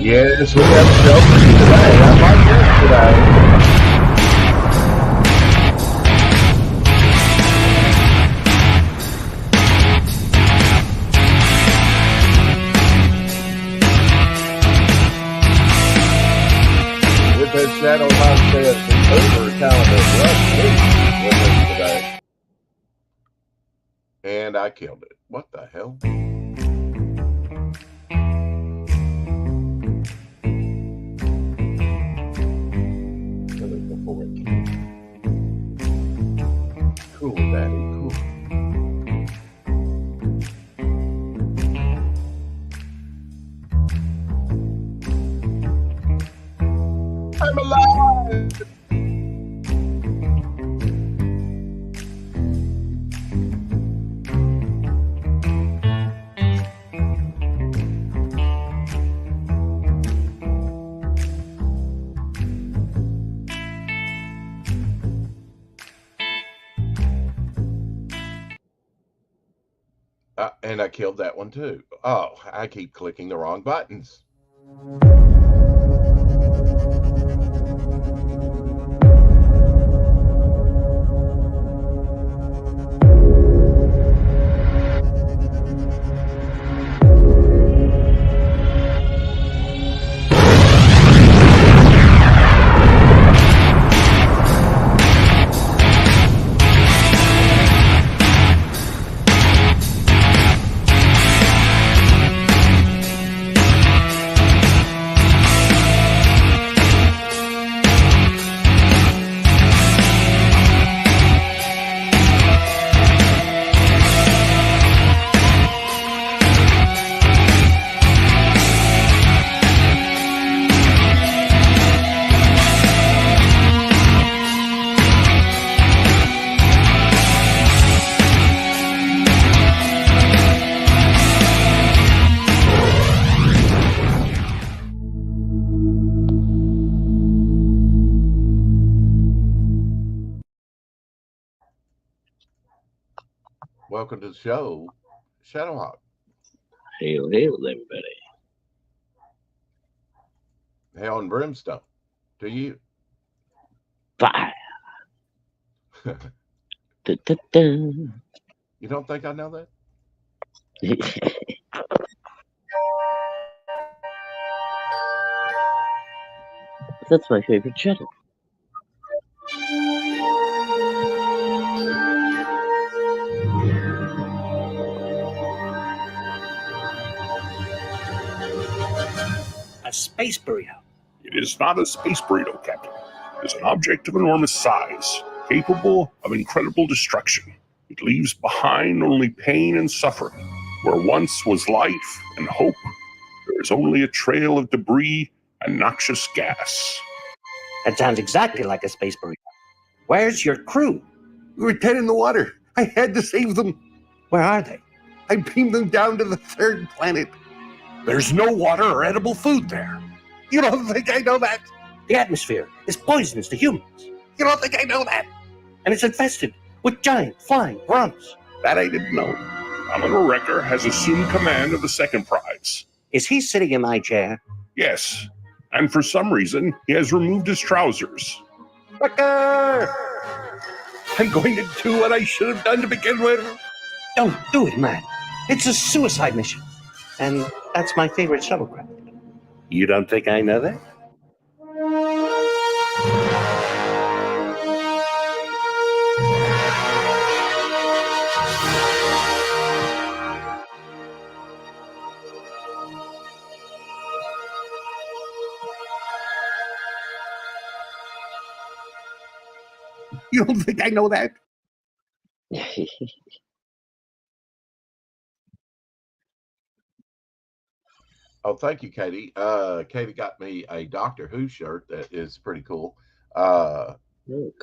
Yes, we have a show for you today. I like this today. With his shadow mindset, the uber talented Russ Leach with us today. And I killed it. What the hell? Cool, Daddy, cool. I'm alive! And I killed that one too. Oh, I keep clicking the wrong buttons. Welcome to the show, Shadowhawk. Hail, hail, everybody. Hell and brimstone. To you. Fire. Da, da, da. You don't think I know that? That's my favorite channel. A space burrito. It is not a space burrito, Captain. It is an object of enormous size, capable of incredible destruction. It leaves behind only pain and suffering. Where once was life and hope, there is only a trail of debris and noxious gas. That sounds exactly like a space burrito. Where's your crew? We were dead in the water. I had to save them. Where are they? I beamed them down to the third planet. There's no water or edible food there. You don't think I know that? The atmosphere is poisonous to humans. You don't think I know that? And it's infested with giant flying worms. That I didn't know. Commodore Wrecker has assumed command of the second prize. Is he sitting in my chair? Yes, and for some reason, he has removed his trousers. Wrecker! I'm going to do what I should have done to begin with. Don't do it, man. It's a suicide mission. And that's my favorite shuttlecraft. You don't think I know that? You don't think I know that? Oh, thank you, Katie. Katie got me a Doctor Who shirt that is pretty cool. Oh,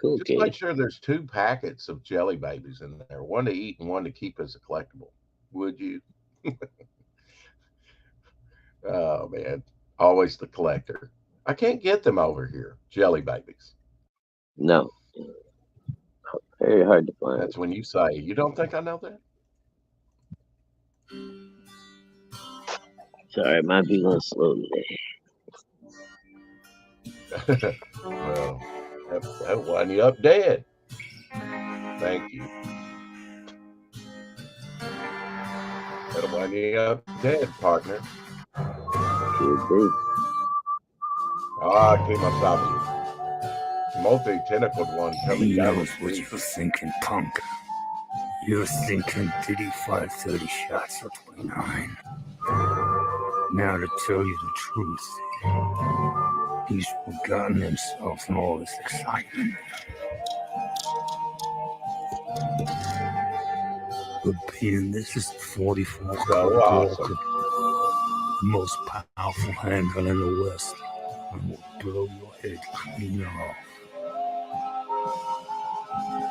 cool, Just Katie. make sure there's 2 packets of Jelly Babies in there, one to eat and one to keep as a collectible. Would you? Oh, man. Always the collector. I can't get them over here, Jelly Babies. No. Very hard to find. That's when you say, you don't think I know that? Sorry, it might be going slow today. Well, that wind you up dead. Thank you. That'll wind you up dead, partner. Could be. Ah, Kemosabe. Multi-tentacled one coming He down the knows what street. you're thinking, punk. You're thinking, did he fire 30 shots or 29? Now, to tell you the truth, he's forgotten himself in all this excitement. But being this is the 44 So awesome. the most powerful handgun in the West, and will blow your head clean off.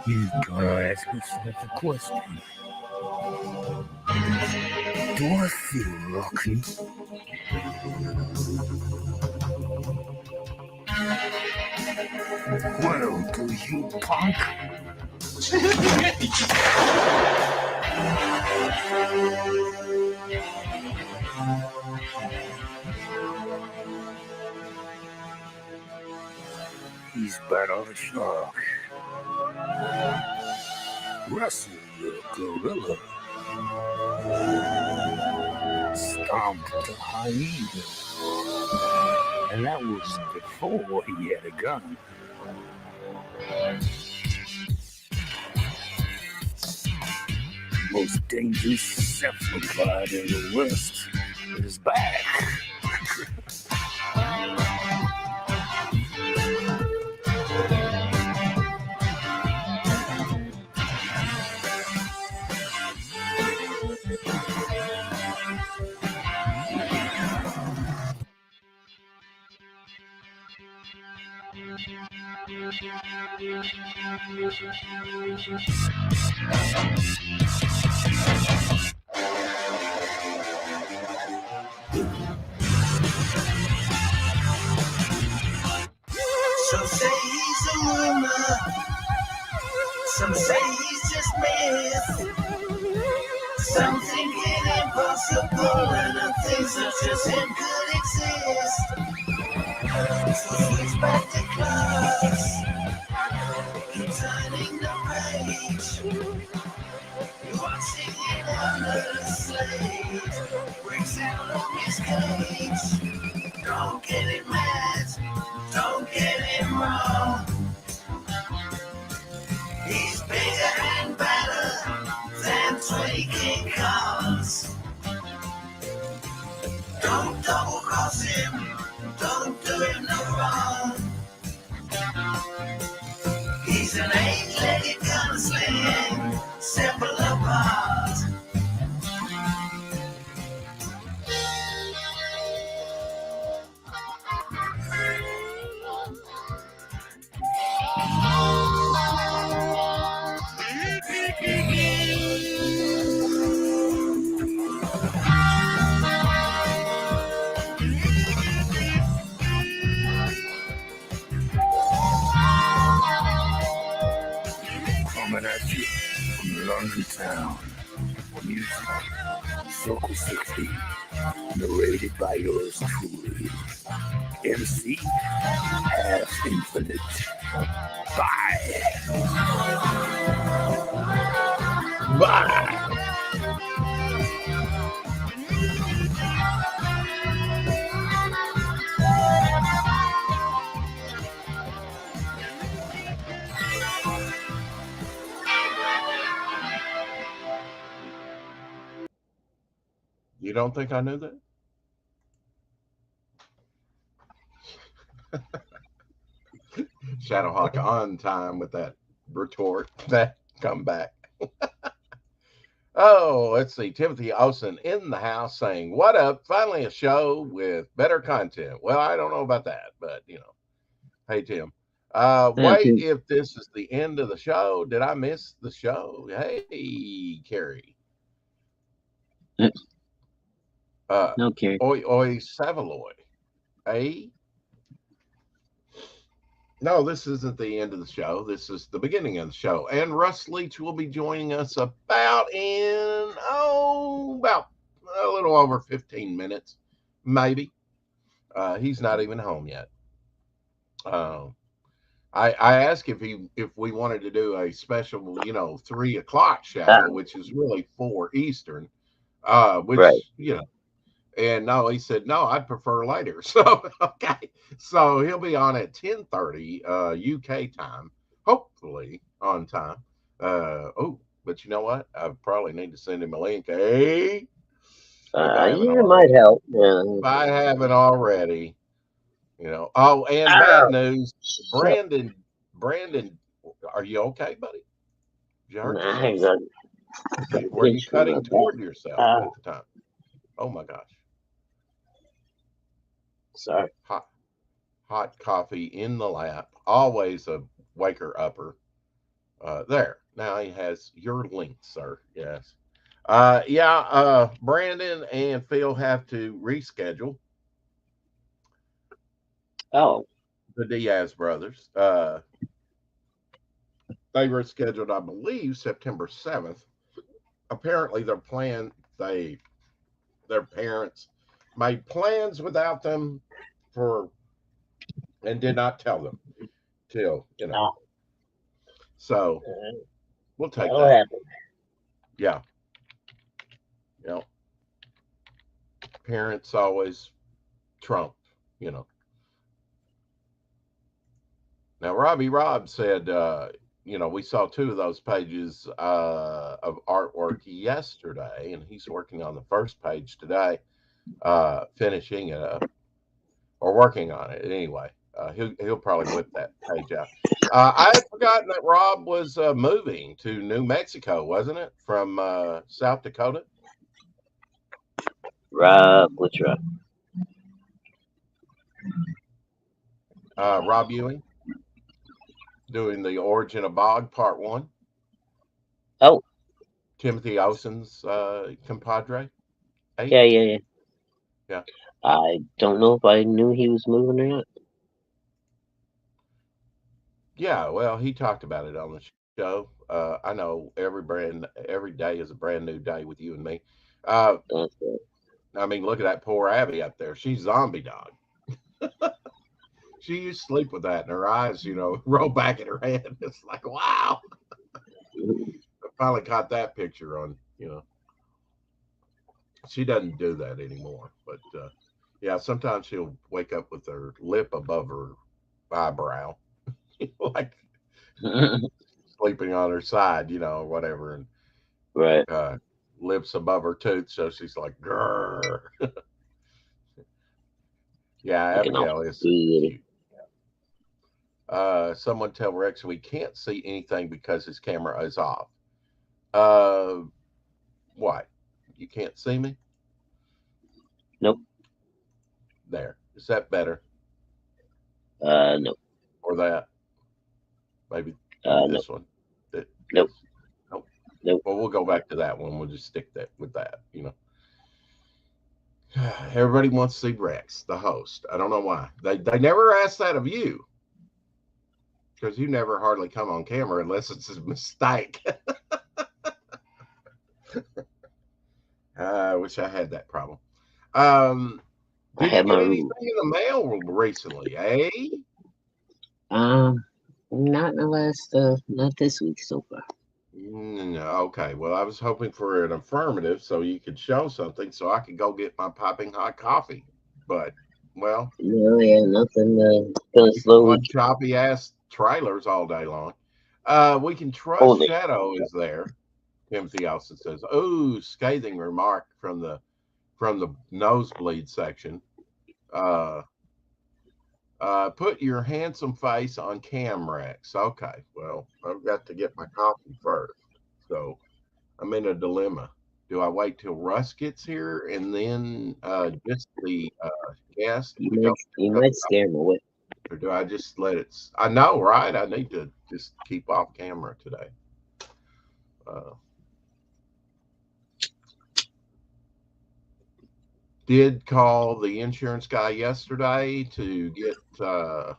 You've got to ask yourself a question. Do I feel lucky? Well, do you, punk? He's better the shark. Russ, the gorilla. Stomped the hyena. And that was before he had a gun. Most dangerous cephalopod in the West is back. Some say he's a rumor, some say he's just myth. Some think it impossible, and I think such as him could exist. So switch back to class, keep turning the page. You're watching it under the slate, breaks out of his cage. Don't get it mad, don't get it wrong. He's bigger and better than 20 King Kongs. Don't double cross him, don't do him no wrong. He's an 8-legged gunsling, cephalopod. Coming at you from London town. Music, Circle 60, narrated by yours truly. MC, Half Infinite. Bye. Bye. You don't think I knew that? Shadowhawk on time with that retort, that comeback. Oh, let's see. Timothy Olsen in the house saying, "What up? Finally a show with better content." Well, I don't know about that, but hey, Tim. Wait, if this is the end of the show, did I miss the show? Hey, Carrie. No, Carrie. Oi, Savaloy. Hey. No, this isn't the end of the show. This is the beginning of the show. And Russ Leach will be joining us about a little over 15 minutes, maybe. He's not even home yet. Uh, I asked if we wanted to do a special, 3 o'clock show, which is really 4 Eastern, Right. which and no, he said no, I'd prefer later. So okay, so he'll be on at 10:30 UK time, hopefully on time. Oh, but you know what? I probably need to send him a link. Hey, if I haven't Yeah, it might already. help. Yeah. If I haven't already, Oh, and bad Oh, news, shit. Brandon, are you okay, buddy? Did you hurt Nah, yourself? I got Were you pinched in my cutting back. toward yourself Ah, at the time? Oh my gosh. sorry. Hot coffee in the lap. Always a waker upper. There. Now he has your link, sir. Yes. Yeah, Brandon and Phil have to reschedule Oh, the Diaz brothers. They were scheduled, I believe, September 7th. Apparently their parents made plans without them for and did not tell them till no. so we'll take That'll that. happen. Yeah. Parents always trump, you know. Now Robbie Robb said we saw 2 of those pages of artwork yesterday, and he's working on the first page today, finishing it up or working on it anyway. He'll probably whip that page out. I had forgotten that Rob was moving to New Mexico, wasn't it, from South Dakota? Rob, which Rob? Rob Ewing doing the Origin of Bog Part 1. Oh, Timothy Olsen's compadre. yeah. Yeah. I don't know if I knew he was moving or not. Yeah, well, he talked about it on the show. I know every day is a brand new day with you and me. That's good. I mean, look at that poor Abby up there. She's zombie dog. She used to sleep with that, and her eyes, roll back in her head. It's like, wow. I finally caught that picture on. She doesn't do that anymore, but yeah, sometimes she'll wake up with her lip above her eyebrow, like sleeping on her side, or whatever, and Right. lips above her tooth, so she's like, grrr. Yeah, Looking all Abigail is good. cute. Someone tell Rex we can't see anything because his camera is off. What? You can't see me? Nope. There. Is that better? Nope. Or that? Maybe Nope. this one. Nope. Nope. Nope. Well, we'll go back to that one. We'll just stick with that. Everybody wants to see Rex, the host. I don't know why. They never ask that of you. Because you never hardly come on camera unless it's a mistake. I wish I had that problem. Did you get anything in the mail recently, eh? Not in the last, not this week so far. Okay, well, I was hoping for an affirmative so you could show something so I could go get my piping hot coffee. But, well, no, yeah, nothing. Gonna slowly. Choppy ass trailers all day long. We can trust Holy. Shadow is there. Timothy Austin says, "Oh, scathing remark from the nosebleed section. Put your handsome face on cam, Rex. Okay, well, I've got to get my coffee first, so I'm in a dilemma. Do I wait till Russ gets here and then just the guest? You might scare him away. Or do I just let it? I know, right? I need to just keep off camera today. Did call the insurance guy yesterday to get how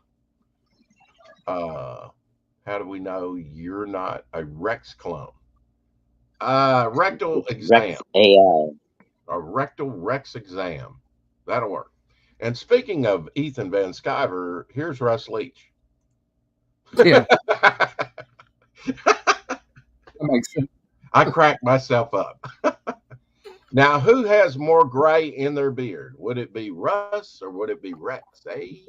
do we know you're not a Rex clone? Rectal exam. Rex AI. A rectal Rex exam. That'll work. And speaking of Ethan Van Sciver, here's Russ Leach. Yeah, that makes sense. I cracked myself up. Now, who has more gray in their beard? Would it be Russ or would it be Rex? Hey?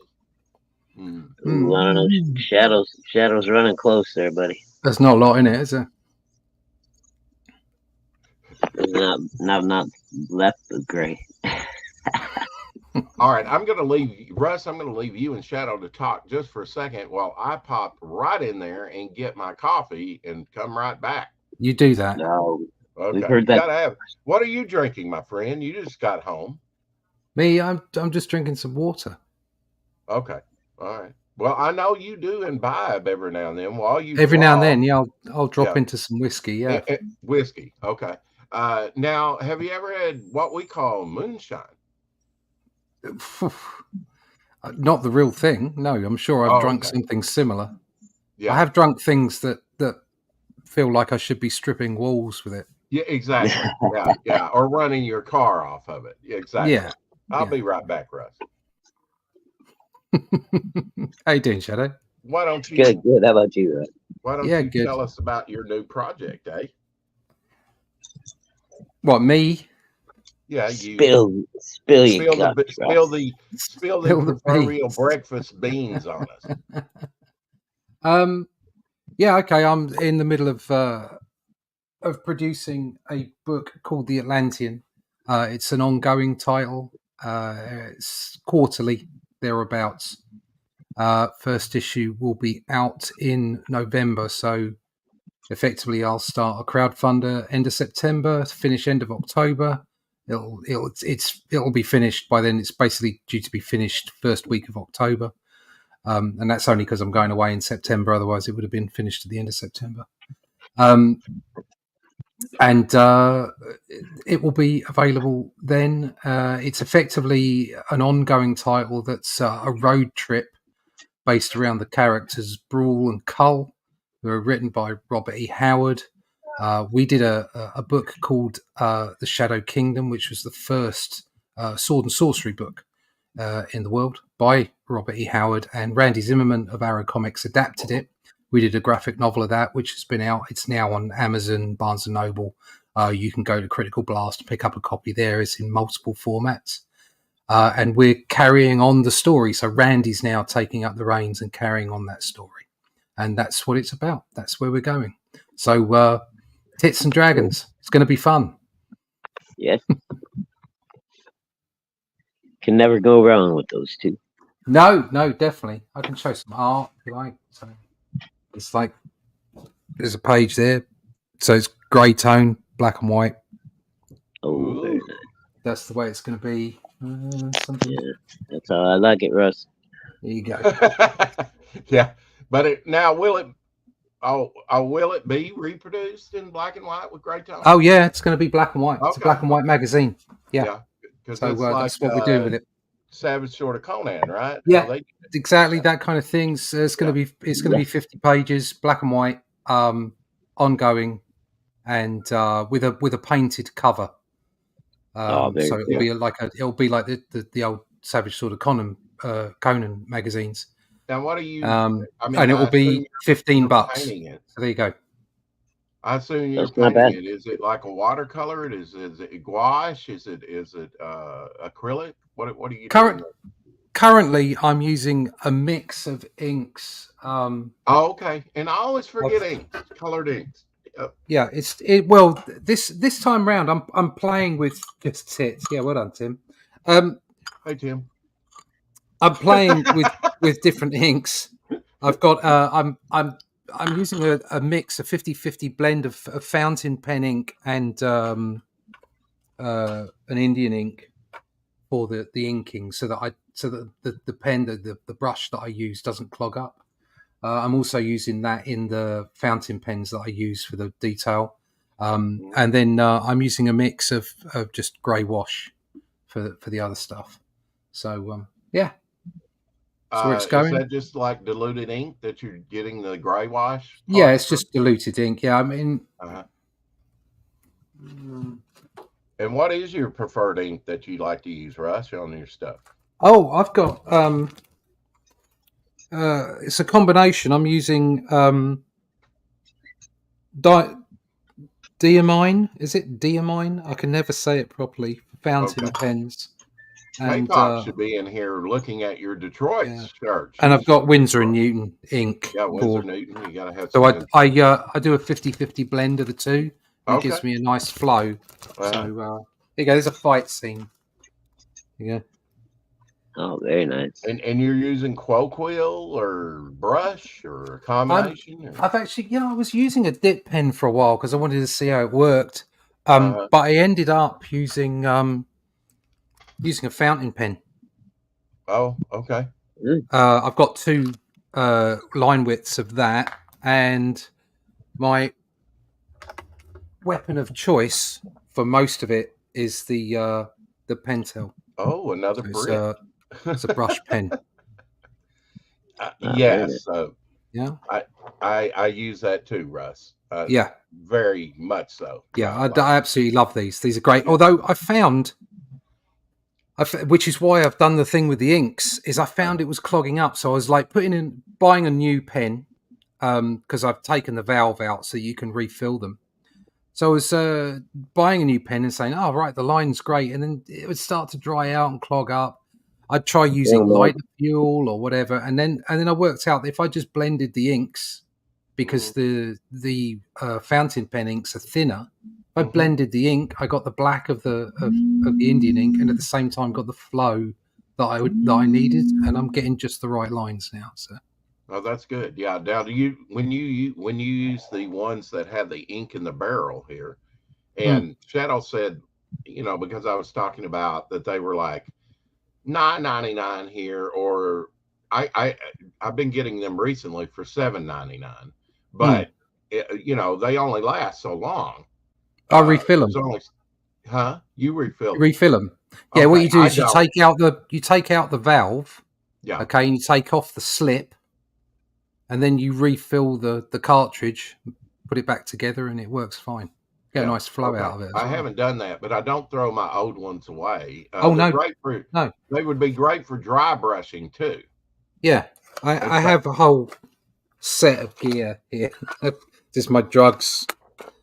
Ooh, I don't know. Shadows running close there, buddy. There's not a lot in it, is there? Not left of gray. All right, I'm going to leave Russ. I'm going to leave you and Shadow to talk just for a second while I pop right in there and get my coffee and come right back. You do that. No, Okay, we've heard that. gotta have. What are you drinking, my friend? You just got home. Me, I'm just drinking some water. Okay, all right. Well, I know you do imbibe every now and then. While you Every now and draw- then, yeah, I'll drop Yeah. into some whiskey. Yeah. whiskey. Okay. Now, have you ever had what we call moonshine? Not the real thing. No, I'm sure I've drunk okay. something similar. Yeah. I have drunk things that feel like I should be stripping walls with it. Yeah, exactly. yeah, or running your car off of it. Yeah, exactly. Yeah. I'll be right back, Russ. How you doing, Shadow? Why don't you? Good. How about you, Russ? Why don't Yeah, you good. tell us about your new project, eh? What, me? Yeah, you Spill your guts, spill the Spill the proverbial beans. breakfast beans on us. Yeah, okay. I'm in the middle of producing a book called The Atlantean. It's an ongoing title. It's quarterly, thereabouts. First issue will be out in November, so effectively I'll start a crowdfunder end of September, finish end of October. It'll be finished by then. It's basically due to be finished first week of October. And that's only because I'm going away in September. Otherwise, it would have been finished at the end of September. And it will be available then. It's effectively an ongoing title that's a road trip based around the characters Brawl and Cull, who are written by Robert E. Howard. We did a book called The Shadow Kingdom, which was the first sword and sorcery book in the world by Robert E. Howard, and Randy Zimmerman of Arrow Comics adapted it. We did a graphic novel of that, which has been out. It's now on Amazon, Barnes & Noble. You can go to Critical Blast, pick up a copy there. It's in multiple formats. And we're carrying on the story. So Randy's now taking up the reins and carrying on that story. And that's what it's about. That's where we're going. So Tits and Dragons. It's going to be fun. Yes. Can never go wrong with those two. No, definitely. I can show some art if you like. So it's like there's a page there. So it's grey tone, black and white. Oh, very nice. That's the way it's going to be. Something. Yeah, that's how I like it, Russ. There you go. Yeah, but now will it be reproduced in black and white with gray tone? Oh yeah, it's going to be black and white. It's a Okay. black and white magazine. Yeah. Because So that's what we're doing with it. Savage Sword of Conan, right? Yeah. How Exactly that kind of thing. So it's going to be 50 pages, black and white, ongoing, and with a painted cover. So it'll be like the old Savage Sword of Conan magazines. Now, what are you? And it will be $15. Painting it. So there you go. I assume you're That's not painting bad. it. Is it like a watercolor? Is it gouache? Is it acrylic? What are you doing? Currently, I'm using a mix of inks. Oh, okay. And I always forget inks, colored inks. Yep. Yeah, this time round, I'm playing with just tits. Yeah, well done, Tim. Hey, Tim. I'm playing with different inks. I've got I'm using a mix, a 50-50 blend of fountain pen ink and an Indian ink for the inking, so that the pen, the brush that I use doesn't clog up. I'm also using that in the fountain pens that I use for the detail, and then I'm using a mix of just grey wash for the other stuff. So yeah. That's where it's going. Is that just like diluted ink that you're getting the gray wash? Yeah, it's just diluted ink. Yeah, I mean. And what is your preferred ink that you like to use, Russ, on your stuff? Oh, I've got it's a combination. I'm using diamine. Is it diamine? I can never say it properly. Fountain pens. And Paycock should be in here looking at your Detroit shirt. And I've got Winsor and Newton ink. Yeah, Winsor Newton. You gotta have. So I do a 50-50 blend of the two. And it gives me a nice flow. So there you go. There's a fight scene. Yeah. Oh, very nice. And you're using Quoquill or brush or a combination? I've actually, I was using a dip pen for a while because I wanted to see how it worked. But I ended up using a fountain pen. Oh, okay. I've got 2 line widths of that, and my weapon of choice for most of it is the Pentel. Oh, another Brit. It's a brush pen. Yes. Yeah. I use that too, Russ. Yeah. Very much so. Yeah, I absolutely love these. These are great. Although I found, which is why I've done the thing with the inks, is I found it was clogging up. So I was like buying a new pen because I've taken the valve out so you can refill them. So I was buying a new pen and saying, "Oh, right, the line's great," and then it would start to dry out and clog up. I'd try using lighter fuel or whatever, and then I worked out that if I just blended the inks, because the fountain pen inks are thinner, if I blended the ink, I got the black of the Indian ink, and at the same time got the flow that I needed, and I'm getting just the right lines now. So. Oh, that's good. Yeah. Now, when you use the ones that have the ink in the barrel here, and Shadow said, because I was talking about that they were like $9.99 here, or I've been getting them recently for $7.99, but they only last so long. I refill them. You refill them. Refill them. Yeah. Okay. What you do is you take out the valve. Yeah. Okay, and you take off the slip. And then you refill the cartridge, put it back together, and it works fine. Get a nice flow out of it. I haven't done that, but I don't throw my old ones away. No, they would be great for dry brushing too. Yeah, I have a whole set of gear here. Just my drugs.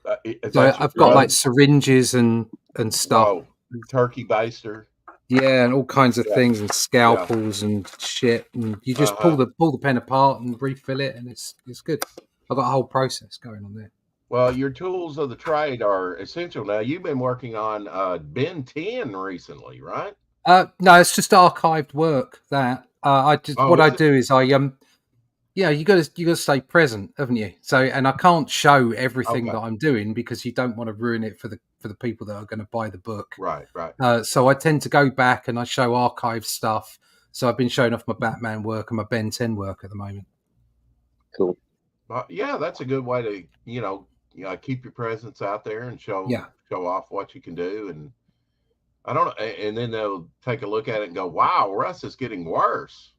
I've got like syringes and stuff. Oh, turkey baster. Yeah, and all kinds of things, and scalpels and shit, and you just pull the pen apart and refill it, and it's good. I've got a whole process going on there. Well, your tools of the trade are essential now. You've been working on Ben 10 recently, right? No, it's just archived work. That I do is you got to stay present, haven't you? So, and I can't show everything that I'm doing because you don't want to ruin it for the people that are going to buy the book. Right. So I tend to go back and I show archive stuff. So I've been showing off my Batman work and my Ben 10 work at the moment. Cool. Yeah, that's a good way to keep your presence out there and show off what you can do. And I don't know, and then they'll take a look at it and go, "Wow, Russ is getting worse."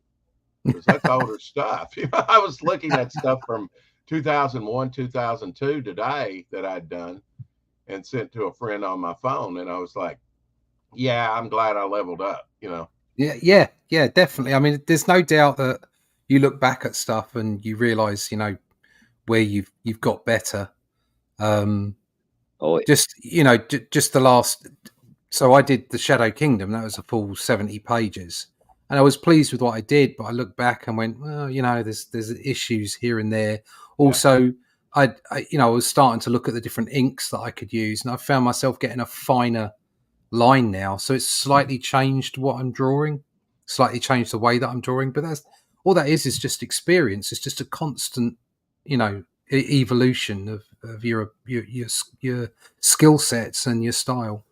Because that's older stuff. I was looking at stuff from 2001, 2002 today that I'd done and sent to a friend on my phone, and I was like, "Yeah, I'm glad I leveled up." Yeah, definitely. I mean, there's no doubt that you look back at stuff and you realize, where you've got better. Just the last. So I did the Shadow Kingdom. That was a full 70 pages. And I was pleased with what I did, but I looked back and went, well, there's issues here and there. Also, I was starting to look at the different inks that I could use, and I found myself getting a finer line now. So it's slightly changed what I'm drawing, slightly changed the way that I'm drawing. But that's all that is just experience. It's just a constant, evolution of your skill sets and your style.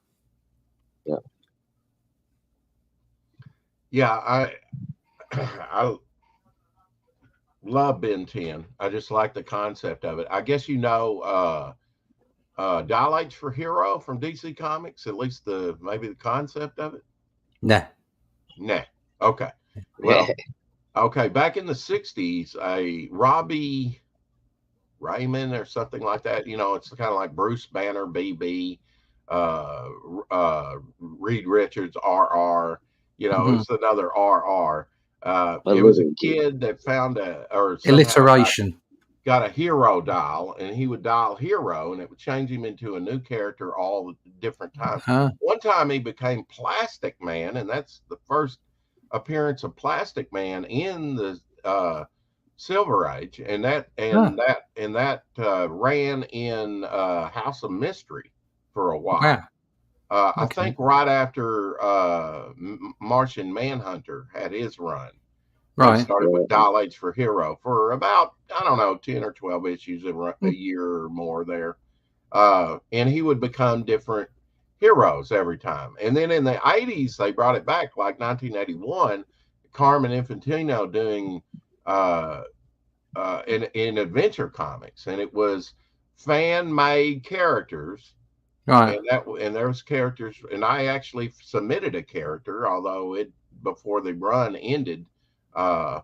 Yeah. Yeah, I love Ben 10. I just like the concept of it. I guess Dilates for Hero from DC Comics, at least maybe the concept of it? Nah. Okay. Well, okay, back in the 60s, a Robbie Raymond or something like that, it's kind of like Bruce Banner, BB, Reed Richards, RR. You know, it's another RR. It was a kid that found alliteration. Got a hero dial, and he would dial hero, and it would change him into a new character all the different times. One time he became Plastic Man, and that's the first appearance of Plastic Man in the Silver Age, and that ran in House of Mystery for a while. I think right after Martian Manhunter had his run. Right. They started with Dial H for Hero for about, I don't know, 10 or 12 issues a year or more there. And he would become different heroes every time. And then in the 80s, they brought it back, like 1981, Carmen Infantino doing in Adventure Comics. And it was fan-made characters. Right. And there was characters, and I actually submitted a character, although before the run ended, in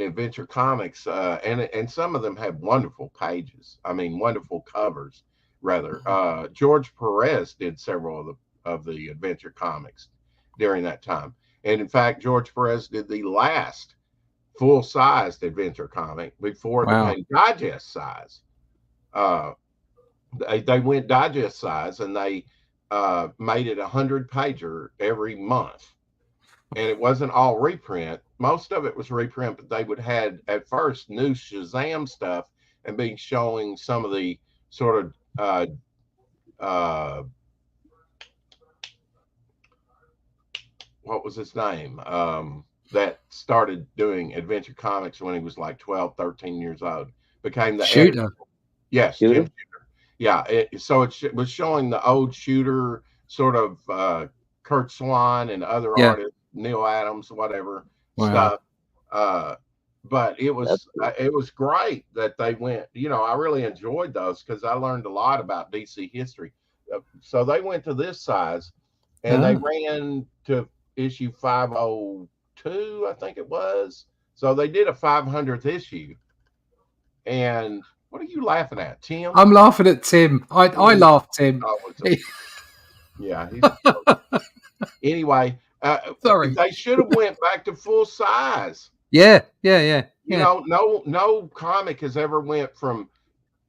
Adventure Comics, and some of them have wonderful pages. I mean, wonderful covers, rather. George Perez did several of the Adventure Comics during that time, and in fact, George Perez did the last full-sized Adventure comic before it became digest size. They went digest size, and they made it 100-pager every month. And it wasn't all reprint. Most of it was reprint, but they would had at first new Shazam stuff and be showing some of the sort of what was his name? That started doing Adventure Comics when he was like 12, 13 years old. Became the Shooter. Editor. Yes, Jim Shooter. Yeah. So it was showing the old Shooter, sort of Kurt Swan and other artists. Neil Adams, whatever stuff. But it was great that they went, I really enjoyed those because I learned a lot about DC history. So they went to this size, and they ran to issue 502, I think it was. So they did a 500th issue. And what are you laughing at, Tim? I'm laughing at Tim. I laughed, Tim. Yeah. Anyway. Sorry, they should have went back to full size. Yeah. No comic has ever went from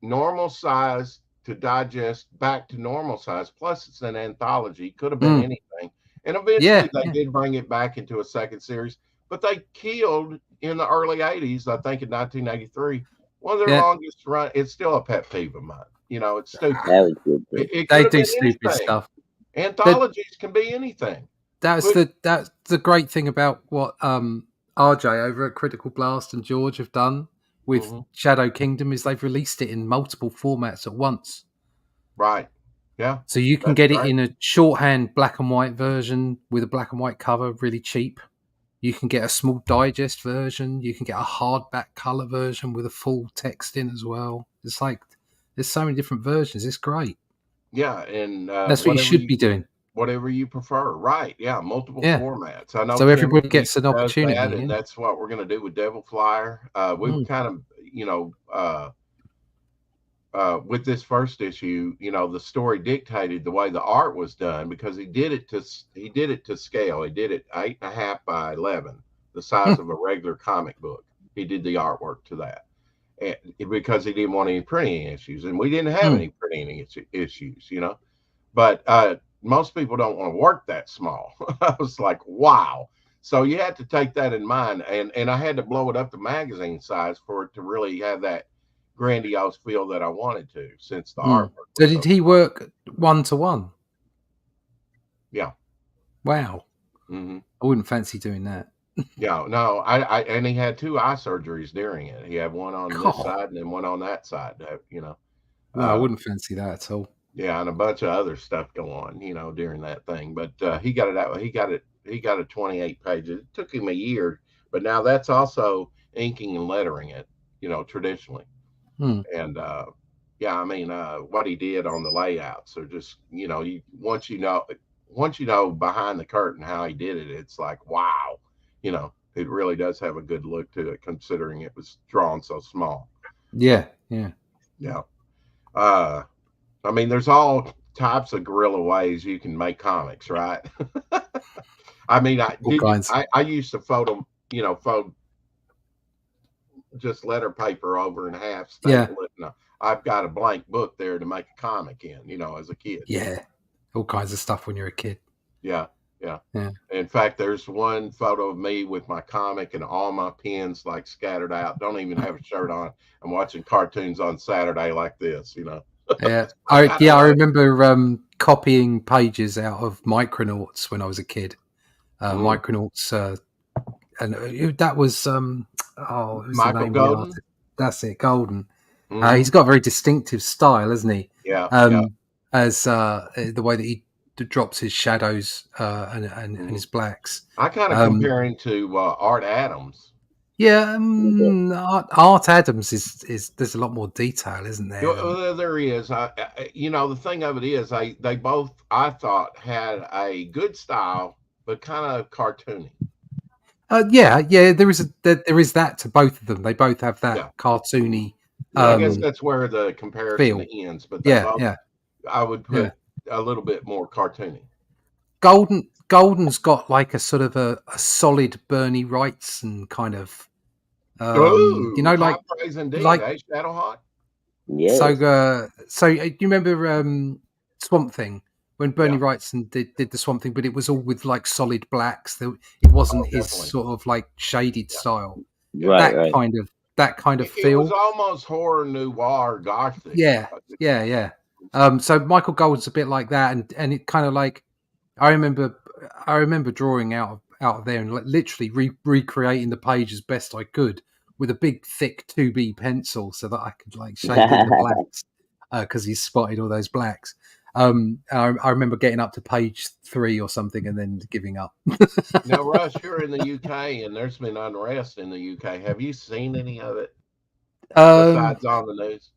normal size to digest back to normal size. Plus, it's an anthology. Could have been anything. And eventually, they did bring it back into a second series. But they killed in the early 80s, I think in 1983, one of their longest run. It's still a pet peeve of mine. It's stupid. They do stupid stuff. Anthologies can be anything. That's the great thing about what RJ over at Critical Blast and George have done with Shadow Kingdom is they've released it in multiple formats at once. Right. Yeah. So you can get it in a shorthand black and white version with a black and white cover, really cheap. You can get a small digest version. You can get a hardback color version with a full text in as well. It's like there's so many different versions. It's great. Yeah, and that's what you should be doing. Whatever you prefer, right? Yeah, multiple formats. I know. So everybody gets an opportunity, and that's what we're going to do with Devil Flyer. We kind of, with this first issue, the story dictated the way the art was done because he did it to scale. He did it 8.5 by 11, the size of a regular comic book. He did the artwork to that, and because he didn't want any printing issues, and we didn't have any printing issues, But most people don't want to work that small. I was like, wow. So you had to take that in mind. And I had to blow it up to magazine size for it to really have that grandiose feel that I wanted to, since the artwork. So did he work 1-to-1? Yeah. Wow. Mm-hmm. I wouldn't fancy doing that. Yeah, no. And he had 2 eye surgeries during it. He had one on this side and then one on that side, No, I wouldn't fancy that at all. Yeah, and a bunch of other stuff go on, during that thing. But he got it out. He got a 28 pages. It took him a year, but now that's also inking and lettering it, traditionally. And I mean, what he did on the layouts are just, once you know behind the curtain how he did it, it's like, wow, it really does have a good look to it, considering it was drawn so small. Yeah. I mean, there's all types of guerrilla ways you can make comics, right? I mean, All kinds. I used to fold just letter paper over in half, staple it. No, I've got a blank book there to make a comic in, as a kid. Yeah, all kinds of stuff when you're a kid. Yeah. In fact, there's one photo of me with my comic and all my pens like scattered out. Don't even have a shirt on. I'm watching cartoons on Saturday like this, Yeah, I remember copying pages out of Micronauts when I was a kid. Micronauts, and that was it was Michael Golden. That's it, Golden. He's got a very distinctive style, hasn't he? Yeah. As the way that he drops his shadows and his blacks. I kind of compare him to Art Adams. Yeah, Art Adams is there's a lot more detail, isn't there? Well, there is. The thing of it is, they both, I thought, had a good style, but kind of cartoony. Yeah. There is that to both of them. They both have that cartoony. I guess that's where the comparison ends. But I would put a little bit more cartoony. Golden's got like a sort of a solid Bernie Wrightson kind of, like Shadowhawk. Yeah. So you remember Swamp Thing when Bernie Wrightson did the Swamp Thing, but it was all with like solid blacks. It wasn't his sort of like shaded style. Right. That kind of feel. It was almost horror noir gothic. Yeah. So Michael Gold's a bit like that, and it kind of like I remember drawing out of there and literally recreating the page as best I could with a big thick 2B pencil so that I could like shade in the blacks because he spotted all those blacks. I remember getting up to page 3 or something and then giving up. Now, Russ, you're in the UK and there's been unrest in the UK. Have you seen any of it besides on the news?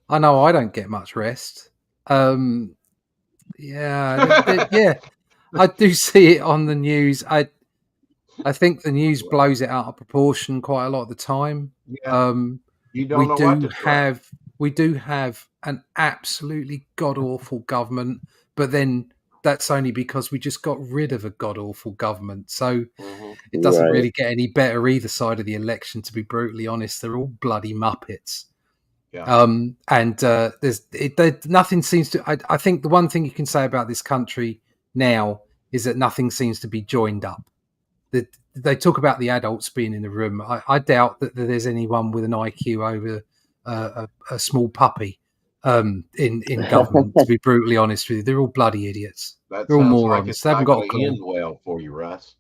I know I don't get much rest. Yeah, I do see it on the news. I think the news blows it out of proportion quite a lot of the time. Yeah. We do have an absolutely god awful government, but then that's only because we just got rid of a god awful government. So it doesn't really get any better either side of the election. To be brutally honest, they're all bloody muppets. Yeah. Nothing seems to. I think the one thing you can say about this country now is that nothing seems to be joined up. They talk about the adults being in the room. I doubt that there's anyone with an IQ over a small puppy in government. To be brutally honest with you, they're all bloody idiots. They're all morons. Like they haven't got a clue. End well for you, Russ.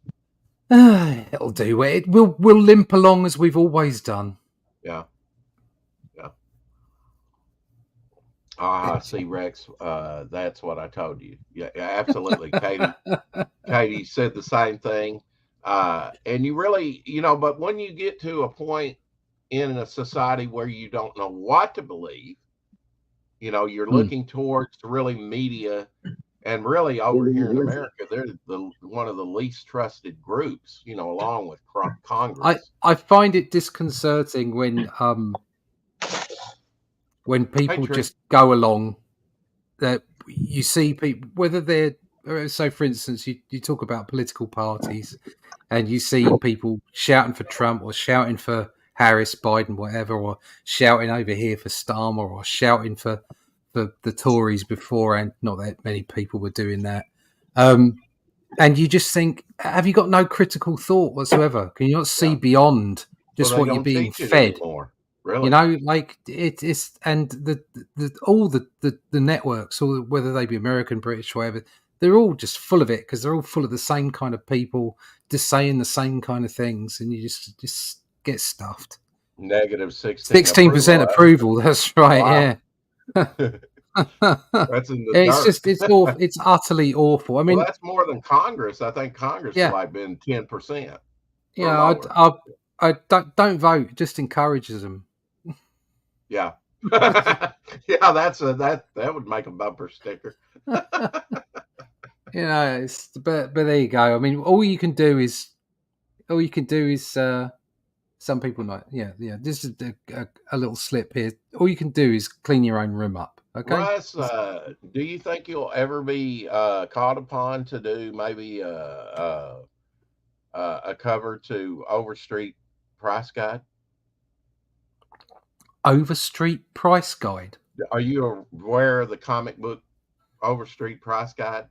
It'll do. We'll limp along as we've always done. Yeah. See, Rex, that's what I told you. Yeah, absolutely. Katie said the same thing. And you really, but when you get to a point in a society where you don't know what to believe, you're looking towards really media, and really over here in America, they're one of the least trusted groups, along with Congress. I find it disconcerting when people just go along, that you see people, whether they're, so for instance, you talk about political parties and you see people shouting for Trump or shouting for Harris, Biden, whatever, or shouting over here for Starmer or shouting for the Tories before, and not that many people were doing that. And you just think, have you got no critical thought whatsoever? Can you not see beyond just what you're being fed? Anymore. Really? Like it's and all the networks, or whether they be American, British, whatever, they're all just full of it because they're all full of the same kind of people, just saying the same kind of things, and you just get stuffed. Negative 16% approval. That's right. Wow. Yeah. That's in the it's awful. It's utterly awful. I mean, that's more than Congress. I think Congress has like been 10%. Yeah, I don't vote. It just encourages them. Yeah. Yeah, that would make a bumper sticker. But there you go. I mean, all you can do is some people know. Yeah. This is a little slip here. All you can do is clean your own room up. Okay. Russ, do you think you'll ever be called upon to do maybe a cover to Overstreet Price Guide? Overstreet Price Guide. Are you aware of the comic book Overstreet Price Guide?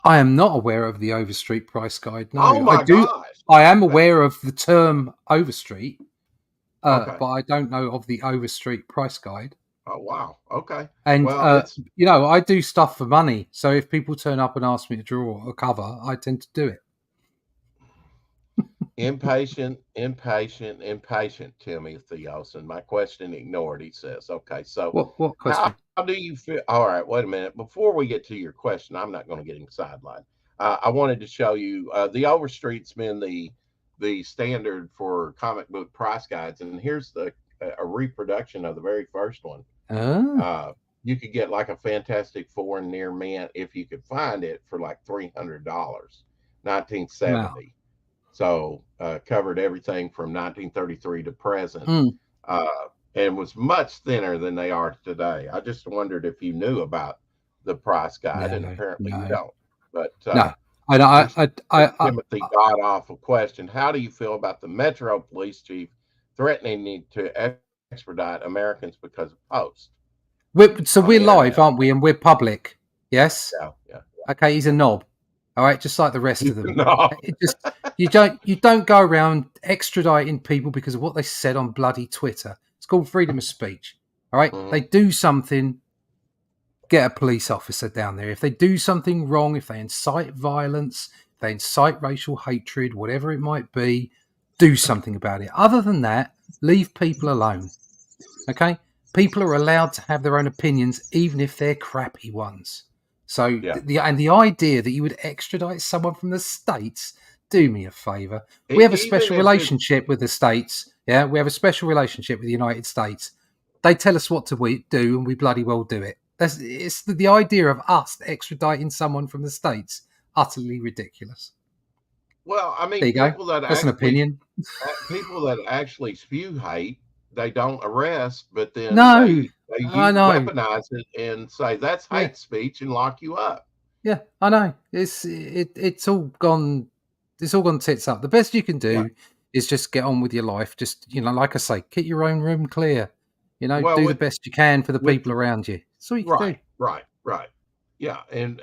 I am not aware of the Overstreet Price Guide. No, Oh my gosh! I am aware of the term Overstreet, Okay. but I don't know of the Overstreet Price Guide. Oh wow. Okay. And Well, it's I do stuff for money. So if people turn up and ask me to draw a cover, I tend to do it. impatient, Timothy Olsen. My question ignored, he says. Okay, so What question? how do you feel? All right, wait a minute. Before we get to your question, I'm not going to get him sidelined. I wanted to show you the Overstreet's been the standard for comic book price guides, and here's a reproduction of the very first one. Oh. You could get like a Fantastic Four near mint if you could find it for like $300, 1970. Wow. So covered everything from 1933 to present, Mm. and was much thinner than they are today. I just wondered if you knew about the price guide, and apparently you don't. But no, Timothy got off a question. How do you feel about the Metro Police Chief threatening to extradite Americans because of post? We're live, aren't we? And we're public. Yes. Yeah. Okay, he's a knob. All right, just like the rest of them. No. You don't go around extraditing people because of what they said on bloody Twitter. It's called freedom of speech. All right, They do something. Get a police officer down there. If they do something wrong, if they incite violence, if they incite racial hatred, whatever it might be, do something about it. Other than that, leave people alone. Okay, people are allowed to have their own opinions, even if they're crappy ones. So the idea that you would extradite someone from the States, do me a favor. We have a special relationship with the States. Yeah, we have a special relationship with the United States. They tell us what to do, and we bloody well do it. It's the idea of us extraditing someone from the States, utterly ridiculous. Well, I mean, there you go. That's an opinion. People that actually spew hate, they don't arrest, but then they weaponize it and say that's hate speech and lock you up. Yeah, I know. It's all gone. It's all gone tits up. The best you can do is just get on with your life. Just like I say, keep your own room clear. Do the best you can for the people around you. That's all you can do. Right. Yeah, and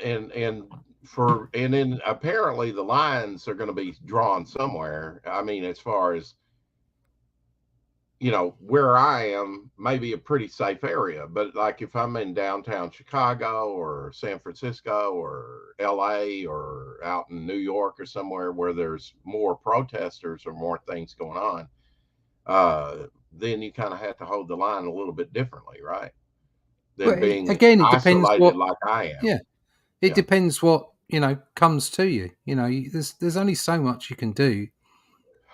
then apparently the lines are going to be drawn somewhere. I mean, as far as where I am may be a pretty safe area, but like if I'm in downtown Chicago or San Francisco or LA or out in New York or somewhere where there's more protesters or more things going on, then you kind of have to hold the line a little bit differently, right? Than being it depends what, like I am. Yeah, it depends what comes to you. There's only so much you can do.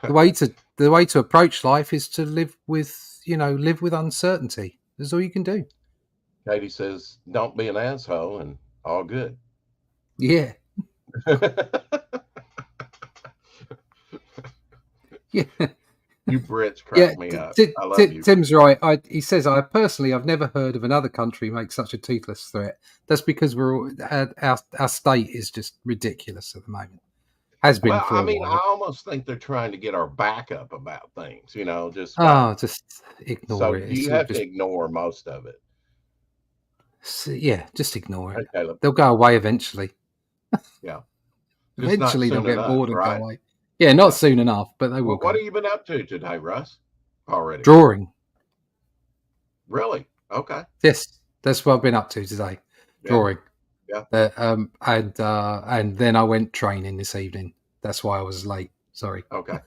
The way to approach life is to live with uncertainty. That's all you can do. Katie says, "Don't be an asshole," and all good. Yeah. Yeah. You Brits crack me up. I love you. Tim's right. He says, I've never heard of another country make such a toothless threat. That's because our state is just ridiculous at the moment. Has been for a while. I almost think they're trying to get our back up about things, just ignore it. So you have to ignore most of it. So, just ignore it. Okay, they'll go away eventually. Yeah. Eventually they'll get bored and go away. Yeah, not soon enough, but they will. What have you been up to today, Russ? Already drawing. Really? Okay. Yes, that's what I've been up to today. Drawing. Yeah. And then I went training this evening. That's why I was late. Sorry. Okay.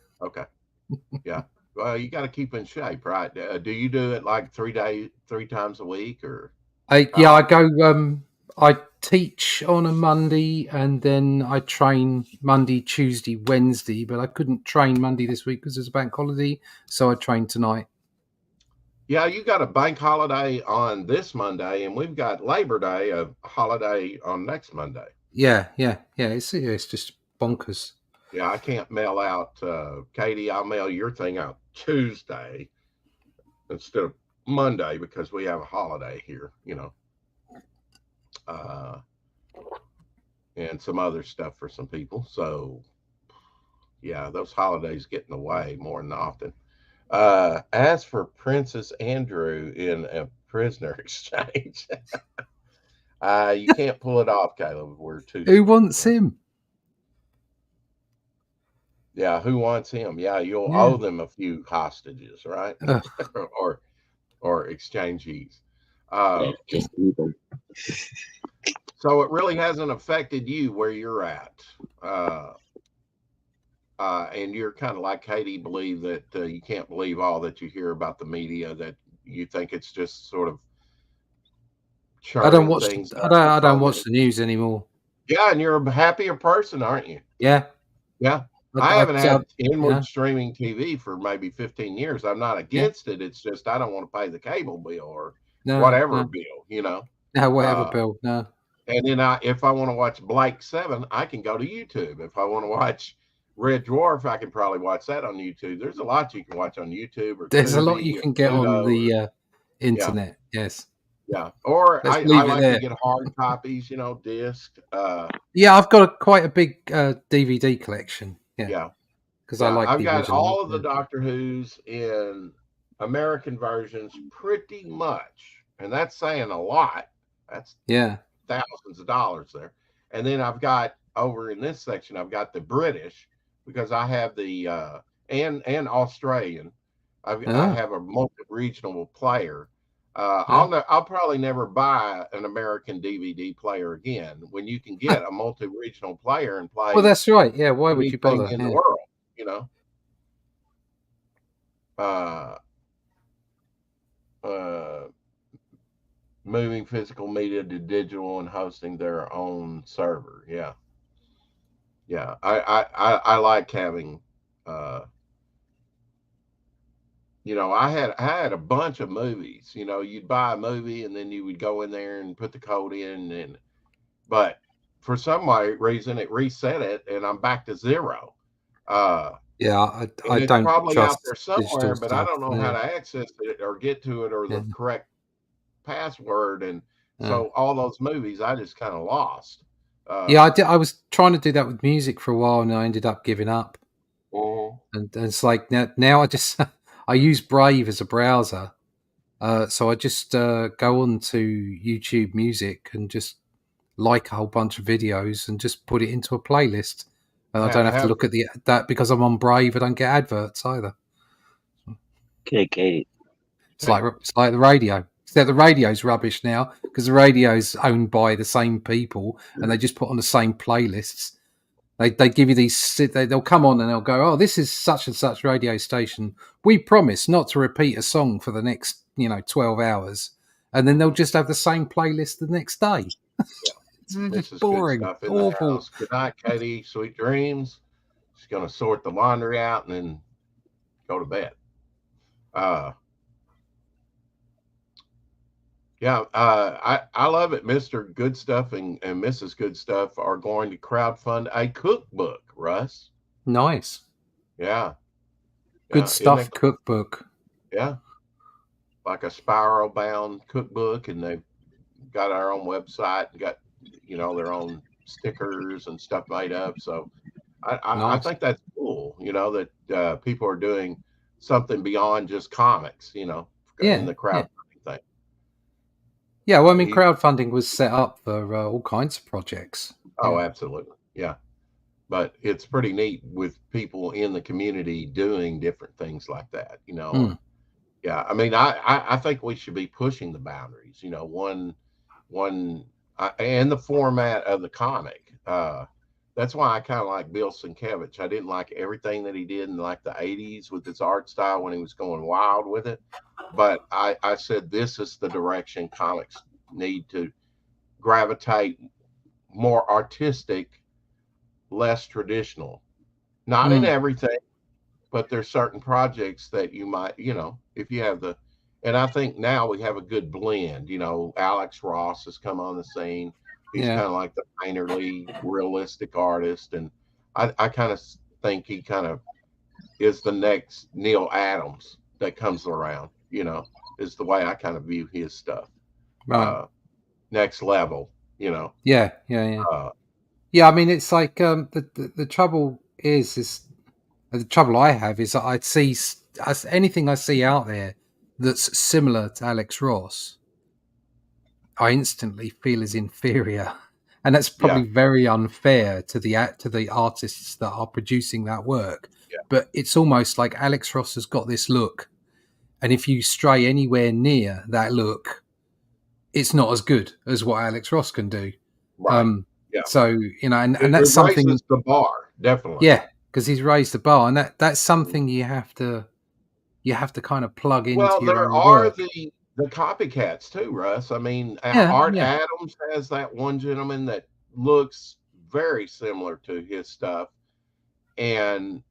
Yeah. Well, you got to keep in shape, right? Do you do it like 3 times a week, or? I go. I teach on a Monday, and then I train Monday, Tuesday, Wednesday. But I couldn't train Monday this week because it's a bank holiday, so I trained tonight. Yeah, you got a bank holiday on this Monday, and we've got Labor Day, a holiday on next Monday. Yeah. It's just bonkers. Yeah, I can't mail out, Katie. I'll mail your thing out Tuesday instead of Monday because we have a holiday here. and some other stuff for some people. So, yeah, those holidays get in the way more than often. As for Princess Andrew in a prisoner exchange, you can't pull it off, Caleb. We're too. Who wants him? Yeah, who wants him? Yeah, you'll owe them a few hostages, right? or exchangees. Just keep them. So it really hasn't affected you where you're at. And you're kind of like Katie, believe that you can't believe all that you hear about the media, that you think it's just sort of I don't churning watch. things. I don't watch the news anymore. Yeah, and you're a happier person, aren't you? Yeah. Yeah. I haven't had inward streaming TV for maybe 15 years. I'm not against it. It's just I don't want to pay the cable bill or whatever bill, you know. No, whatever bill. No. And then if I want to watch Blake 7, I can go to YouTube. If I want to watch Red Dwarf, I can probably watch that on YouTube. There's a lot you can watch on YouTube. Or there's a lot you can get on the internet. Yeah. Yes. Yeah. Or I like to get hard copies, you know, disc. Yeah, I've got quite a big DVD collection. Yeah. Because I like. I've got all of the Doctor Who's in American versions, pretty much, and that's saying a lot. That's thousands of dollars there. And then I've got over in this section, I've got the British, because I have the and Australian. I have a multi-regional player. I'll probably never buy an American DVD player again when you can get a multi-regional player and play. Well, that's right. Yeah, why would you bother? In the world, you know. Moving physical media to digital and hosting their own server. Yeah. I like having. You know, I had a bunch of movies. You know, you'd buy a movie and then you would go in there and put the code in, but for some reason it reset it and I'm back to zero. I it's don't probably trust out there somewhere, but I don't know how to access it or get to it or the correct password, and so all those movies I just kind of lost. I was trying to do that with music for a while and I ended up giving up. And it's like now I just I use Brave as a browser, so I just go on to YouTube Music and just like a whole bunch of videos and just put it into a playlist. And I don't have to look at that because I'm on Brave. I don't get adverts either. Okay. It's like the radio. Except the radio's rubbish now because the radio's owned by the same people and they just put on the same playlists. They give you these. They'll come on and they'll go, "Oh, this is such and such radio station. We promise not to repeat a song for the next 12 hours," and then they'll just have the same playlist the next day. It's just boring, awful. Good night, Katie. Sweet dreams. She's gonna sort the laundry out and then go to bed. I love it. Mr. Good Stuff and Mrs. Good Stuff are going to crowdfund a cookbook, Russ. Nice. Yeah. Good Stuff cookbook. Yeah. Like a spiral bound cookbook, and they've got our own website and got, their own stickers and stuff made up. So I think that's cool, that people are doing something beyond just comics, in the crowdfunding thing. Yeah, well, I mean, crowdfunding was set up for all kinds of projects. Oh, absolutely. Yeah. But it's pretty neat with people in the community doing different things like that, Yeah. I mean, I think we should be pushing the boundaries, and the format of the comic. That's why I kind of like Bill Sienkiewicz. I didn't like everything that he did in like the 80s with his art style when he was going wild with it. But I said, this is the direction comics need to gravitate, more artistic, less traditional. Not in everything, but there's certain projects that you might, if you have and I think now we have a good blend. Alex Ross has come on the scene. He's kind of like the painterly, realistic artist. And I kind of think he kind of is the next Neil Adams that comes around, is the way I kind of view his stuff. Right. Next level, You know. Yeah. Yeah. I mean, it's like the trouble is the trouble I have is that I'd see anything I see out there that's similar to Alex Ross, I instantly feel is inferior, and that's probably very unfair to the artists that are producing that work. Yeah. But it's almost like Alex Ross has got this look, and if you stray anywhere near that look, it's not as good as what Alex Ross can do. Right. Yeah. So and it that's something. Raises the bar, definitely. Yeah, because he's raised the bar, and that's something you have to kind of plug into Well, your there own are work. the copycats too, Russ. I mean, Art Yeah. Adams has that one gentleman that looks very similar to his stuff, and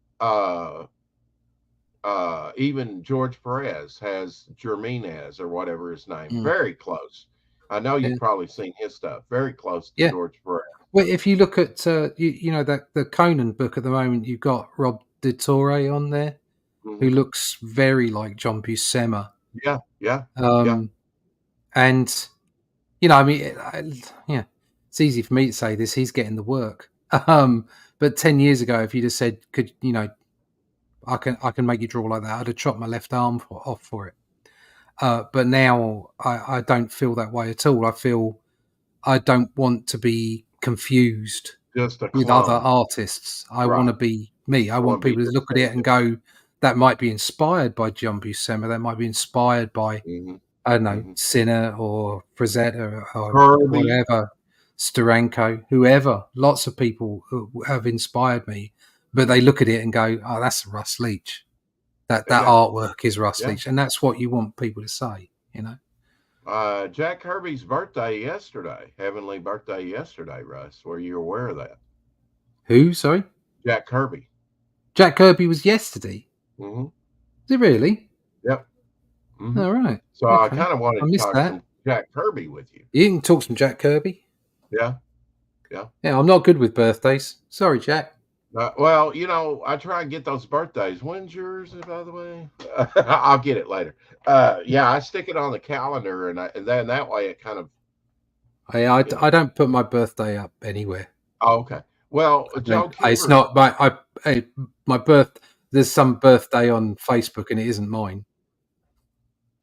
even George Perez has Germinez or whatever his name, very close. I know you've probably seen his stuff, very close to George Perez. Well, if you look at that the Conan book at the moment, you've got Rob DeTore on there, who looks very like John Buscema. Yeah. And I mean, it's easy for me to say this. He's getting the work. But 10 years ago, if you'd have said, I can make you draw like that, I'd have chopped my left arm off for it. But now I don't feel that way at all. I feel I don't want to be confused with other artists. I want to be me. I want people to look at it and go, that might be inspired by John Buscema. That might be inspired by, I don't know, Sinner or Frazetta or whatever, Steranko, whoever. Lots of people who have inspired me, but they look at it and go, oh, that's Russ Leach. That artwork is Russ Leach. And that's what you want people to say, Jack Kirby's birthday yesterday. Heavenly birthday yesterday, Russ. Were you aware of that? Who? Sorry? Jack Kirby. Jack Kirby was yesterday? Mm-hmm. Is it really? Yep. Mm-hmm. All right. So I kind of wanted to talk some Jack Kirby with you. You can talk some Jack Kirby? Yeah. Yeah, I'm not good with birthdays. Sorry, Jack. Well, I try and get those birthdays. When's yours, by the way? I'll get it later. I stick it on the calendar, and then that way it kind of. I don't put my birthday up anywhere. Oh, okay. Well, Joe Kubert, it's not my birth. There's some birthday on Facebook, and it isn't mine.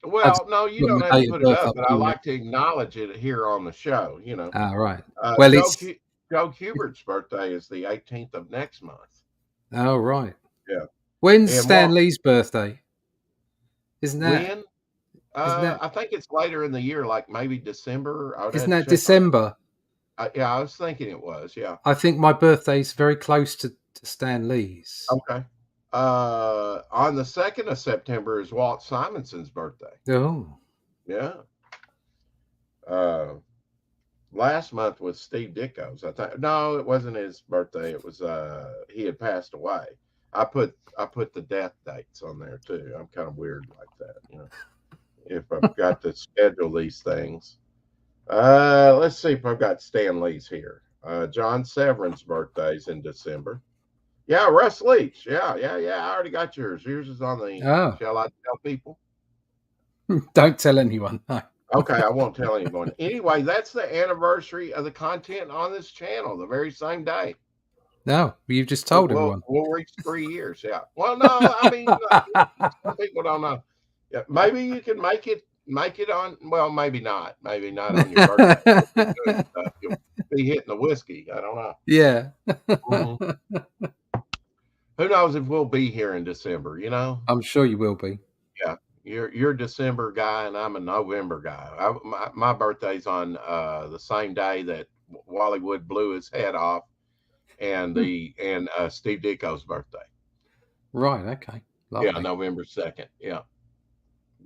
Well, no, you don't have to put it up, but I like to acknowledge it here on the show. Right. Well, Joe Kubert's birthday is the 18th of next month. Oh, right. Yeah. When's Stan Lee's birthday? Isn't that? When? I think it's later in the year, like maybe December. Isn't that December? Yeah, I was thinking it was. Yeah. I think my birthday's very close to Stan Lee's. Okay. On the 2nd of September is Walt Simonson's birthday. Oh. Yeah. Last month was Steve Ditko's. I think no, it wasn't his birthday. It was he had passed away. I put the death dates on there too. I'm kind of weird like that, if I've got to schedule these things. Let's see if I've got Stan Lee's here. John Severin's birthday's in December. Yeah, Russ Leach. Yeah. I already got yours. Yours is on the. Oh. Shall I tell people? Don't tell anyone. No. Okay, I won't tell anyone. Anyway, that's the anniversary of the content on this channel, the very same day. No, you've just told everyone. We'll reach 3 years. Yeah. Well, no, I mean, some people don't know. Yeah, maybe you can make it on. Well, maybe not. Maybe not on your birthday. You'll be hitting the whiskey. I don't know. Yeah. Mm-hmm. Who knows if we'll be here in December? I'm sure you will be. Yeah. You're a December guy, and I'm a November guy. My birthday's on the same day that Wally Wood blew his head off, and Steve Ditko's birthday. Right. Okay. Lovely. Yeah, November 2nd. Yeah,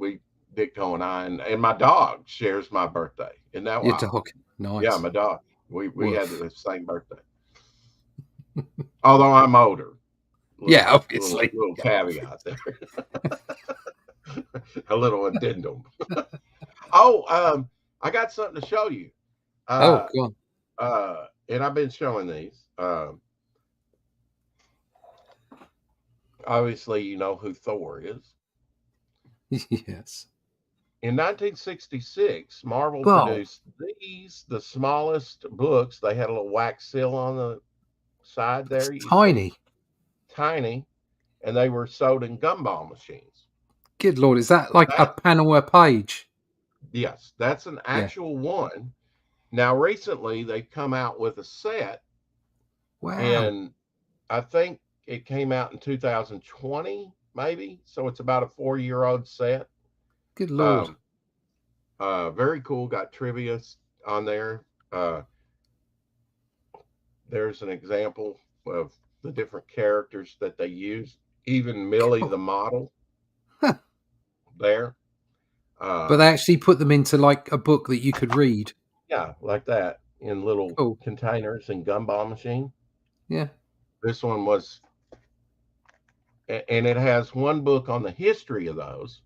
Ditko and I, and my dog shares my birthday. Isn't that wild? Your dog, nice. Yeah, my dog. We had the same birthday. Although I'm older. Obviously. Little caveat there. A little addendum. I got something to show you. Go on. And I've been showing these. Obviously, you know who Thor is. Yes. in 1966, Marvel produced these, the smallest books. They had a little wax seal on the side there. It's tiny. Tiny. And they were sold in gumball machines. Good Lord. Is that like a panel a page? Yes, that's an actual one. Now, recently, they've come out with a set. Wow. And I think it came out in 2020, maybe. So it's about a 4-year-old set. Good Lord. Very cool. Got trivia on there. There's an example of the different characters that they use. Even Millie the model there. But they actually put them into like a book that you could read. Yeah, like that in little containers and gumball machine. Yeah. This one was, and it has one book on the history of those.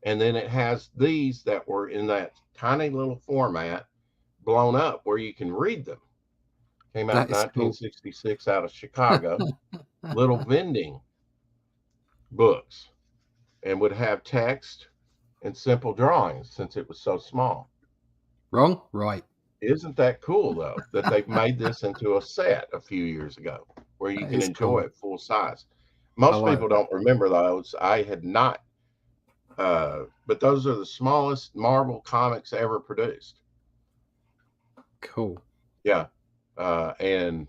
And then it has these that were in that tiny little format blown up where you can read them. Came out in 1966 out of Chicago. Little vending books, and would have text and simple drawings since it was so small. Wrong? Right. Isn't that cool, though, that they've made this into a set a few years ago where you can enjoy it full size? Most people don't remember those. I had not. But those are the smallest Marvel comics ever produced. Cool. Yeah. And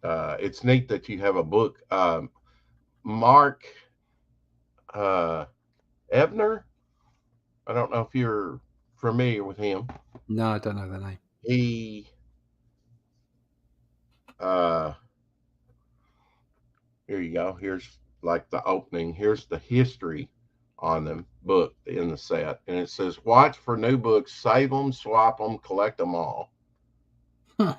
it's neat that you have a book. Mark Ebner. I don't know if you're familiar with him. No, I don't know the name. He here you go. Here's like the opening. Here's the history on them book in the set, and it says, "Watch for new books, save them, swap them, collect them all." Huh.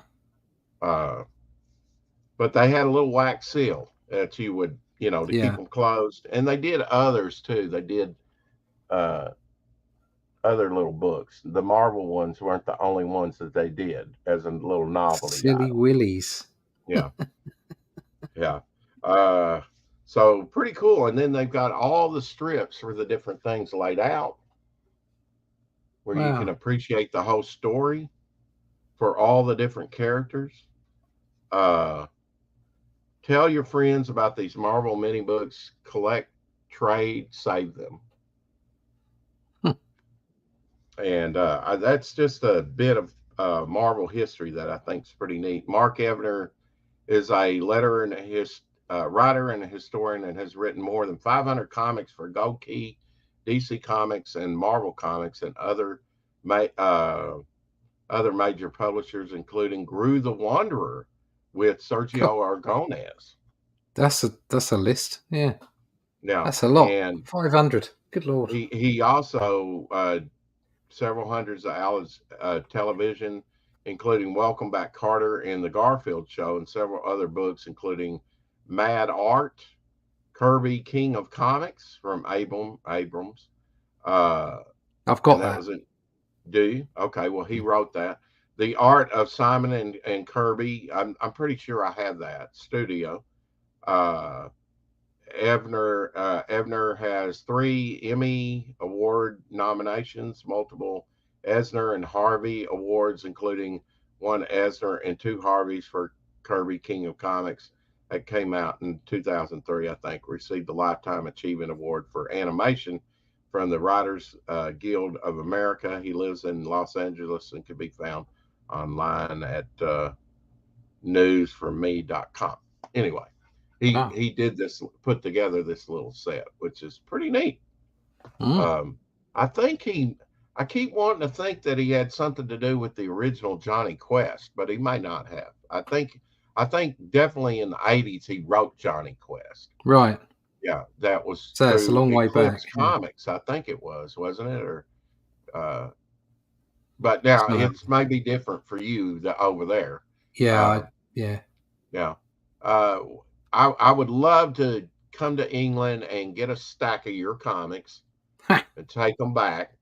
But they had a little wax seal that you would, to keep them closed, and they did others too. They did other little books. The Marvel ones weren't the only ones that they did as a little novelty. Silly Willies. Yeah. Yeah. So pretty cool. And then they've got all the strips for the different things laid out where you can appreciate the whole story for all the different characters. Tell your friends about these Marvel mini books. Collect, trade, save them. And that's just a bit of Marvel history that I think is pretty neat. Mark Ebner is a writer and a historian, and has written more than 500 comics for Gold Key, DC Comics, and Marvel Comics, and other major publishers, including Gru the Wanderer with Sergio Aragonés. That's a list. Yeah. Yeah. That's a lot. And 500. Good Lord. He also several hundreds of hours television, including Welcome Back Carter and The Garfield Show, and several other books, including Mad Art, Kirby, King of Comics from Abrams. I've got that. Do you? Okay, well, he wrote that. The Art of Simon and Kirby. I'm pretty sure I have that. Studio. Ebner has 3 Emmy Award nominations, multiple Eisner and Harvey Awards, including 1 Eisner and 2 Harveys for Kirby, King of Comics. That came out in 2003, I think. Received the Lifetime Achievement Award for animation from the Writers Guild of America. He lives in Los Angeles and can be found online at newsforme.com. Anyway. He did this, put together this little set, which is pretty neat. I keep wanting to think that he had something to do with the original Johnny Quest, but he might not have. I think definitely in the 80s he wrote Johnny Quest. Right. Yeah, that was so that's a long way back. Comics, I think it was, wasn't it? Or but now it's maybe different for you over there. Yeah, yeah. I would love to come to England and get a stack of your comics and take them back,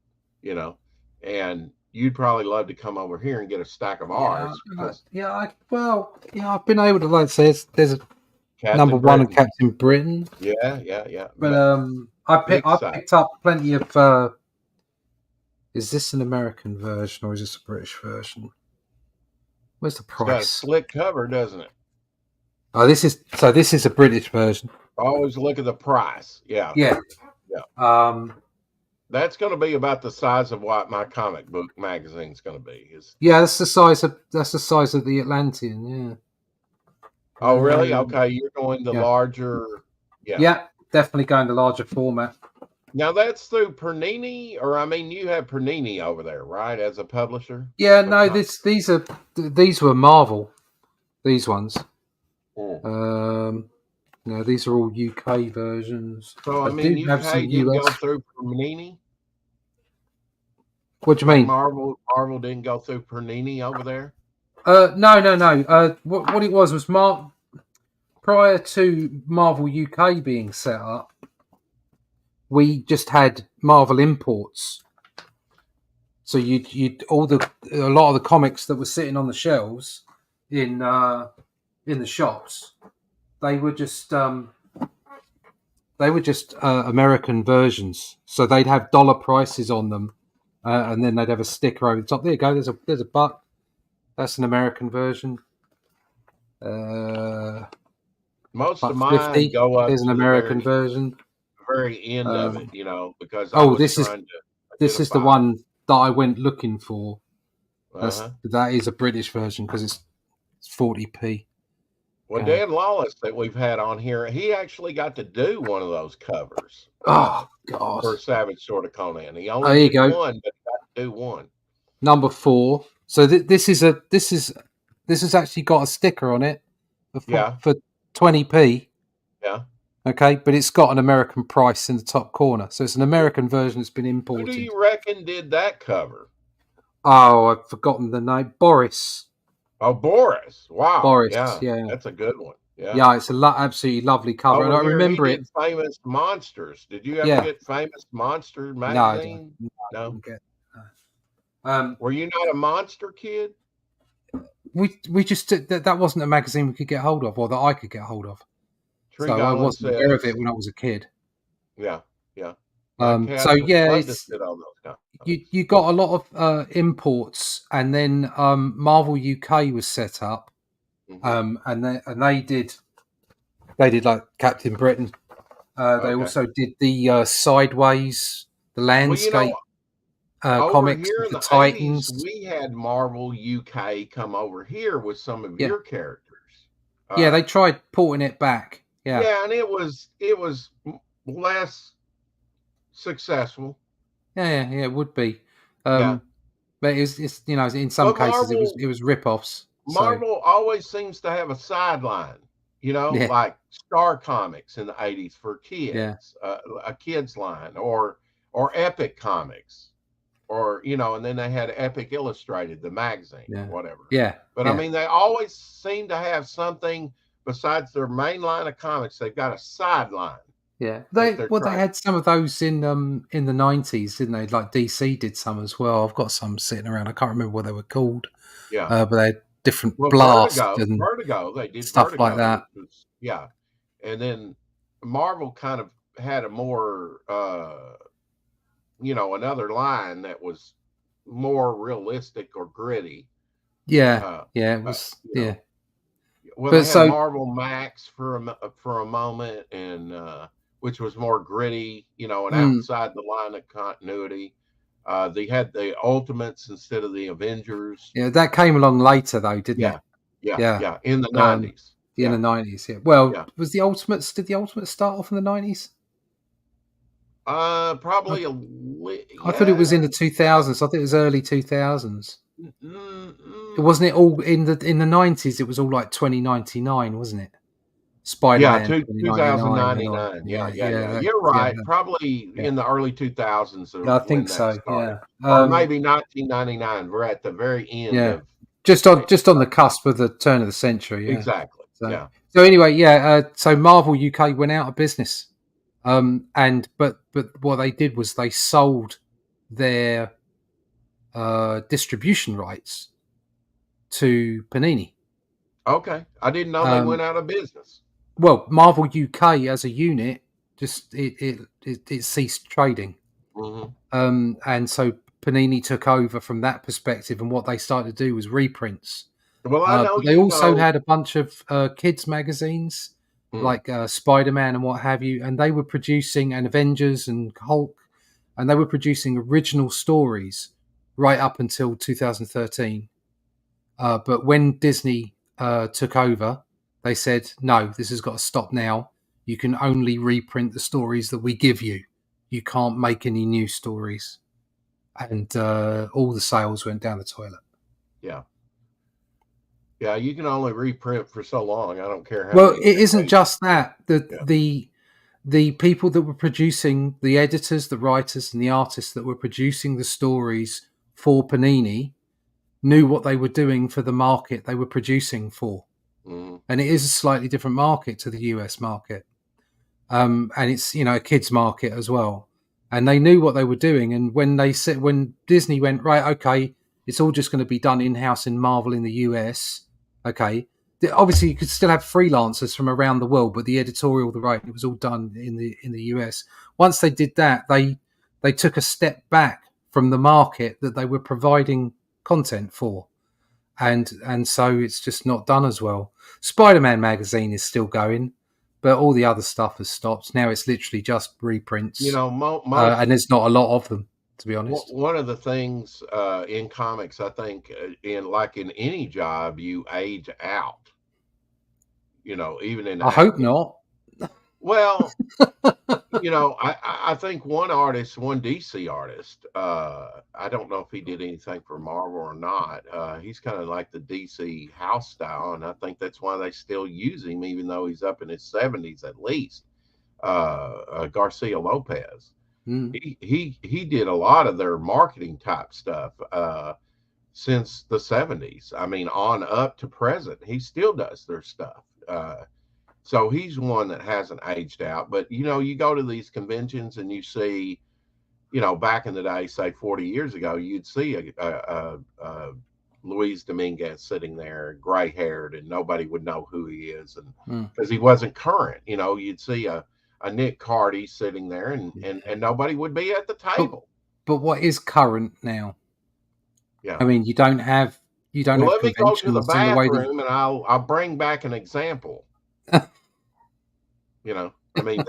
and you'd probably love to come over here and get a stack of ours. I've been able to, like, say, there's a Captain number Britain. 1 of Captain Britain. Yeah. But I picked up plenty of Is this an American version or is this a British version? Where's the It's got a price? slick cover, doesn't it? Oh, this is a British version. Always look at the price. Yeah. Yeah. That's going to be about the size of what my comic book magazine's going to be. Yeah, that's the size of the Atlantean. Yeah. Oh, really? Okay, you're going the larger. Yeah. Yeah, definitely going the larger format. Now that's through Panini, or I mean, you have Panini over there, right, as a publisher? Yeah, no, these were Marvel. These ones. No, these are all UK versions. So I mean, UK didn't go through Panini. What do you mean? Marvel didn't go through Panini over there. No. What it was prior to Marvel UK being set up, we just had Marvel imports. So you'd a lot of the comics that were sitting on the shelves in the shops, they were just American versions. So they'd have dollar prices on them, and then they'd have a sticker over the top. There you go. There's a buck. That's an American version. Most of mine go up. There's an American version. Very end of it, because this is the one that I went looking for. That is a British version because it's 40p. Well, Dan Lawless that we've had on here, he actually got to do one of those covers. Oh God! For Savage Sword of Conan, he only did one, but he got to do one. Number 4. So this has actually got a sticker on it. For 20p. Yeah. Okay, but it's got an American price in the top corner, so it's an American version that's been imported. Who do you reckon did that cover? Oh, I've forgotten the name. Boris. Oh, Boris! Wow, Boris. Yeah, that's a good one. Yeah, it's absolutely lovely cover, and I remember it. Famous Monsters. Did you ever get Famous Monster magazine? No. Were you not a monster kid? We just that wasn't a magazine we could get hold of, or that I could get hold of. Tree so I wasn't aware of it when I was a kid. Yeah. So yeah, you got a lot of imports, and then Marvel UK was set up, and they did like Captain Britain. They also did the Sideways, the landscape comics, here in the the Titans. 80s, we had Marvel UK come over here with some of your characters. They tried porting it back. Yeah, and it was less successful. Yeah, it would be. But it's in some cases it was rip-offs. Marvel always seems to have a sideline, like Star Comics in the 80s for kids, a kids line, or Epic Comics, or and then they had Epic Illustrated, the magazine, whatever. But I mean, they always seem to have something besides their main line of comics. They've got a sideline. Yeah, they had some of those in the 90s, didn't they? Like DC did some as well. I've got some sitting around. I can't remember what they were called. Yeah, but they had different blasts and Vertigo. They did stuff Vertigo, like that. And then Marvel kind of had a more, another line that was more realistic or gritty. Yeah, it was. Well, they had Marvel Max for a moment, and which was more gritty, and outside the line of continuity. They had the Ultimates instead of the Avengers. Yeah, that came along later, though, didn't it? Yeah, in the 90s. In the 90s, yeah. Well, was the Ultimates? Did the Ultimates start off in the 90s? Probably I thought it was in the 2000s. I think it was early 2000s. Wasn't it all in the 90s? It was all like 2099, wasn't it? Spider-Man. 2099. Yeah. You're right. Probably in the early 2000s. I think so. Yeah, or maybe 1999. We're at the very end. Yeah, just on the cusp of the turn of the century. Yeah. Exactly. So anyway, so Marvel UK went out of business, but what they did was they sold their distribution rights to Panini. Okay, I didn't know they went out of business. Well, Marvel UK as a unit just it ceased trading, and so Panini took over from that perspective, and what they started to do was reprints. Well, I know but they also had a bunch of kids magazines like Spider-Man and what have you, and they were producing and Avengers and Hulk, and they were producing original stories right up until 2013. But when Disney took over, they said, no, this has got to stop now. You can only reprint the stories that we give you. You can't make any new stories. And all the sales went down the toilet. Yeah. Yeah, you can only reprint for so long. I don't care how. Well, it isn't just that. The people that were producing, the editors, the writers, and the artists that were producing the stories for Panini knew what they were doing for the market they were producing for. And it is a slightly different market to the US market. And it's, a kids market as well. And they knew what they were doing. And when Disney went, right, okay, it's all just going to be done in-house in Marvel in the US. Okay. Obviously, you could still have freelancers from around the world, but the editorial, the writing, it was all done in the US. Once they did that, they took a step back from the market that they were providing content for, and so it's just not done as well. Spider-Man magazine is still going, but all the other stuff has stopped. Now it's literally just reprints. And there's not a lot of them, to be honest. One of the things in comics, I think, in any job, you age out. Even in I hope not. Well, I think one DC artist, I don't know if he did anything for Marvel or not. He's kind of like the DC house style, and I think that's why they still use him, even though he's up in his 70s at least. Garcia Lopez. He did a lot of their marketing type stuff since the 70s. I mean, on up to present, he still does their stuff. So he's one that hasn't aged out. But, you go to these conventions and you see, back in the day, say 40 years ago, you'd see a Luis Dominguez sitting there, gray haired, and nobody would know who he is. And because he wasn't current, you'd see a Nick Cardy sitting there and nobody would be at the table. But what is current now? Yeah. I mean, you don't have let me go to the bathroom and I'll bring back an example. I mean,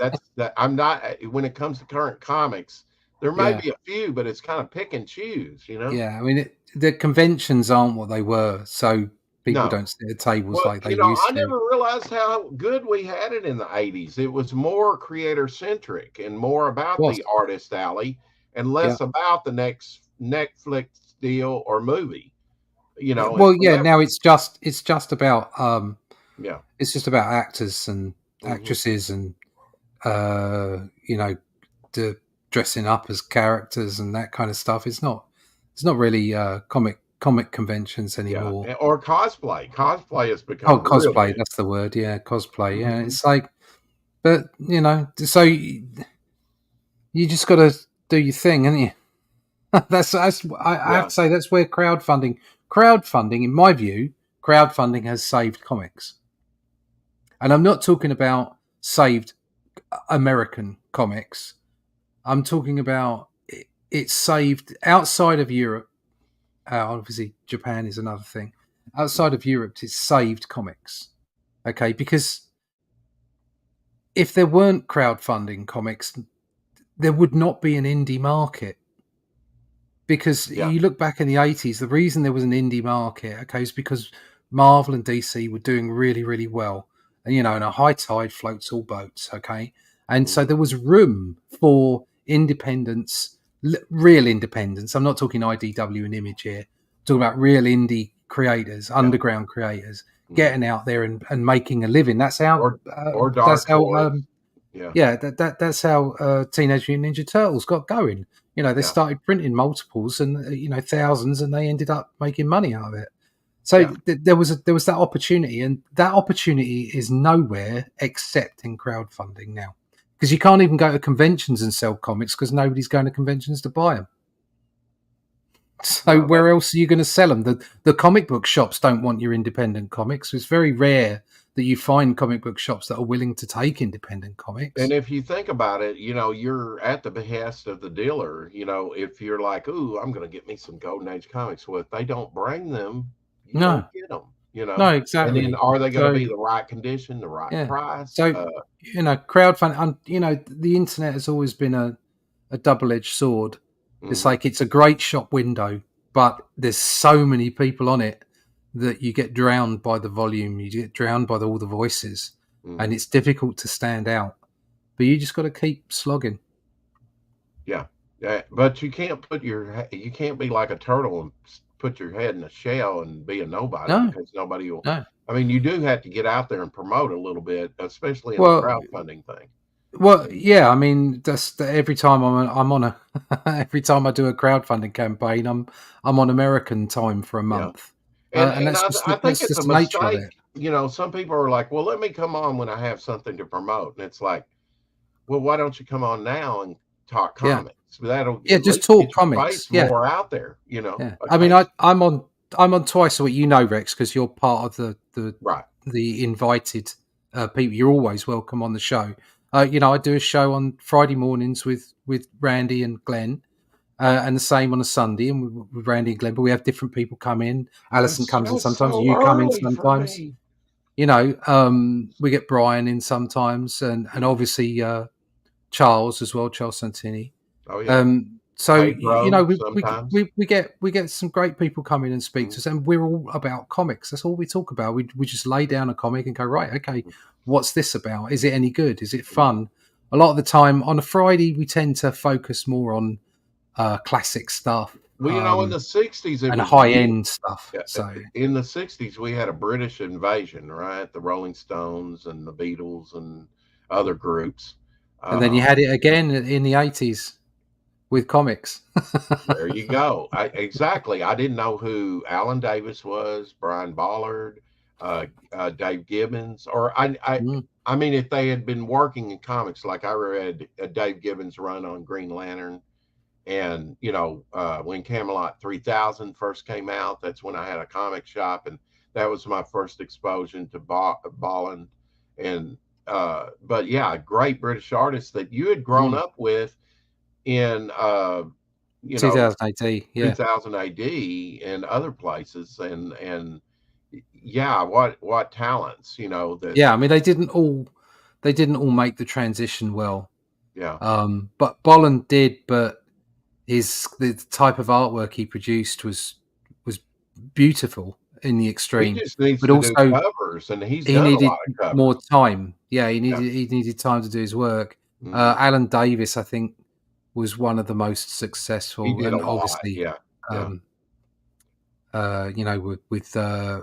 I'm not, when it comes to current comics, there may be a few, but it's kind of pick and choose, Yeah, I mean, the conventions aren't what they were, so people don't sit at tables like they used to. I never realized how good we had it in the 80s. It was more creator-centric and more about the artist alley and less about the next Netflix deal or movie. Well, now it's just about it's just about actors and actresses and the dressing up as characters and that kind of stuff. It's not really comic conventions anymore. Yeah. Or cosplay. Cosplay has become cosplay. Really that's the word. Yeah, cosplay. Yeah, it's like, but so you just got to do your thing, haven't you? That's I have to say that's where crowdfunding, in my view, crowdfunding has saved comics. And I'm not talking about saved American comics. I'm talking about it saved outside of Europe. Obviously, Japan is another thing. Outside of Europe, it's saved comics. Okay, because if there weren't crowdfunding comics, there would not be an indie market. Because you look back in the 80s, the reason there was an indie market, okay, is because Marvel and DC were doing really, really well. And, and a high tide floats all boats, okay? And so there was room for independence, real independence. I'm not talking IDW and Image here. I'm talking about real indie creators, underground creators, getting out there and making a living. That's how... or Dark Horse. That's how Teenage Mutant Ninja Turtles got going. They started printing multiples and thousands, and they ended up making money out of it. So there was that opportunity, and that opportunity is nowhere except in crowdfunding now, because you can't even go to conventions and sell comics because nobody's going to conventions to buy them. So where else are you going to sell them? The comic book shops don't want your independent comics. It's very rare that you find comic book shops that are willing to take independent comics. And if you think about it, you're at the behest of the dealer. If you're like, "Ooh, I'm going to get me some Golden Age comics," well, if they don't bring them, you No. don't get them. No, And exactly. then are they going to be So, the right condition, the right yeah. price? So crowdfunding. The internet has always been a double-edged sword. It's like it's a great shop window, but there's so many people on it that you get drowned by the volume. You get drowned by all the voices, and it's difficult to stand out. But you just got to keep slogging. Yeah, but you can't you can't be like a turtle and put your head in a shell and be a nobody because nobody will. No. I mean, you do have to get out there and promote a little bit, especially in the crowdfunding thing. Well, yeah, I mean, that's every time I'm on a every time I do a crowdfunding campaign, I'm on American time for a month, and that's I think it's a nature of mistake. it. Some people are like, "Well, let me come on when I have something to promote," and it's like, "Well, why don't you come on now and talk comics? That'll just talk comics. More out there, Yeah. I mean, I'm on twice a week. Rex, because you're part of the invited people. You're always welcome on the show. I do a show on Friday mornings with Randy and Glenn, and the same on a Sunday, and with Randy and Glenn. But we have different people come in. Alison comes in sometimes. You come in sometimes. We get Brian in sometimes, and obviously Charles as well, Charles Santini. Oh yeah. So we get some great people come in and speak to us, and we're all about comics. That's all we talk about. We just lay down a comic and go, right, okay, what's this about? Is it any good? Is it fun? A lot of the time on a Friday we tend to focus more on classic stuff. Well, in the 60s and high end stuff. Yeah, so in the 60s we had a British invasion, right? The Rolling Stones and the Beatles and other groups. And then you had it again in the 80s with comics. There you go. Exactly. I didn't know who Alan Davis was, Brian Ballard, Dave Gibbons, or I mean, if they had been working in comics, like I read Dave Gibbons' run on Green Lantern, and when Camelot 3000 first came out, that's when I had a comic shop, and that was my first exposure to Bolland. And but yeah, great British artists that you had grown up with in 2000 AD, 2000 AD and other places, and yeah, what talents, that. Yeah, I mean, they didn't all make the transition well. Yeah. But Bolland did, but the type of artwork he produced was beautiful in the extreme. He just needs but to also do covers, and he needed a lot of covers. more time. Yeah, he needed time to do his work. Alan Davis, I think, was one of the most successful. He did and a lot, obviously, with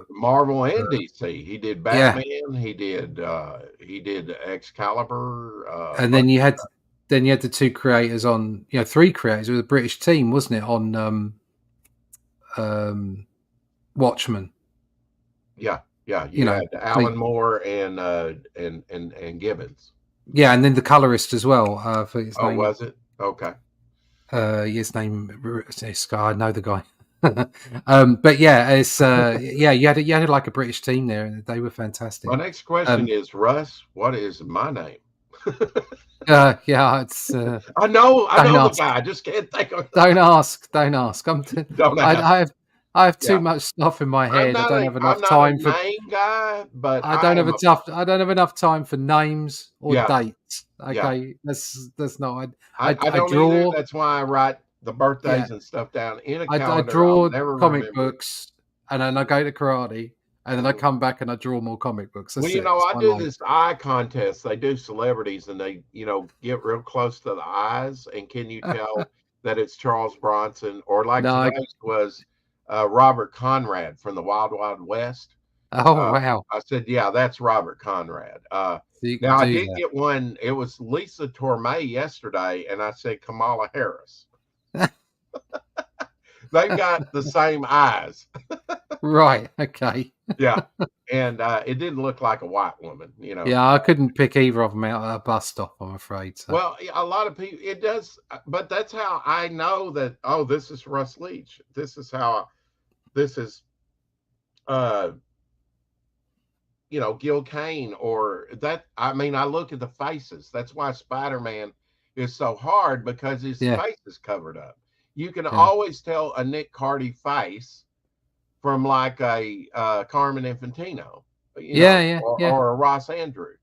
Marvel and DC. He did Batman. He did Excalibur. And then you had the two creators on, three creators with a British team, wasn't it? On Watchmen. Yeah. You had Alan Moore and Gibbons. Yeah, and then the colorist as well. For his name. Was it? Okay. His name is I know the guy. But yeah, it's you had like a British team there, and they were fantastic. My next question is, Russ, what is my name? Yeah, it's. I know the guy. I just can't think of. Don't ask. I have too much stuff in my head. I don't have enough time for name guy, but I don't have enough time for names or dates. Okay, that's not. I don't draw. Either. That's why I write the birthdays and stuff down in a calendar. I draw comic books, and then I go to karate, and then I come back and I draw more comic books. That's I do this eye contest. They do celebrities, and they get real close to the eyes, and can you tell that it's Charles Bronson, or like today's was Robert Conrad from the Wild Wild West. Oh wow! I said, yeah, that's Robert Conrad. Now I did get one. It was Lisa Torme yesterday, and I said Kamala Harris. They've got the same eyes. Right. Okay. Yeah. And it didn't look like a white woman, Yeah, I couldn't pick either of them out at a bus stop, I'm afraid. So. Well, a lot of people, it does, but that's how I know that, this is Russ Leach. This is Gil Kane or that. I mean, I look at the faces. That's why Spider-Man is so hard because his face is covered up. You can always tell a Nick Cardy face from like a Carmen Infantino, or a Ross Andrew.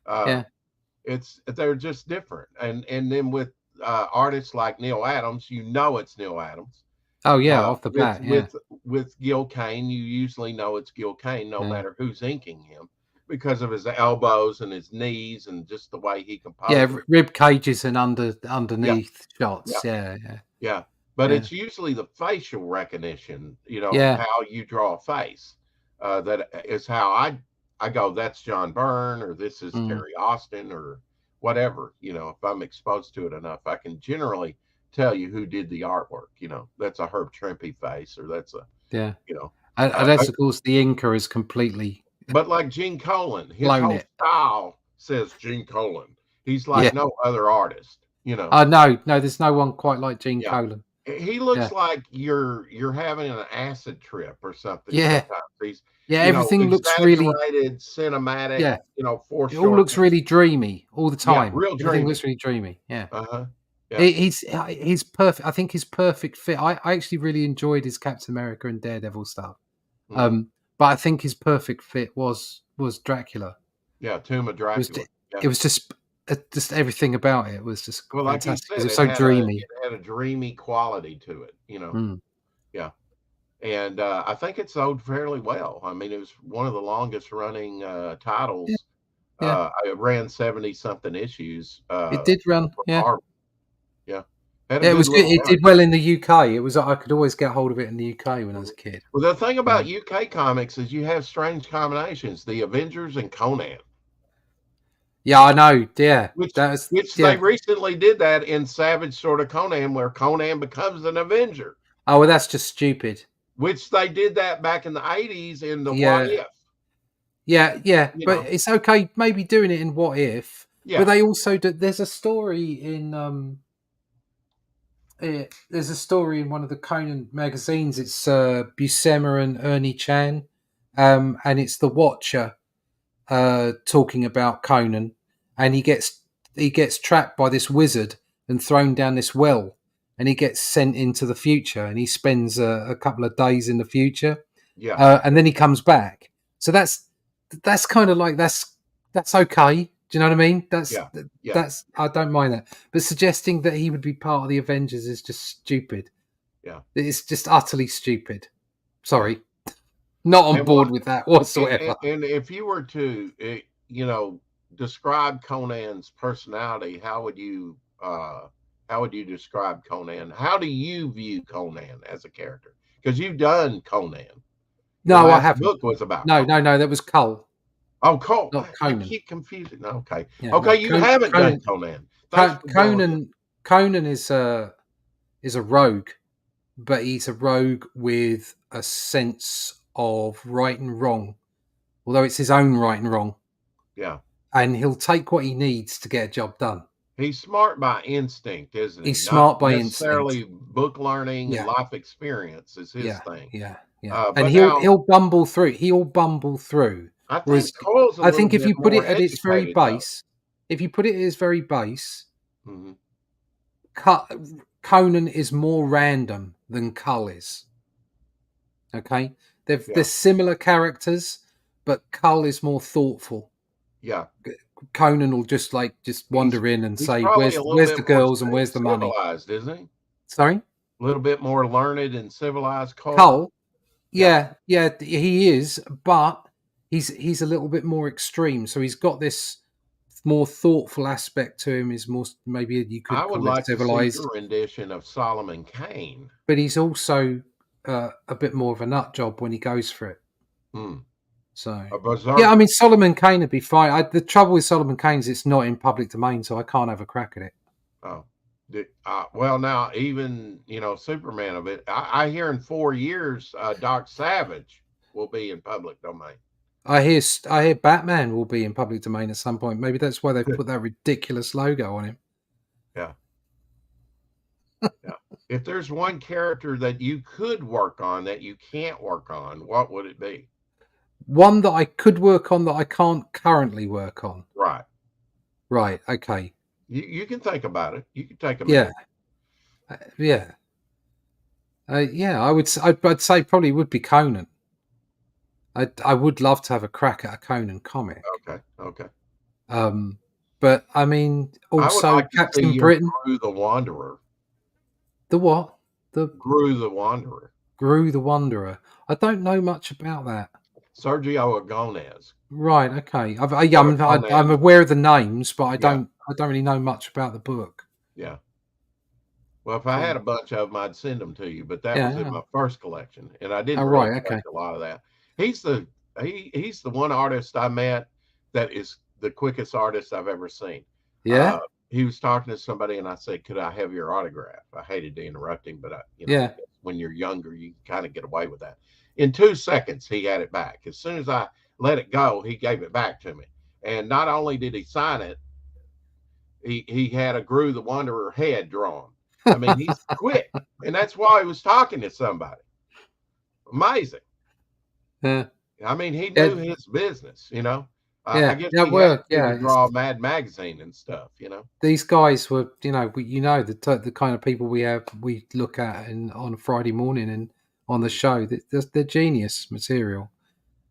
They're just different. And then with artists like Neil Adams, it's Neil Adams. Oh yeah, off the bat. With Gil Kane, you usually know it's Gil Kane, no matter who's inking him, because of his elbows and his knees and just the way he composes. Yeah, rib cages and underneath shots. Yeah. But it's usually the facial recognition, how you draw a face. That is how I go, that's John Byrne, or this is Terry Austin, or whatever. If I'm exposed to it enough, I can generally tell you who did the artwork. That's a Herb Trimpe face, or that's a and that's of course the inker is completely. But like Gene Colan, his whole style says Gene Colan. He's like no other artist. No, there's no one quite like Gene Colan. He looks like you're having an acid trip or something. Yeah. Sometimes. Everything looks really cinematic. Yeah. It all looks really dreamy all the time. Real dreamy. Everything looks really dreamy. Yeah. Yeah. He's perfect. I think his perfect fit. I actually really enjoyed his Captain America and Daredevil stuff. But I think his perfect fit was Dracula. Yeah, Tomb of Dracula. It was just everything about it was just like fantastic. You said, it was so dreamy. It had a dreamy quality to it. Yeah. And I think it sold fairly well. I mean, it was one of the longest running titles. It ran 70-something issues. It did run. Marvel. It was good. It did well in the UK. It was. I could always get hold of it in the UK when I was a kid. Well, the thing about UK comics is you have strange combinations: the Avengers and Conan. Yeah, I know. Yeah, which they recently did that in Savage Sword of Conan, where Conan becomes an Avenger. Oh, well, that's just stupid. Which they did that back in the 80s in the What If. Yeah, but it's okay maybe doing it in What If. Yeah. But they also do. There's a story in one of the Conan magazines. It's Buscema and Ernie Chan, and it's the Watcher talking about Conan, and he gets trapped by this wizard and thrown down this well, and he gets sent into the future, and he spends a couple of days in the future, and then he comes back. So that's kind of like that's okay. Do you know what I mean? That's I don't mind that. But suggesting that he would be part of the Avengers is just stupid. Yeah. It's just utterly stupid. Sorry. Not on board with that whatsoever. And if you were to describe Conan's personality, how would you describe Conan? How do you view Conan as a character? Because you've done Conan. No, I haven't. Book was about No, that was Cole. Oh, Cole. Not Conan. I keep confusing. Okay. Yeah, okay, you haven't done Conan. Conan is a rogue, but he's a rogue with a sense of right and wrong, although it's his own right and wrong. Yeah. And he'll take what he needs to get a job done. He's smart by instinct, isn't he? He's smart by instinct. Necessarily book learning and life experience is his thing. Yeah. And he'll bumble through. I think if you put it at its very base, Conan is more random than Cull is. Okay, they're similar characters, but Cull is more thoughtful. Yeah, Conan will just wander in and say, "Where's the girls and where's the money?" Civilized, isn't he? Sorry, a little bit more learned and civilized. Cull, yeah, he is, but he's a little bit more extreme. So he's got this more thoughtful aspect to him. Is more maybe you could. I would like civilized. To see your rendition of Solomon Kane, but he's also a bit more of a nut job when he goes for it. So I mean, Solomon Kane would be fine. The trouble with Solomon Kane is it's not in public domain, so I can't have a crack at it. Oh, well, now even Superman of it. I hear in 4 years, Doc Savage will be in public domain. I hear Batman will be in public domain at some point. Maybe that's why they put that ridiculous logo on him. Yeah. If there's one character that you could work on that you can't work on, what would it be? one that I could work on that I can't currently work on. Right. Right. Okay. You can think about it. You can take a Yeah. minute. Yeah. Yeah. I'd say probably would be Conan. I would love to have a crack at a Conan comic. Okay. But I mean, I would also like to see Captain your Britain. Gru the Wanderer. The what? The Gru the Wanderer. Gru the Wanderer. I don't know much about that. Sergio Agones. Right. Okay. I'm aware of the names, but I don't really know much about the book. Yeah. Well, if I had a bunch of them, I'd send them to you. But that was in my first collection, and I didn't really collect a lot of that. He's the one artist I met that is the quickest artist I've ever seen. Yeah. He was talking to somebody, and I said, "Could I have your autograph?" I hated to interrupt him, but when you're younger, you kind of get away with that. In 2 seconds, he had it back. As soon as I let it go, he gave it back to me. And not only did he sign it, he had a Gru the Wanderer head drawn. I mean, he's quick, and that's why he was talking to somebody. Amazing. Yeah. I mean, he knew his business, you know. Yeah. I guess Yeah. he Well, had to draw Mad Magazine and stuff, you know. These guys were, the kind of people we look at on a Friday morning and on the show. They're genius material.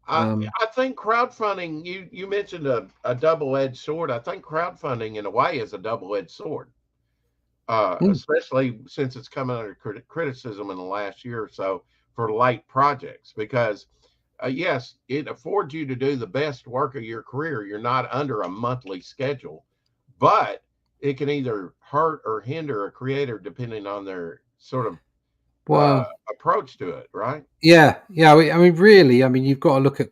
I think crowdfunding. You mentioned a double-edged sword. I think crowdfunding, in a way, is a double-edged sword. Especially since it's coming under criticism in the last year or so for late projects, because yes, it affords you to do the best work of your career. You're not under a monthly schedule, but it can either hurt or hinder a creator depending on their sort of approach to it, right? Yeah. I mean, really, you've got to look at.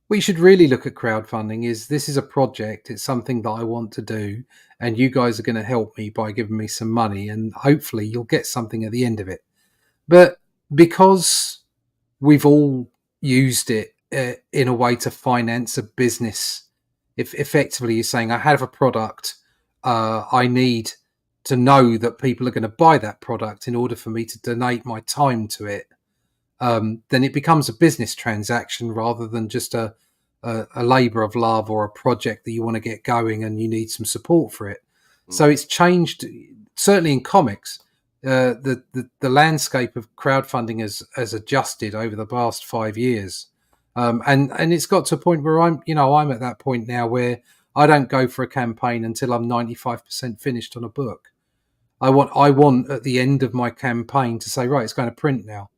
What you should really look at crowdfunding is this is a project. It's something that I want to do, and you guys are going to help me by giving me some money, and hopefully you'll get something at the end of it. But because we've all used it in a way to finance a business, if effectively you're saying I have a product, I need to know that people are going to buy that product in order for me to donate my time to it. Then it becomes a business transaction rather than just a labor of love or a project that you want to get going and you need some support for it. So it's changed, certainly in comics. The landscape of crowdfunding has adjusted over the past 5 years, and it's got to a point where I'm at that point now where I don't go for a campaign until I'm 95% finished on a book. I want at the end of my campaign to say, right, it's going to print now.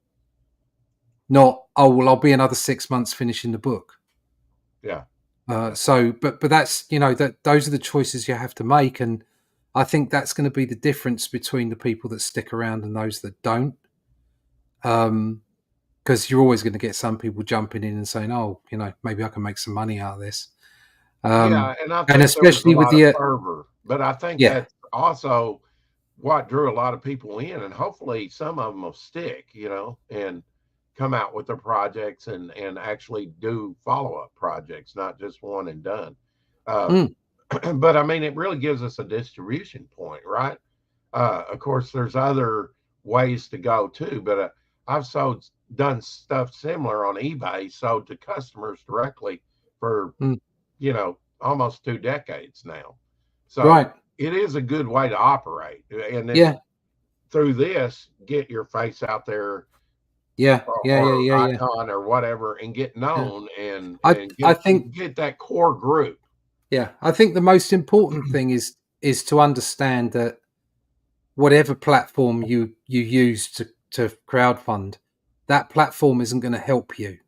Not, I'll be another 6 months finishing the book. Yeah. But that's, those are the choices you have to make. And I think that's going to be the difference between the people that stick around and those that don't. Because you're always going to get some people jumping in and saying, oh, maybe I can make some money out of this. And I think especially with the fervor, but I think that's also what drew a lot of people in, and hopefully some of them will stick, and come out with their projects and actually do follow-up projects, not just one and done. But I mean, it really gives us a distribution point, right? Of course, there's other ways to go too, but I've done stuff similar on eBay, sold to customers directly for, almost 2 decades now. So it is a good way to operate. And then through this, get your face out there. Icon or whatever, and get known and I think get that core group. Yeah, I think the most important thing is to understand that whatever platform you use to crowdfund, that platform isn't going to help you.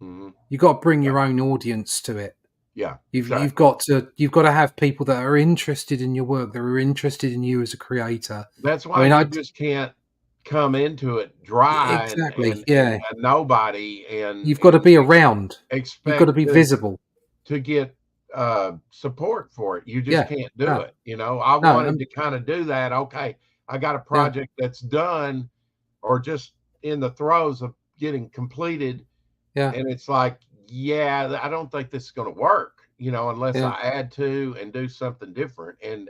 Mm-hmm. You've got to bring your own audience to it. Yeah, you've got to have people that are interested in your work, that are interested in you as a creator. That's why I just can't come into it dry and nobody, and you've got to be around. You've got to be visible to get support for it. You just can't do it. I wanted to kind of do that. Okay, I got a project that's done or just in the throes of getting completed. And it's like, I don't think this is going to work, unless I add to and do something different and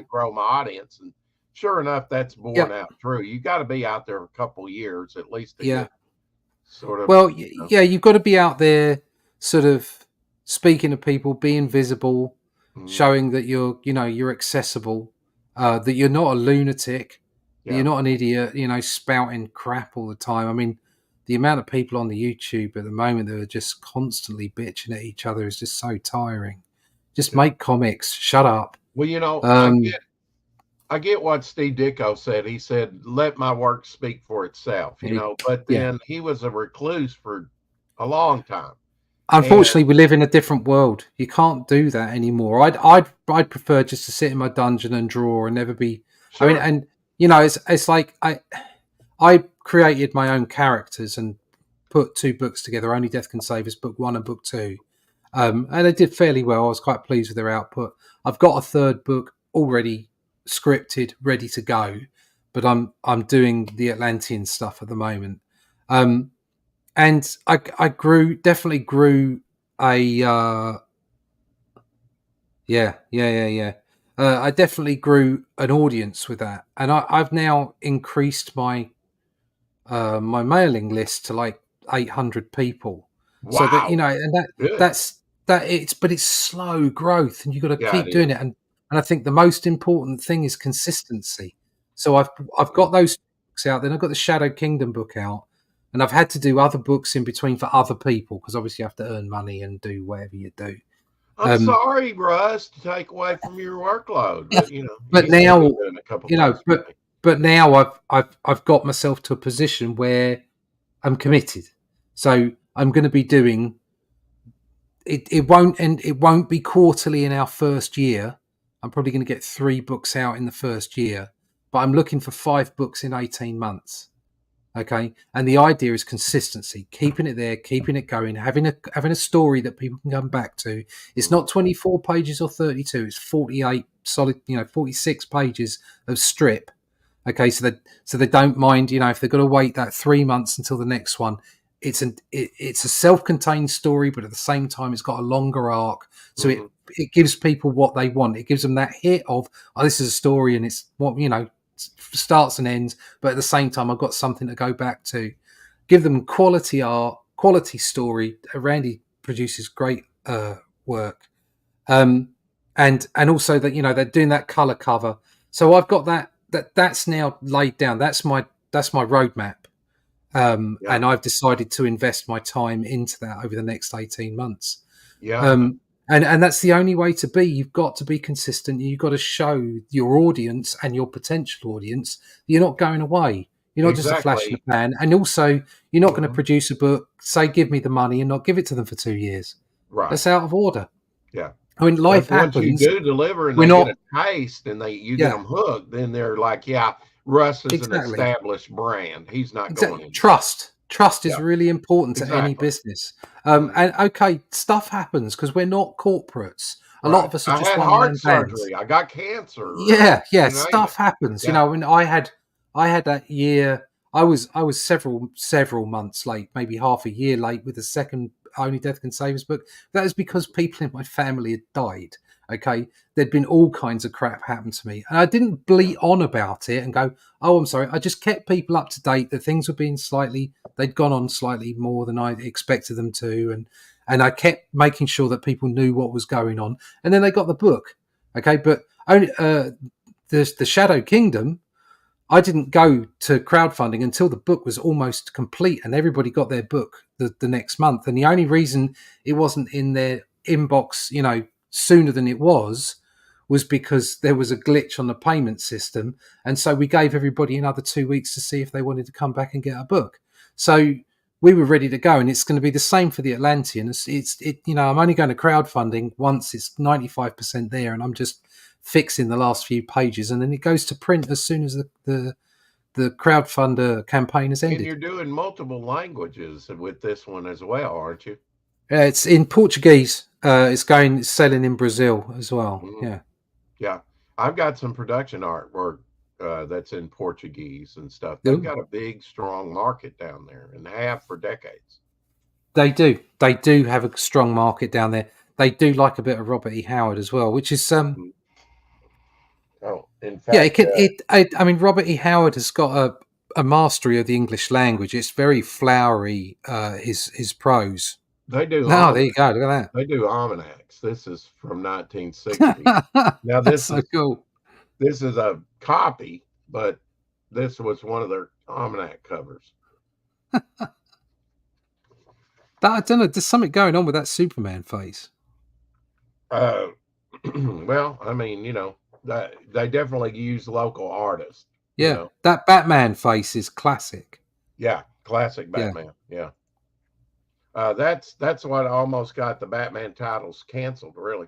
grow my audience. And sure enough, that's borne out true. You got to be out there a couple of years at least to get sort of. Well, yeah, you've got to be out there, sort of speaking to people, being visible, showing that you're accessible, that you're not a lunatic, that you're not an idiot, spouting crap all the time. I mean, the amount of people on the YouTube at the moment that are just constantly bitching at each other is just so tiring. Just make comics. Shut up. Well, I get what Steve Ditko said. He said, "Let my work speak for itself," But then he was a recluse for a long time. Unfortunately, we live in a different world. You can't do that anymore. I'd prefer just to sit in my dungeon and draw and never be. Sure. I mean, and it's like I created my own characters and put 2 books together. Only Death Can Save Us, book 1 and book 2, and they did fairly well. I was quite pleased with their output. I've got a 3rd book already scripted, ready to go, but I'm doing the Atlantean stuff at the moment. And I definitely grew a I definitely grew an audience with that, and I've now increased my my mailing list to like 800 people. Wow. So that and but it's slow growth, and you've got to keep doing it. And I think the most important thing is consistency. So I've got those books out, then I've got the Shadow Kingdom book out. And I've had to do other books in between for other people because obviously you have to earn money and do whatever you do. I'm sorry, Russ, to take away from your workload, but now I've got myself to a position where I'm committed. So I'm going to be doing it. It won't be quarterly in our first year. I'm probably going to get 3 books out in the first year, but I'm looking for 5 books in 18 months. Okay, and the idea is consistency, keeping it there, keeping it going, having a story that people can come back to. It's not 24 pages or 32; it's 48 solid, 46 pages of strip. Okay, so they don't mind, if they've got to wait that 3 months until the next one. It's a self-contained story, but at the same time, it's got a longer arc, so it gives people what they want. It gives them that hit of, oh, this is a story, and it's what starts and ends, but at the same time I've got something to go back to. Give them quality art, quality story. Randy produces great work, and also that they're doing that color cover. So I've got that's now laid down. That's my roadmap, and I've decided to invest my time into that over the next 18 months. And that's the only way to be. You've got to be consistent. You've got to show your audience and your potential audience that you're not going away. You're not just a flash in the pan. And also, you're not going to produce a book, say, give me the money, and not give it to them for 2 years. Right. That's out of order. Yeah. I mean, life happens. Once you do deliver and they get a taste and you get them hooked, then they're like, Russ is an established brand. He's not going anywhere. Trust is really important to any business. And okay, stuff happens because we're not corporates. A lot of us are just one-man heart surgery. I got cancer. Stuff happens. When I had that year, I was several months late, maybe half a year late with the second Only Death Can Save Us book. That is because people in my family had died. Okay, there'd been all kinds of crap happen to me, and I didn't bleat on about it and go, "Oh, I'm sorry." I just kept people up to date that things were being they'd gone on slightly more than I expected them to, and I kept making sure that people knew what was going on, and then they got the book. Okay, but only the Shadow Kingdom, I didn't go to crowdfunding until the book was almost complete, and everybody got their book the next month, and the only reason it wasn't in their inbox, sooner than it was because there was a glitch on the payment system, and so we gave everybody another 2 weeks to see if they wanted to come back and get a book. So we were ready to go, and it's going to be the same for the Atlantean. I'm only going to crowdfunding once it's 95% there, and I'm just fixing the last few pages, and then it goes to print as soon as the crowdfunder campaign has ended. And you're doing multiple languages with this one as well, aren't you? It's in Portuguese. It's selling in Brazil as well. Yeah. I've got some production artwork that's in Portuguese and stuff. They've got a big, strong market down there and have for decades. They do. They do have a strong market down there. They do like a bit of Robert E. Howard as well, which is in fact, I mean, Robert E. Howard has got a mastery of the English language. It's very flowery. His prose. They do. No, there you go. Look at They do almanacs. This is from 1960. that. Now That's so cool. This is a copy, but this was one of their almanac covers. I don't know. There's something going on with that Superman face. Well, I mean, they definitely use local artists. Yeah, that Batman face is classic. Yeah, classic Batman. Yeah. That's what almost got the Batman titles canceled, really.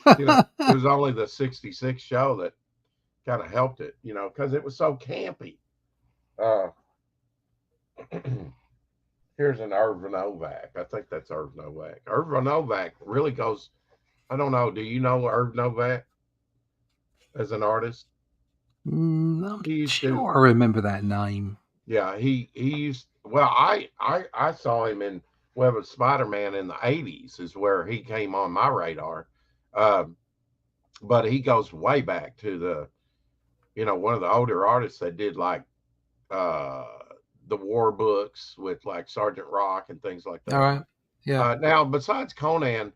It was only the 66 show that kind of helped it, because it was so campy. Here's an Irv Novak. I think that's Irv Novak. Irv Novak really goes, I don't know. Do you know Irv Novak as an artist? I'm sure I remember that name. Yeah, he used. Well, I saw him in Web of Spider-Man in the 80s is where he came on my radar. But he goes way back to the, one of the older artists that did like the war books with like Sergeant Rock and things like that. All right. Yeah. Now, besides Conan,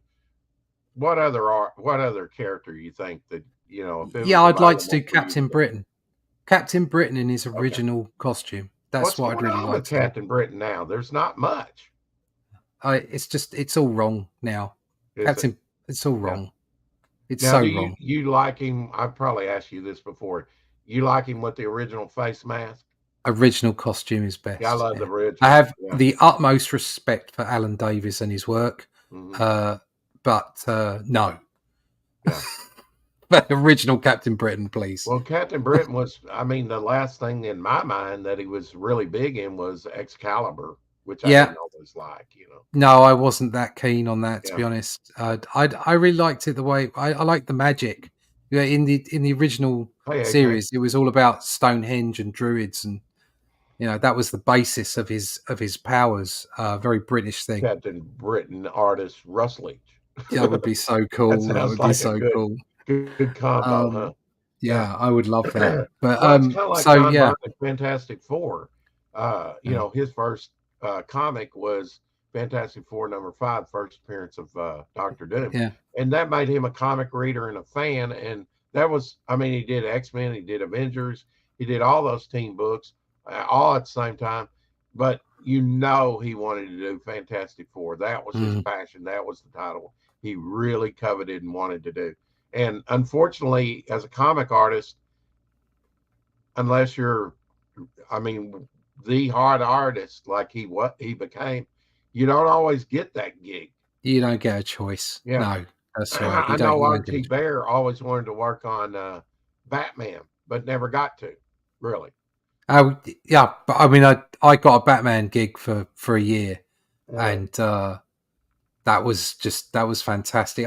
what other character you think that, I'd like to do Captain Britain. Captain Britain in his original costume. That's what I'd really like to do. Captain Britain now. There's not much. It's all wrong now. It's all wrong. It's now, so wrong. You like him? I've probably asked you this before. You like him with the original face mask? Original costume is best. Yeah, I love the original. I have the utmost respect for Alan Davis and his work, but no. Yeah. But original Captain Britain, please. Well, Captain Britain was, the last thing in my mind that he was really big in was Excalibur, which I didn't always like, No, I wasn't that keen on that, to be honest. I really liked it the way I liked the magic. Yeah, in the original series, it was all about Stonehenge and druids, and that was the basis of his powers. Very British thing. Captain Britain artist Russ Leach. That would be so cool. That would be so cool. Good combo, huh? Yeah, I would love that. But it's kind of like John Byrne in Fantastic Four. His first comic was Fantastic Four #5, first appearance of Dr. Doom. Yeah. And that made him a comic reader and a fan. And that was, he did X-Men, he did Avengers, he did all those team books all at the same time. But he wanted to do Fantastic Four. That was his passion. That was the title he really coveted and wanted to do. And unfortunately, as a comic artist, unless you're, the hard artist like he became, you don't always get that gig. You don't get a choice. Yeah. No, that's right. I know R.T. Bear always wanted to work on Batman, but never got to, really. Oh, yeah. But I got a Batman gig for a year, and that was fantastic.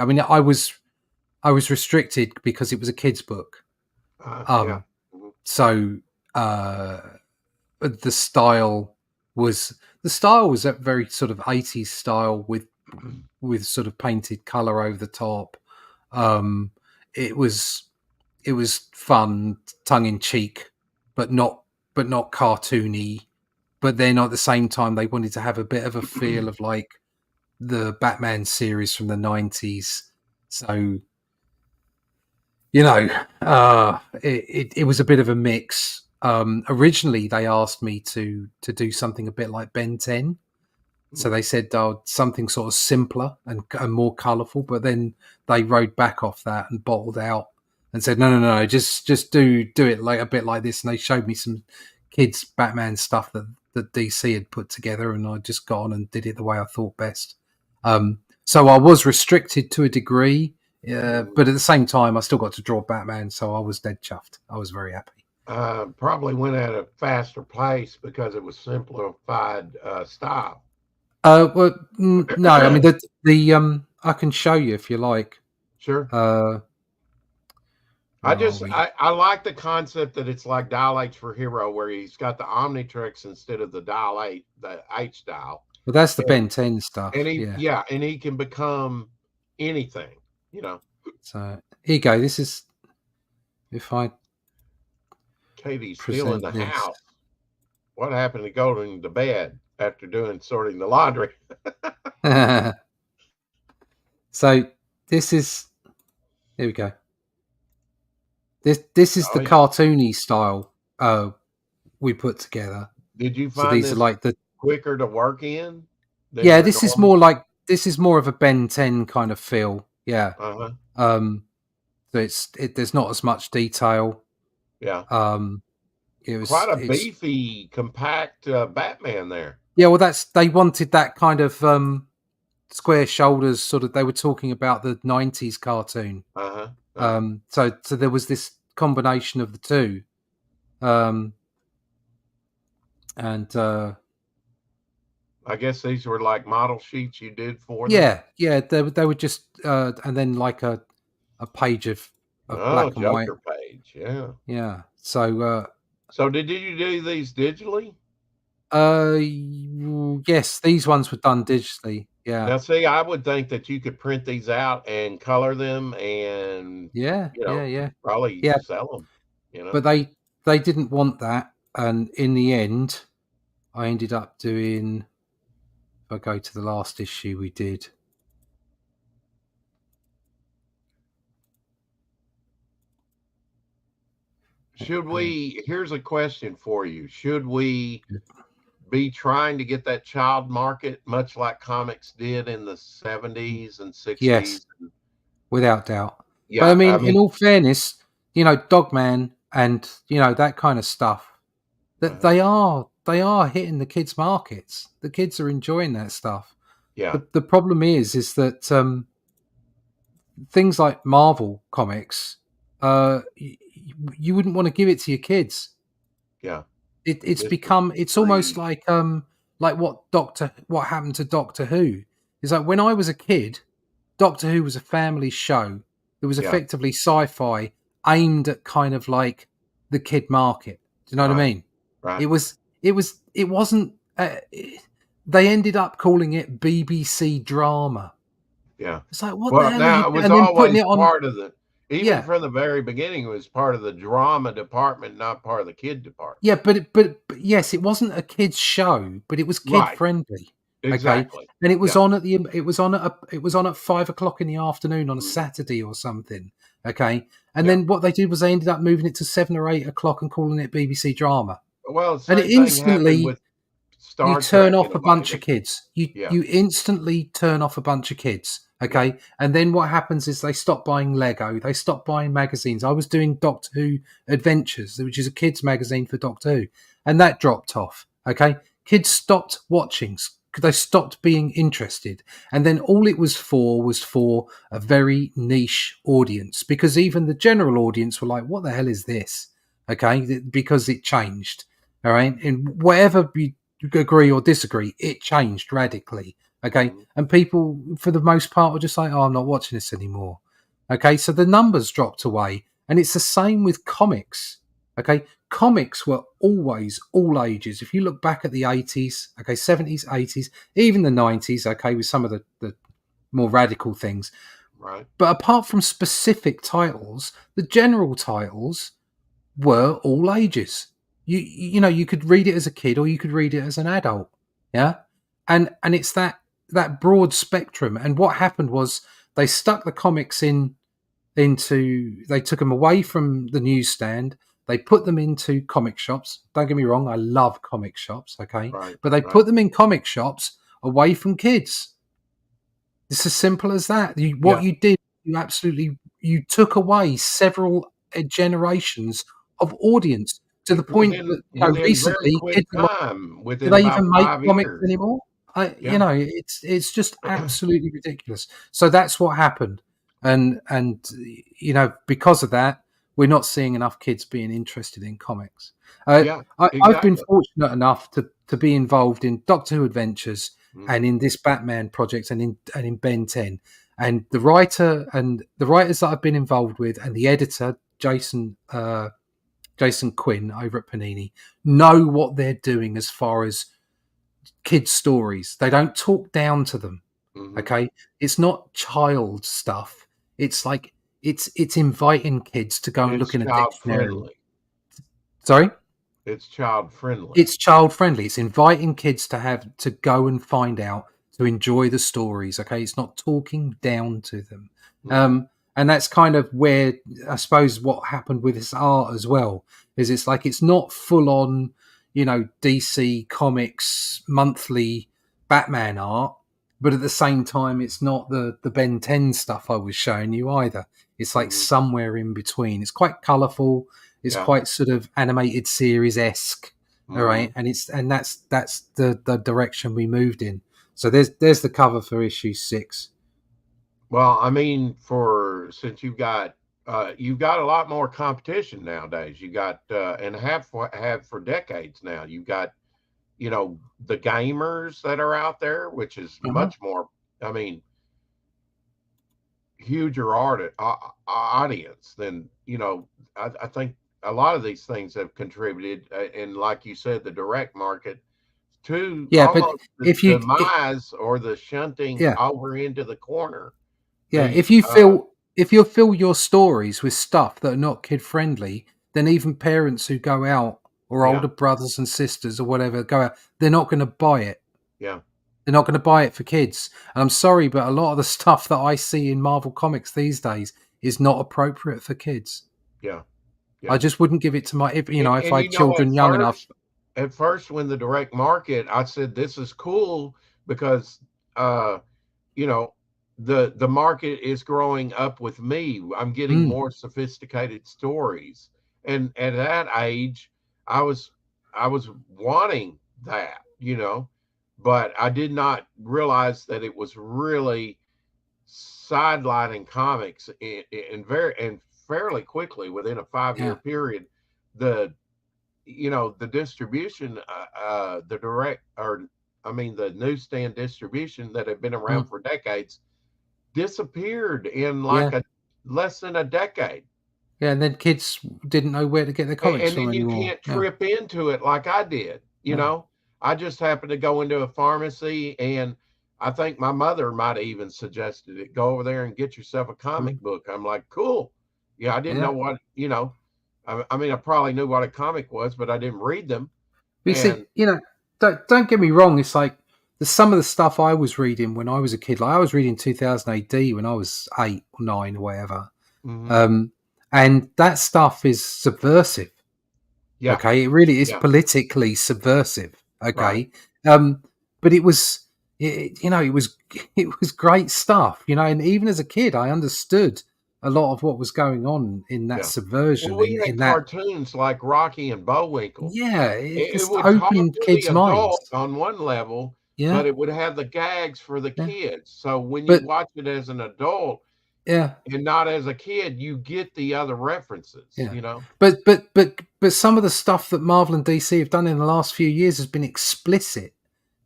I was restricted because it was a kid's book. So the style was a very sort of 80s style with sort of painted color over the top. It was fun, tongue in cheek, but not cartoony. But then at the same time, they wanted to have a bit of a feel of like the Batman series from the 90s. So, it was a bit of a mix. Originally, they asked me to do something a bit like Ben 10. So they said something sort of simpler and more colourful, but then they rode back off that and bottled out and said, no, just do it like a bit like this. And they showed me some kids Batman stuff that DC had put together, and I just got on and did it the way I thought best. So I was restricted to a degree, but at the same time, I still got to draw Batman, so I was dead chuffed. I was very happy. Probably went at a faster pace because it was simplified style. Well, no, the I can show you if you like. Sure. I like the concept that it's like Dial H for Hero, where he's got the Omnitrix instead of the Dial 8, the H dial. Well, that's the Ben 10 stuff. And and he can become anything, So here you go. This is if I Katie's still in present the this. house. What happened to going to bed after sorting the laundry? So this is, here we go. This is the cartoony style we put together. Did you So find these this are like the quicker to work in? Yeah, this is more like, this is more of a Ben 10 kind of feel. Yeah. Uh-huh. So there's not as much detail. Yeah. It was quite a beefy, compact Batman there. Yeah, well, they wanted that kind of square shoulders, sort of. They were talking about the 90s cartoon. So there was this combination of the two. And I guess these were like model sheets you did for them. Yeah, they were just and then like a page of black and white page. Yeah. So did you do these digitally? Yes, these ones were done digitally. Yeah. Now, see, I would think that you could print these out and color them, and probably sell them. But they didn't want that, and in the end, I ended up doing. If I go to the last issue we did. Here's a question for you. Should we be trying to get that child market, much like comics did in the 70s and 60s? Yes, without doubt. Yeah, but I mean, in all fairness, Dogman and that kind of stuff, that they are hitting the kids' markets. The kids are enjoying that stuff. Yeah. The problem is that things like Marvel comics, you wouldn't want to give it to your kids. Yeah. It's almost like what happened to Doctor Who. Is like when I was a kid, Doctor Who was a family show. It was effectively sci-fi aimed at kind of like the kid market. Do you know what I mean? Right. It wasn't. They ended up calling it BBC drama. Yeah. It's like, what the hell? Now, it was always part of the. Even from the very beginning, it was part of the drama department, not part of the kid department. Yeah, but yes, it wasn't a kids show, but it was kid friendly. Exactly. Okay? And it was on at it was on at 5 o'clock in the afternoon on a Saturday or something. Okay. And then what they did was they ended up moving it to 7 or 8 o'clock and calling it BBC drama. Well, and it instantly you turn off a bunch of kids. You instantly turn off a bunch of kids. Okay. And then what happens is they stop buying Lego. They stop buying magazines. I was doing Doctor Who Adventures, which is a kids magazine for Doctor Who. And that dropped off. Okay. Kids stopped watching. They stopped being interested. And then all it was for a very niche audience, because even the general audience were like, what the hell is this? Okay. Because it changed. All right. And whatever you agree or disagree, it changed radically. Okay. And people, for the most part, were just like, oh, I'm not watching this anymore. Okay. So the numbers dropped away. And it's the same with comics. Okay. Comics were always all ages. If you look back at the 80s, okay, 70s, 80s, even the 90s, okay, with some of the more radical things. Right. But apart from specific titles, the general titles were all ages. You could read it as a kid or you could read it as an adult. Yeah. And it's that broad spectrum. And what happened was they stuck the comics they took them away from the newsstand. They put them into comic shops. Don't get me wrong, I love comic shops, okay? Right, but they put them in comic shops away from kids. It's as simple as that. You did, you took away several generations of audience to the point that recently kids do they even make comics anymore? It's just absolutely ridiculous. So that's what happened. And because of that, we're not seeing enough kids being interested in comics. I've been fortunate enough to be involved in Doctor Who Adventures and in this Batman project and in Ben 10. And the writers that I've been involved with and the editor, Jason Quinn over at Panini, know what they're doing as far as kids' stories. They don't talk down to them. Okay? It's not child stuff. It's like it's inviting kids to go and look in a dictionary Sorry? It's child friendly. It's child friendly. It's inviting kids to go and find out, to enjoy the stories. Okay, it's not talking down to them. And that's kind of where I suppose what happened with this art as well is it's like it's not full on, DC Comics monthly Batman art, but at the same time, it's not the Ben 10 stuff I was showing you either. It's like somewhere in between. It's quite colourful. It's quite sort of animated series esque, all right, and that's the direction we moved in. So there's the cover for issue 6. Well, I mean, since you've got a lot more competition nowadays. You got and have for decades now. You've got the gamers that are out there, which is much more. I mean, huger audience than I think a lot of these things have contributed, and like you said, the direct market to but if you demise or the shunting over into the corner. If you fill your stories with stuff that are not kid friendly, then even parents who go out or older brothers and sisters or whatever go out, they're not going to buy it. Yeah. They're not going to buy it for kids. And I'm sorry, but a lot of the stuff that I see in Marvel Comics these days is not appropriate for kids. Yeah. I just wouldn't give it to my, if I had children young enough. At first, when the direct market, I said, this is cool because, the market is growing up with me. I'm getting more sophisticated stories. And at that age, I was wanting that, but I did not realize that it was really sidelining comics in fairly quickly within a 5-year period. The distribution, the newsstand distribution that had been around for decades disappeared in less than a decade. Yeah, and then kids didn't know where to get their comics from anymore. And you can't trip into it like I did. I just happened to go into a pharmacy, and I think my mother might have even suggested it. Go over there and get yourself a comic book. I'm like, cool. Yeah, I didn't know what, I probably knew what a comic was, but I didn't read them. But see, don't get me wrong. It's like some of the stuff I was reading when I was a kid, like I was reading 2000 AD when I was 8 or 9 or whatever. And that stuff is subversive. Yeah. Okay. It really is politically subversive. Okay. Right. But it was, it was great stuff, and even as a kid, I understood a lot of what was going on in that subversion. Well, we had cartoons like Rocky and Bullwinkle. Yeah, it would opened kids' minds on one level, but it would have the gags for the kids. So when you watch it as an adult, and not as a kid, you get the other references. But some of the stuff that Marvel and DC have done in the last few years has been explicit.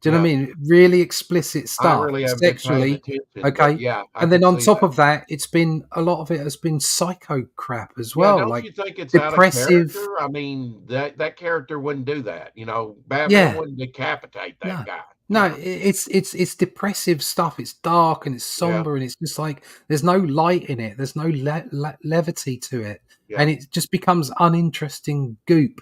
Do you know what I mean? Really explicit stuff, I really sexually. Okay, and then on top of that, it's been a lot of it has been psycho crap as well. Don't like you think it's depressive? Out of character? I mean, that character wouldn't do that. Batman wouldn't decapitate that guy. No, it's depressive stuff. It's dark and it's somber and it's just like there's no light in it. There's no levity to it, and it just becomes uninteresting goop.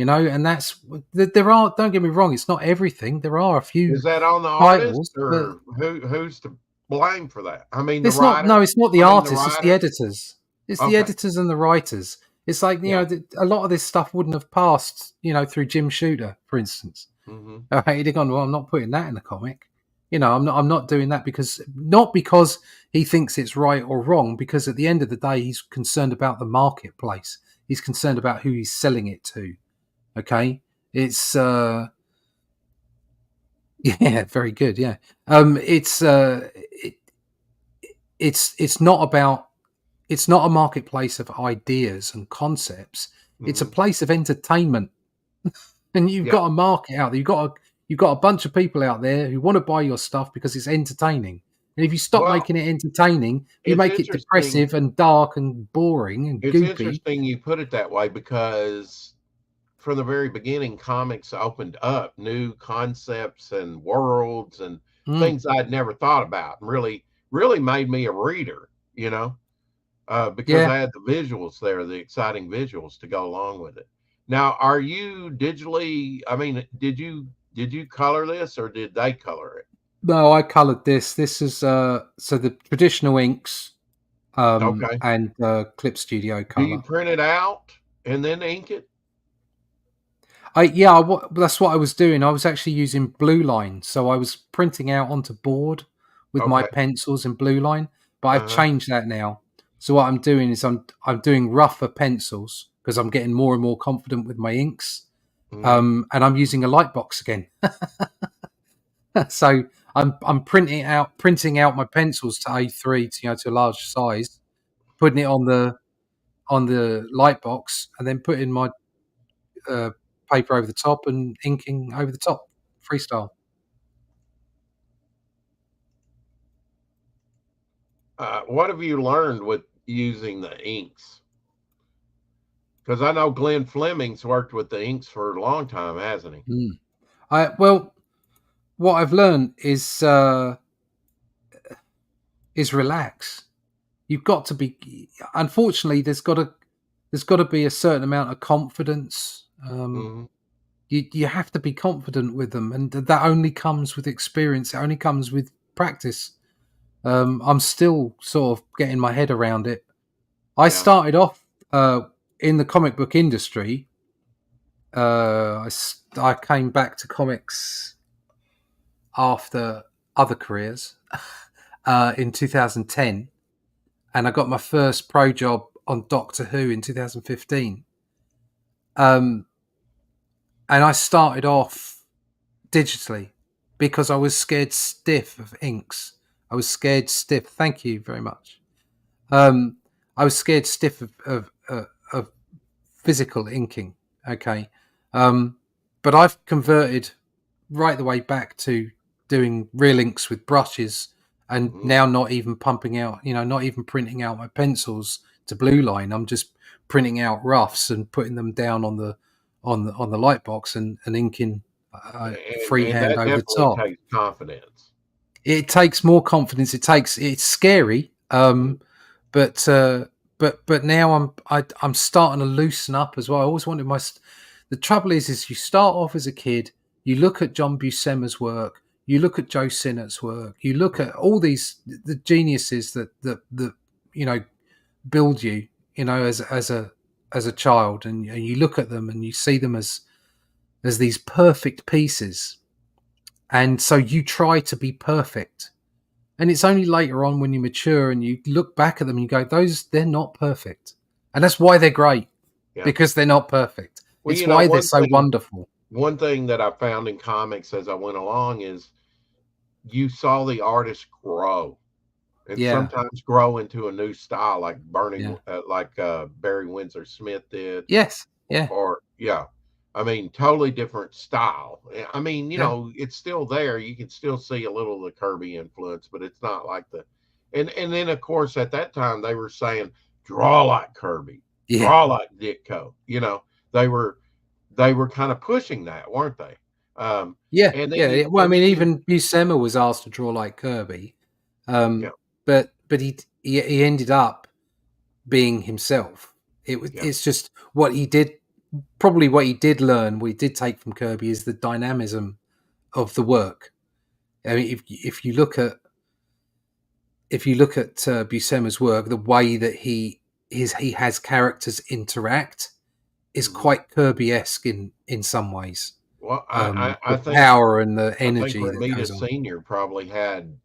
And that's there are. Don't get me wrong; it's not everything. There are a few. Is that on the artist, or who's to blame for that? I mean, it's not. No, it's not the artists. It's the editors. It's the editors and the writers. It's like a lot of this stuff wouldn't have passed. Through Jim Shooter, for instance. He'd have gone, well, I'm not putting that in the comic. I'm not doing that not because he thinks it's right or wrong. Because at the end of the day, he's concerned about the marketplace. He's concerned about who he's selling it to. Okay, it's very good. Yeah, it's not a marketplace of ideas and concepts. It's a place of entertainment, and you've got a market out there. You've got a bunch of people out there who want to buy your stuff because it's entertaining. And if you stop making it entertaining, you make it depressive and dark and boring and goopy. It's interesting you put it that way because from the very beginning, comics opened up new concepts and worlds and things I'd never thought about, and really made me a reader, because I had the visuals there, the exciting visuals to go along with it. Now, are you digitally? I mean, did you color this or did they color it? No, I coloured this. This is so the traditional inks Okay. and Clip Studio Do you color. print it out and then ink it? That's what I was doing. I was actually using blue line, so I was printing out onto board with my Okay. pencils in blue line. But I've Uh-huh. changed that now. So what I'm doing is I'm doing rougher pencils because I'm getting more and more confident with my inks. Mhm. And I'm using a light box again. So I'm printing out my pencils to A3 to a large size, putting it on the light box, and then putting my uh, paper over the top and inking over the top, freestyle. What have you learned with using the inks? Because I know Glenn Fleming's worked with the inks for a long time, hasn't he? Well, what I've learned is relax. You've got to be. Unfortunately, there's got to be a certain amount of confidence. Hmm. You have to be confident with them, and that only comes with experience. It only comes with practice. I'm still sort of getting my head around it. I Yeah. started off in the comic book industry. I came back to comics after other careers in 2010, and I got my first pro job on Doctor Who in 2015. And I started off digitally because I was scared stiff of inks. I was scared stiff. Thank you very much. I was scared stiff of physical inking. Okay, but I've converted right the way back to doing real inks with brushes, and Hmm. now not even pumping out, not even printing out my pencils to blue line. I'm just printing out roughs and putting them down on the light box and inking And freehand that over the definitely top. takes confidence. It takes more confidence. It's scary, Mhm. but now I'm starting to loosen up as well. I always wanted the trouble is you start off as a kid, you look at John Buscema's work, you look at Joe Sinnott's work, you look at all the geniuses that build you, as a child, and you look at them and you see them as these perfect pieces, and so you try to be perfect. And it's only later on when you mature and you look back at them and you go, they're not perfect. And that's why they're great, Yeah. because they're not perfect. Well, It's why they're so wonderful. one thing that I found in comics as I went along is you saw the artist grow and Yeah. sometimes grow into a new style like Yeah. Barry Windsor Smith did, Yes. Yeah. or yeah, I mean, totally different style. I mean, Yeah. it's still there. You can still see a little of the Kirby influence, but it's not like and then of course at that time they were saying draw like Kirby, Yeah. draw like Ditko. They were they were kind of pushing that, weren't they? Yeah. And then Yeah. you Well, I and mean, then you even Buscema was asked to draw like Kirby, yeah, but he ended up being himself. yeah, It's just what he did. Probably what he did learn, what he did take from Kirby, is the dynamism of the work. I mean, if you look at Buscema's work, the way that he has characters interact is mhm. quite Kirby-esque in some ways. Well, I The think power and the I think energy that Romita goes on. Senior probably had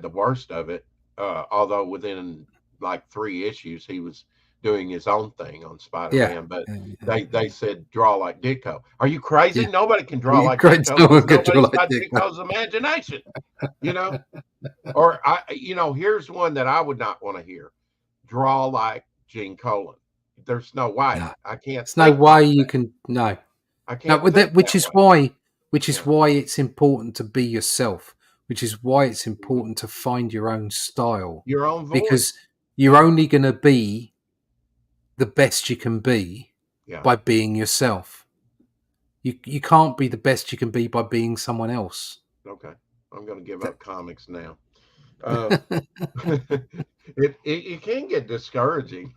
the worst of it. Although within like 3 issues, he was doing his own thing on Spider Yeah, Man. But yeah, they said draw like Ditko. Are you crazy? yeah. Nobody can draw You like great Ditko because someone could draw nobody's like got Dick. Ditko's imagination. You know, or here's one that I would not want to hear: draw like Gene Colan. There's no way. No, I can't there's no think like way you that. can. No, I no. can't With think that, which that is way. why, Yeah. it's important to be yourself. Which is why it's Mhm. important to find your own style, Your own because voice. you're only going to be the best you can be Yeah. by being yourself. You can't be the best you can be by being someone else. Okay. I'm going to give That- up comics now. It can get discouraging.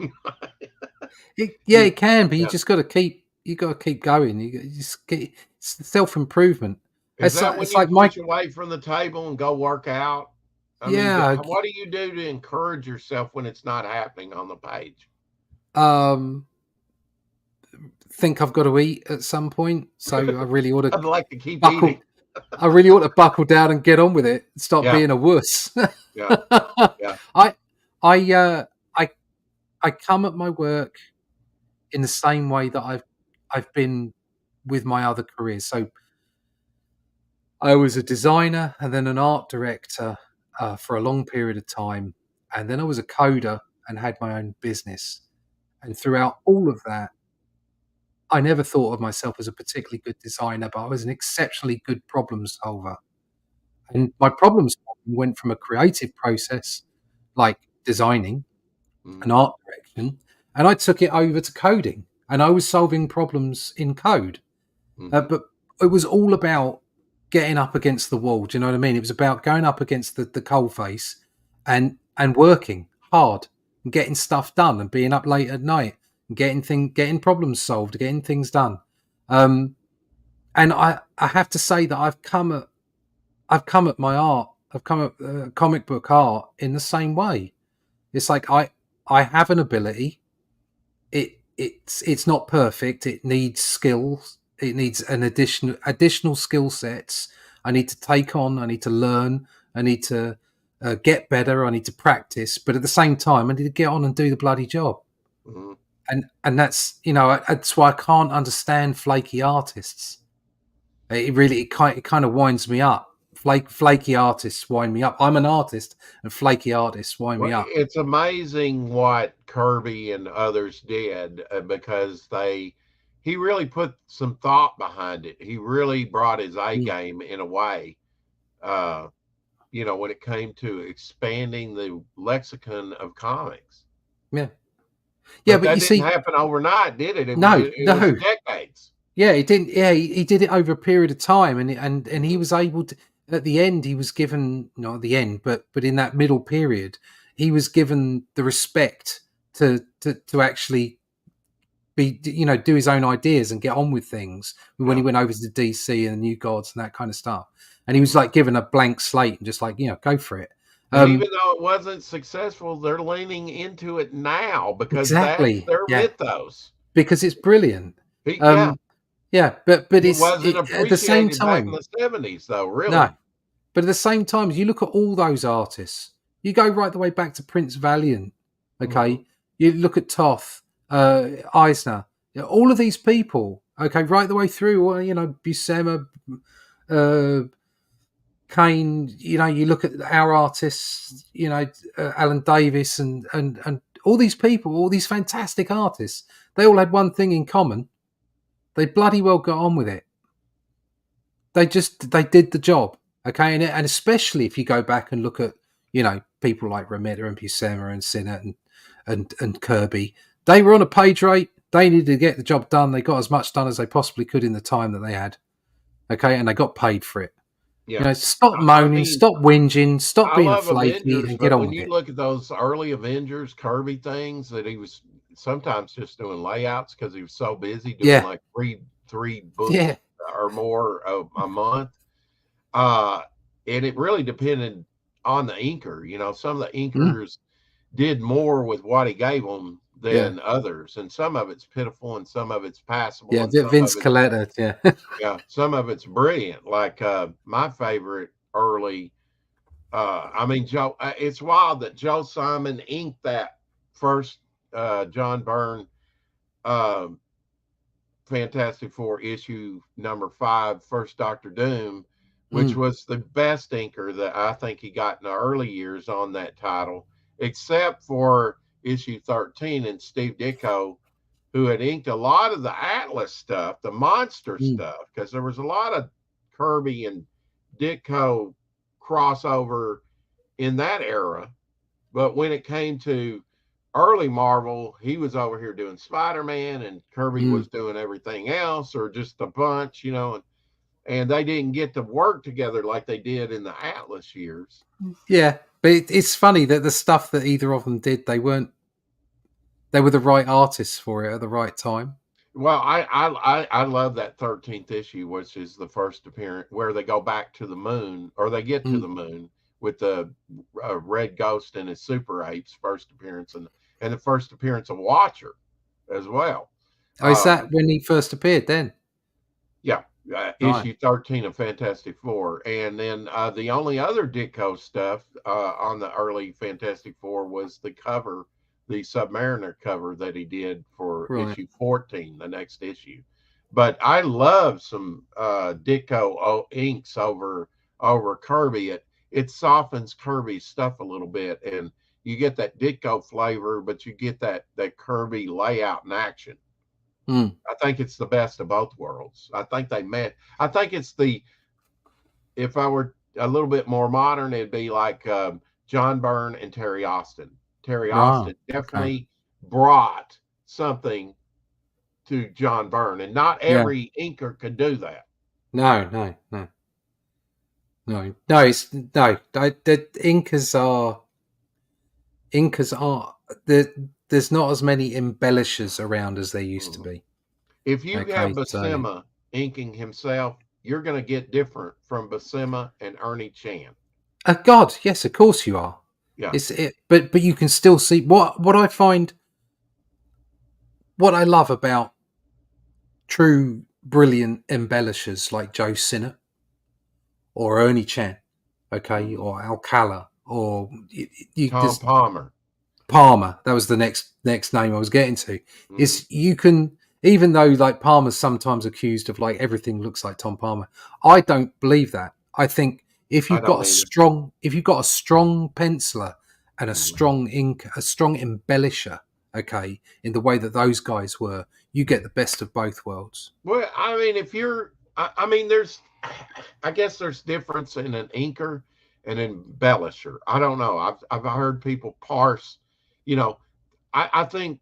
yeah, it can, but you Yeah. just got to keep. got to keep going. You just get self-improvement. Is that when It's you like my push away from the table and go work out? I mean, yeah. what do you do to encourage yourself when it's not happening on the page? Think I've got to eat at some point, so I really ought to I'd like to keep buckle. eating. I really ought to buckle down and get on with it. Stop Yeah. being a wuss. Yeah. Yeah. I come at my work in the same way that I've been with my other careers. So I was a designer and then an art director for a long period of time, and then I was a coder and had my own business. And throughout all of that, I never thought of myself as a particularly good designer, but I was an exceptionally good problem solver. And my problem solving went from a creative process, like designing an art direction, and I took it over to coding, and I was solving problems in code. But it was all about getting up against the wall. Do you know what I mean? It was about going up against the coal face and working hard and getting stuff done and being up late at night and getting problems solved, getting things done. And I have to say that I've come at my art. I've come at comic book art in the same way. It's like I have an ability. It's not perfect. It needs skills. It needs an additional skill sets. I need to take on. I need to learn. I need to get better. I need to practice. But at the same time, I need to get on and do the bloody job. Mm-hmm. And that's that's why I can't understand flaky artists. It kind of winds me up. Flaky artists wind me up. I'm an artist, and flaky artists wind me up. It's amazing what Kirby and others did because he really put some thought behind it. He really brought his A game in a way. When it came to expanding the lexicon of comics. Yeah, but that didn't happen overnight, did it? It was decades. Yeah, it didn't. Yeah, he did it over a period of time, and he was able to. At the end, he was given, not at the end, but in that middle period, he was given the respect to actually be, do his own ideas and get on with things. When he went over to DC and the New Gods and that kind of stuff, and he was like given a blank slate and just like, go for it. And even though it wasn't successful, they're leaning into it now because that's their mythos. Because it's brilliant. Yeah, but it wasn't appreciated at the same time back in the 70s, though. Really, no. But at the same time, you look at all those artists. You go right the way back to Prince Valiant. Okay, you look at Toth, Eisner, all of these people. Okay, right the way through. Buscema, Kane. You look at our artists. Alan Davis and all these people, all these fantastic artists. They all had one thing in common. They bloody well got on with it. They did the job, okay? And especially if you go back and look at, people like Romita and Buscema and Sinnott and Kirby, they were on a page rate. They needed to get the job done. They got as much done as they possibly could in the time that they had, okay? And they got paid for it. Yeah. Stop moaning, stop whinging, stop being flaky, and get on with it. When you look at those early Avengers Kirby things that he was sometimes just doing layouts because he was so busy doing like three books or more a month. And it really depended on the inker. Some of the inkers did more with what he gave them than others, and some of it's pitiful and some of it's passable. Yeah, Vince Coletta. Yeah, some of it's brilliant. Like my favorite early. Joe. It's wild that Joe Simon inked that first John Byrne Fantastic Four issue number 5, First Doctor Doom, which was the best inker that I think he got in the early years on that title, except for issue 13 and Steve Ditko, who had inked a lot of the Atlas stuff, the monster stuff, because there was a lot of Kirby and Ditko crossover in that era. But when it came to early Marvel, he was over here doing Spider-Man and Kirby was doing everything else, or just a bunch, and they didn't get to work together like they did in the Atlas years. Yeah, but it's funny that the stuff that either of them did, they were the right artists for it at the right time. Well, I love that 13th issue, which is the first appearance where they go back to the moon, or they get to Mm. the moon with the red ghost and his super apes first appearance, and the first appearance of Watcher as well. Oh, is that when he first appeared then? Yeah, Right. issue 13 of Fantastic Four, and then the only other Ditko stuff on the early Fantastic Four was the cover, the Submariner cover that he did for Right. issue 14, the next issue. But I love some Ditko inks over Kirby. It softens Kirby's stuff a little bit, and you get that Ditko flavor, but you get that Kirby layout in action. Mm. I think it's the best of both worlds. I think they met. I think it's the, if I were a little bit more modern, it'd be like John Byrne and Terry Austin. Terry Austin definitely brought something to John Byrne, and not every inker could do that. No. It's no. The Incas are there's not as many embellishers around as there used to be. If you have Buscema inking himself, you're going to get different from Buscema and Ernie Chan. God, yes, of course you are. Yeah. But you can still see what I find. What I love about true brilliant embellishers like Joe Sinnott or Ernie Chan, okay, or Alcala, or Tom Palmer. Palmer, that was the next name I was getting to. Is you can, even though like Palmer's sometimes accused of like everything looks like Tom Palmer, I don't believe that. I think if you've got a strong penciler and a strong ink, a strong embellisher, okay, in the way that those guys were, you get the best of both worlds. Well, I mean, if you're, I mean, I guess there's difference in an inker and an embellisher. I don't know. I've heard people parse. You know, I think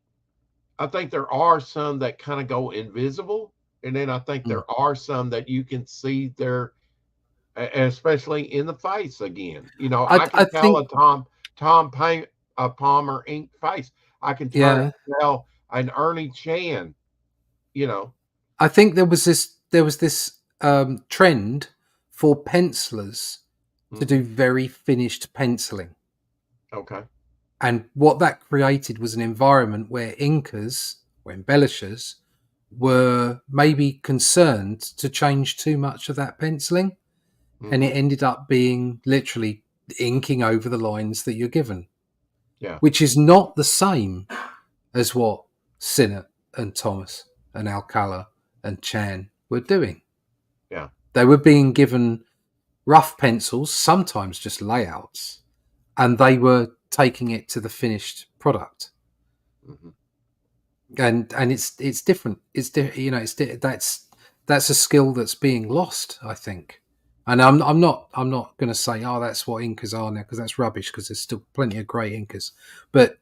there are some that kind of go invisible, and then I think there are some that you can see there, especially in the face again. You know, I can tell a Tom Palmer ink face. I can tell an Ernie Chan. You know, I think there was this trend for pencilers to do very finished penciling. Okay. And what that created was an environment where inkers or embellishers were maybe concerned to change too much of that penciling. And it ended up being literally inking over the lines that you're given. Yeah. Which is not the same as what Sinnott and Thomas and Alcala and Chan were doing. Yeah. They were being given rough pencils, sometimes just layouts, and they were taking it to the finished product. And it's different. That's a skill that's being lost, I think. And I'm not going to say, oh, that's what inkers are now, because that's rubbish, because there's still plenty of great inkers. But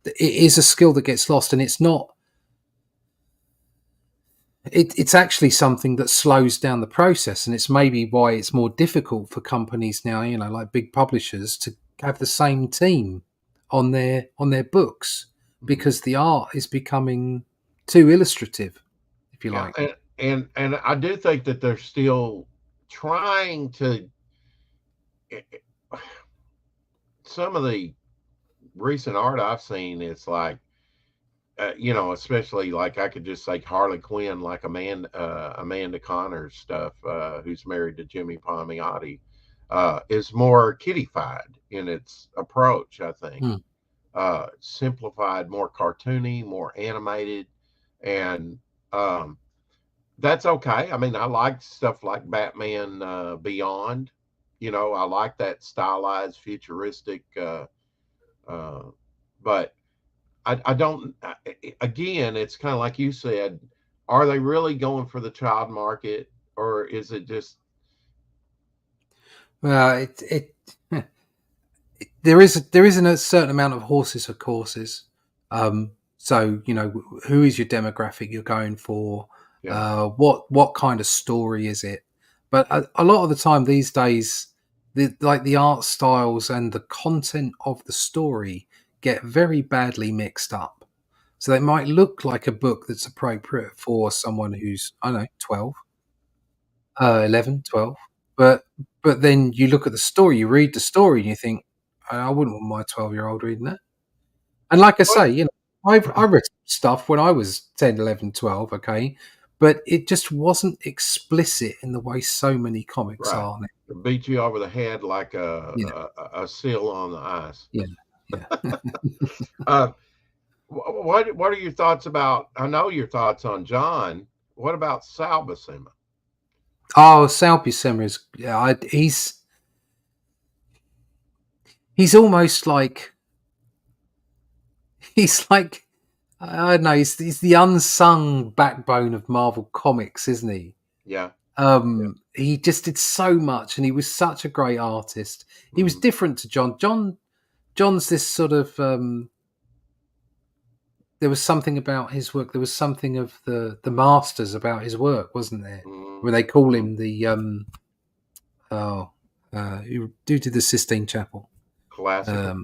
it is a skill that gets lost, and it's not. It's actually something that slows down the process, and it's maybe why it's more difficult for companies now, like big publishers, to have the same team on their books, because the art is becoming too illustrative, if you like. And I do think that they're still trying to. Some of the recent art I've seen, it's like, especially like I could just say Harley Quinn, like Amanda Connor's stuff, who's married to Jimmy Palmiotti, is more kiddified in its approach, I think. Simplified, more cartoony, more animated, and that's okay. I mean, I like stuff like Batman Beyond. I like that stylized, futuristic, but I don't. Again, it's kind of like you said. Are they really going for the child market, or is it just? Well, there is a certain amount of horses for courses. So who is your demographic you're going for? Yeah. What kind of story is it? But a lot of the time these days, the art styles and the content of the story get very badly mixed up. So they might look like a book that's appropriate for someone who's, I don't know, 12, 11, 12. But then you look at the story, you read the story, and you think, I wouldn't want my 12-year-old reading that. And like I say, I read stuff when I was 10, 11, 12, okay? But it just wasn't explicit in the way so many comics are now. It beat you over the head like a seal on the ice. Yeah. What are your thoughts about? I know your thoughts on John. What about Sal Buscema? Oh, Sal Buscema is he's almost like I don't know. He's the unsung backbone of Marvel Comics, isn't he? Yeah. He just did so much, and he was such a great artist. He was different to John. John's this sort of. There was something about his work. There was something of the masters about his work, wasn't there? Where they call him the who did the Sistine Chapel. Classic.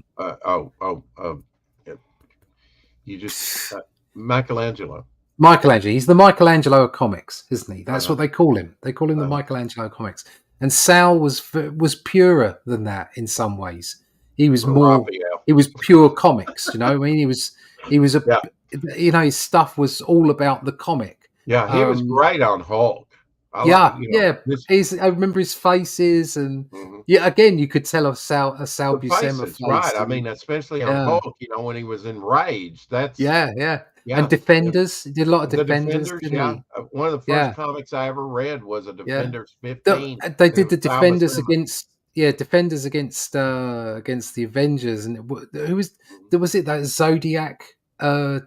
You just Michelangelo. Michelangelo. He's the Michelangelo of comics, isn't he? That's what they call him. They call him the Michelangelo of comics. And Sal was purer than that in some ways. He was more. Raphael. He was pure comics. You know, I mean, he was his stuff was all about the comic. Yeah, he was great on Hulk. I remember his faces, and again, you could tell a Sal Buscema face. Right. I mean, especially on Hulk, when he was enraged. That's And Defenders, he did a lot of Defenders, didn't he? One of the first comics I ever read was a Defenders 15. They did the Defenders against the Avengers, and who was it? That Zodiac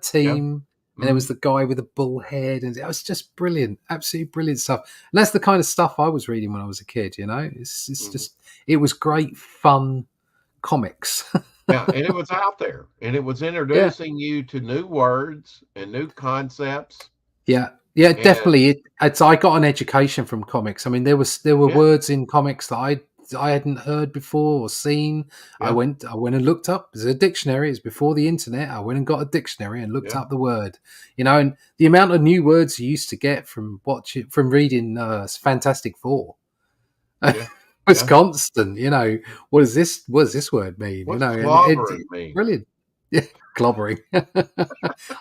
team. And there was the guy with the bull head, and it was just brilliant, absolutely brilliant stuff. And that's the kind of stuff I was reading when I was a kid. It's just it was great fun comics. Yeah, and it was out there, and it was introducing you to new words and new concepts. Yeah, definitely. I got an education from comics. I mean, there were words in comics that I hadn't heard before or seen. I went and looked up. There's a dictionary. It's before the internet. I went and got a dictionary and looked up the word. And the amount of new words you used to get from reading Fantastic Four was constant. What does this word mean? What's clobbering mean? Brilliant. Yeah, clobbering.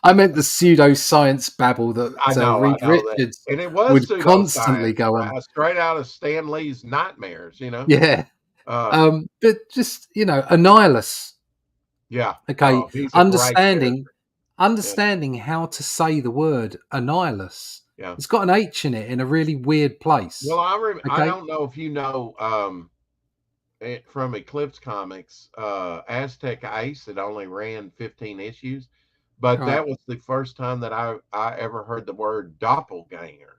I meant the pseudoscience babble that Reed Richards and it was would constantly go on. Straight out of Stan Lee's nightmares, Yeah. But just, Annihilus. Yeah. Okay. Understanding how to say the word Annihilus. Yeah. It's got an H in it in a really weird place. Well, I don't know if you know from Eclipse Comics, Aztec Ace, it only ran 15 issues, but that was the first time that I ever heard the word doppelganger.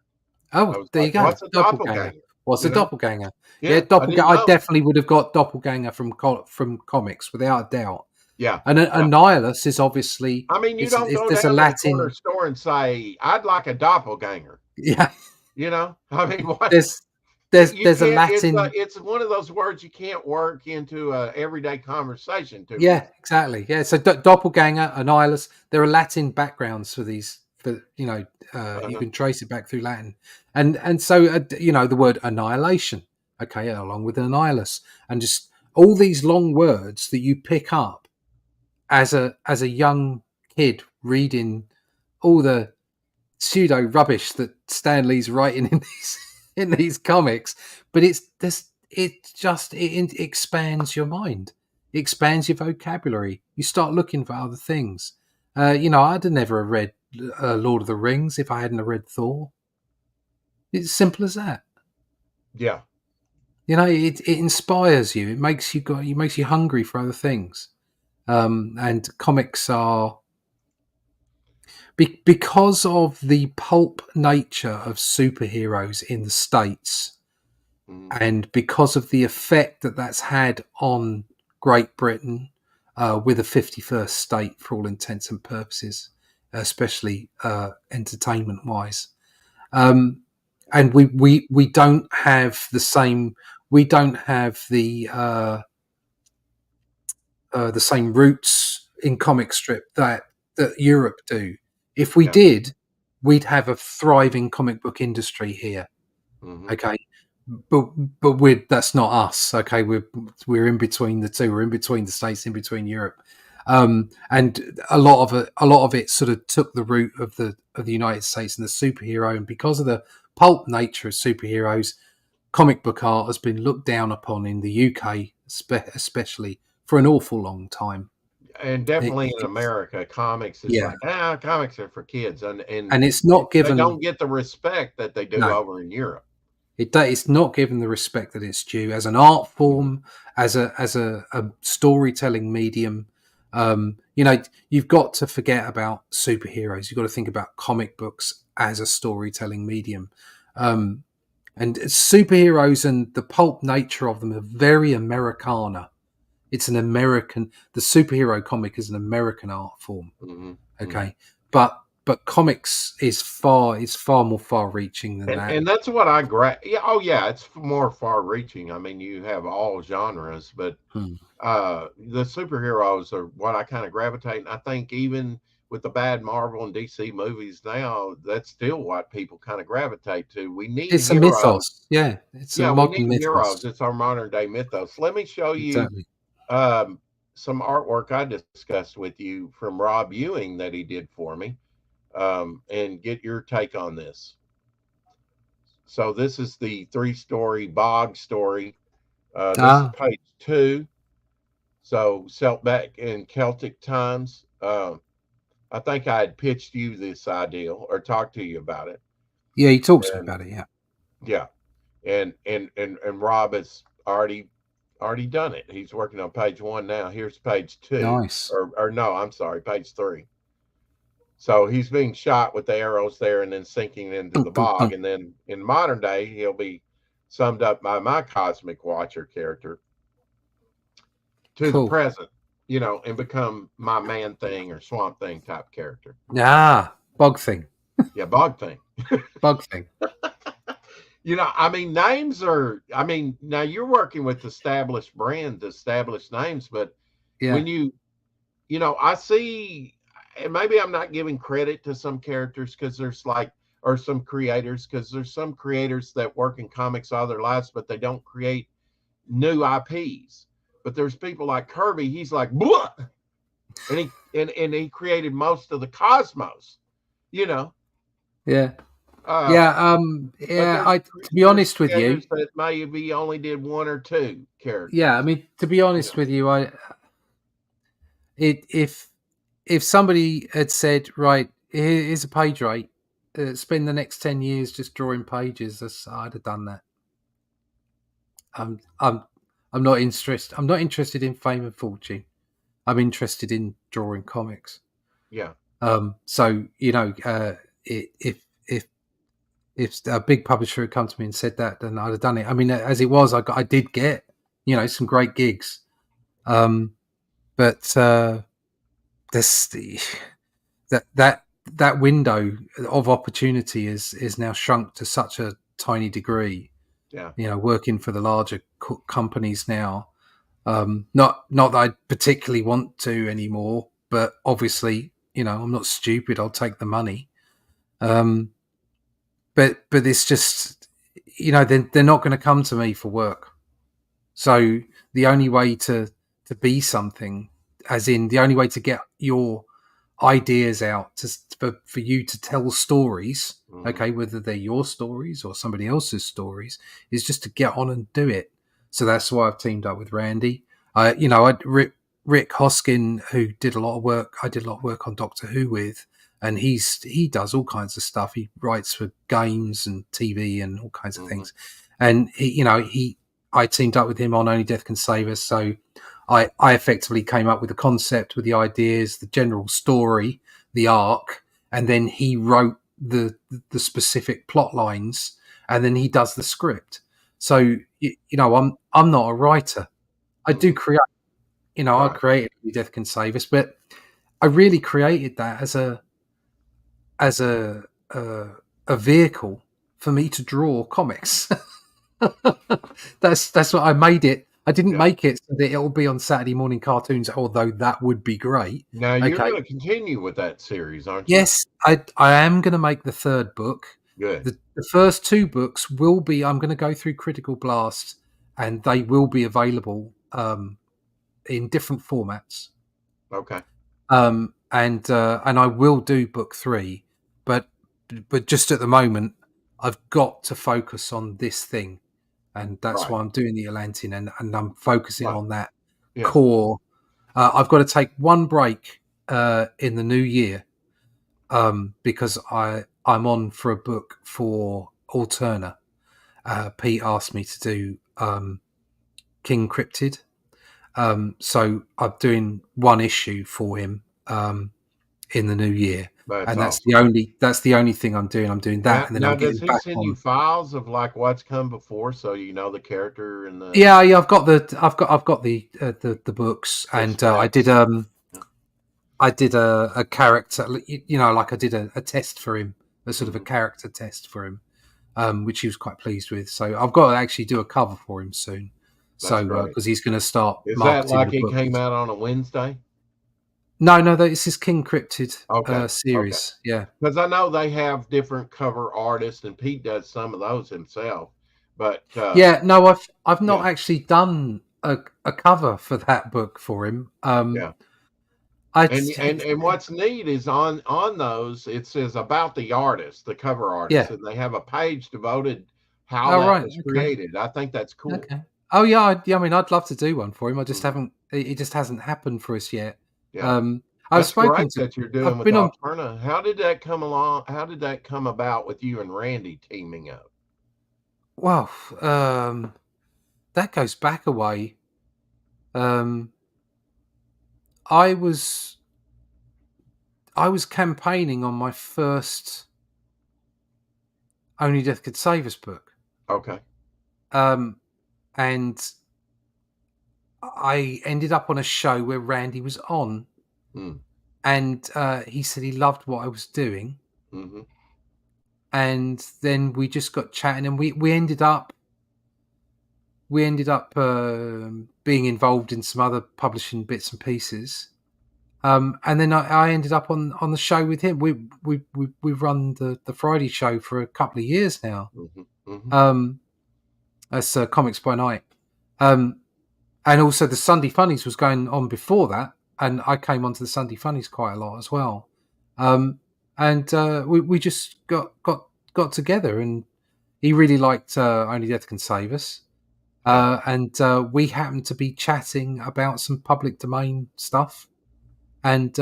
Oh, there you go. What's a doppelganger? What's a doppelganger? Yeah, doppelganger. I definitely would have got doppelganger from comics without a doubt. Yeah, and Annihilus is obviously. I mean, you don't go down to the corner store and say, "I'd like a doppelganger." Yeah, I mean, what? There's a Latin. It's one of those words you can't work into a everyday conversation. Yeah, exactly. Yeah, so doppelganger, Annihilus, there are Latin backgrounds for these. You can trace it back through Latin, and so the word annihilation. Okay, along with Annihilus, and just all these long words that you pick up as a young kid reading all the pseudo rubbish that Stan Lee's writing in these comics, but it expands your mind, it expands your vocabulary. You start looking for other things. I'd have never read Lord of the Rings if I hadn't read Thor. It's simple as that. Yeah, it inspires you. It makes you hungry for other things. And comics are because of the pulp nature of superheroes in the States, and because of the effect that that's had on Great Britain, with a 51st state for all intents and purposes, especially entertainment wise. And we don't have the same. We don't have the same roots in comic strip that that Europe do. If we did, we'd have a thriving comic book industry here. Okay, but that's not us. Okay, we're in between the two. We're in between the States, in between Europe, and a lot of it sort of took the route of the United States and the superhero, and because of the pulp nature of superheroes, comic book art has been looked down upon in the UK, especially for an awful long time. And definitely in America, comics is like, comics are for kids, and it's not given. They don't get the respect that they do over in Europe. It's not given the respect that it's due as an art form, as a storytelling medium. You've got to forget about superheroes. You've got to think about comic books as a storytelling medium. And superheroes and the pulp nature of them are very Americana. It's an American. The superhero comic is an American art form. Okay, but comics is far more far-reaching than that. And that's what I it's more far-reaching. I mean, you have all genres, but the superheroes are what I kind of gravitate. And I think even with the bad Marvel and DC movies now, that's still what people kind of gravitate to. We need it's heroes. A mythos. Yeah, it's a modern mythos. Heroes. It's our modern day mythos. Let me show you some artwork I discussed with you from Rob Ewing that he did for me, and get your take on this. So this is the 3-story Bog story. This is page 2. So back in Celtic times. I think I had pitched you this idea or talked to you about it. Yeah, he talks about it. Yeah. Yeah. And Rob has already done it. He's working on page 1 now. Here's page 2. Nice. Or no, I'm sorry, page 3. So he's being shot with the arrows there and then sinking into the bog. And then in modern day, he'll be summed up by my Cosmic Watcher character to the present, and become my Man Thing or Swamp Thing type character. Bog Thing. Yeah, Bog Thing. Bog Thing. Names are, now you're working with established brands, established names, but when I see, and maybe I'm not giving credit to some characters because there's or some creators, because there's some creators that work in comics all their lives, but they don't create new IPs. But there's people like Kirby, he's like, blah! And he created most of the cosmos, Yeah. To be honest with you, that maybe only did 1 or 2 characters. Yeah, to be honest with you, if somebody had said, right, here's a page rate, spend the next 10 years just drawing pages, I'd have done that. I'm not interested. I'm not interested in fame and fortune. I'm interested in drawing comics. Yeah. So if a big publisher had come to me and said that, then I'd have done it. As it was, I did get some great gigs, but that window of opportunity is now shrunk to such a tiny degree. Yeah. Working for the larger companies now. Not that I particularly want to anymore, but obviously, I'm not stupid. I'll take the money. But it's just, they're not going to come to me for work. So the only way to be something, as in the only way to get your ideas out for you to tell stories, okay, whether they're your stories or somebody else's stories, is just to get on and do it. So that's why I've teamed up with Randy. Rick Hoskin, who did a lot of work, I did a lot of work on Doctor Who with, and he does all kinds of stuff. He writes for games and TV and all kinds of things. And I teamed up with him on Only Death Can Save Us. So I effectively came up with the concept, with the ideas, the general story, the arc, and then he wrote the specific plot lines, and then he does the script. So I'm not a writer. I do create. I created Only Death Can Save Us, but I really created that as a vehicle for me to draw comics. That's what I made it. I didn't make it so that it'll be on Saturday morning cartoons, although that would be great. Now you're going to continue with that series, aren't you? Yes, I am going to make the third book. Good. The first two books will be. I'm going to go through Critical Blast, and they will be available in different formats. Okay. And I will do book 3, but just at the moment, I've got to focus on this thing, and that's why I'm doing the Atlantean, and I'm focusing on that core. I've got to take one break in the new year because I'm on for a book for Alterna. Pete asked me to do King Cryptid. So I'm doing one issue for him in the new year, and that's the only thing I'm doing. I'm doing that, and then I'm getting does he back send on. you files of like what's come before, so you know the character and the? Yeah. I've got the books, and I did a character, like I did a test for him, a sort of a character test for him, which he was quite pleased with. So I've got to actually do a cover for him soon. So because he's going to start. Is that like it came out on a Wednesday? No, this is King Cryptid series. Okay. Yeah, because I know they have different cover artists, and Pete does some of those himself. But no, I've not actually done a cover for that book for him. And what's neat is on those it says about the artist, the cover artist, and they have a page devoted how that was created. I think that's cool. Okay. Oh yeah, I mean, I'd love to do one for him. I just haven't. It just hasn't happened for us yet. Yeah. I've spoken to that you're doing with Alterna. How did that come along? How did that come about with you and Randy teaming up? Well, that goes back a way. I was campaigning on my first Only Death Could Save Us book. Okay. And I ended up on a show where Randy was on, and he said he loved what I was doing. Mm-hmm. And then we just got chatting, and we ended up being involved in some other publishing bits and pieces. And then I ended up on the show with him. We've run the Friday show for a couple of years now. As Comics by Night. And also the Sunday Funnies was going on before that, and I came onto the Sunday Funnies quite a lot as well. And we just got together, and he really liked Only Death Can Save Us. And we happened to be chatting about some public domain stuff. And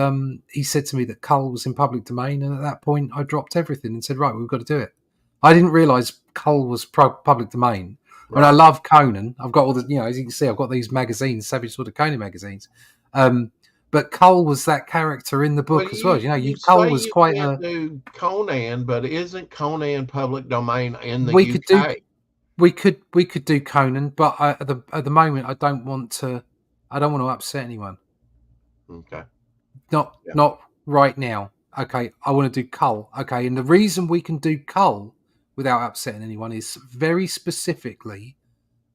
he said to me that Cull was in public domain, and at that point I dropped everything and said, right, we've got to do it. I didn't realise Cull was public domain. Right. And I love Conan. I've got all the, as you can see, I've got these magazines, Savage Sword of Conan magazines. But Cull was that character in the book as well. Cull was quite a. Do Conan, but isn't Conan public domain in the UK? We could do Conan, but at the moment I don't want to upset anyone. Okay. Not right now. Okay, I want to do Cull. Okay, and the reason we can do Cull without upsetting anyone is very specifically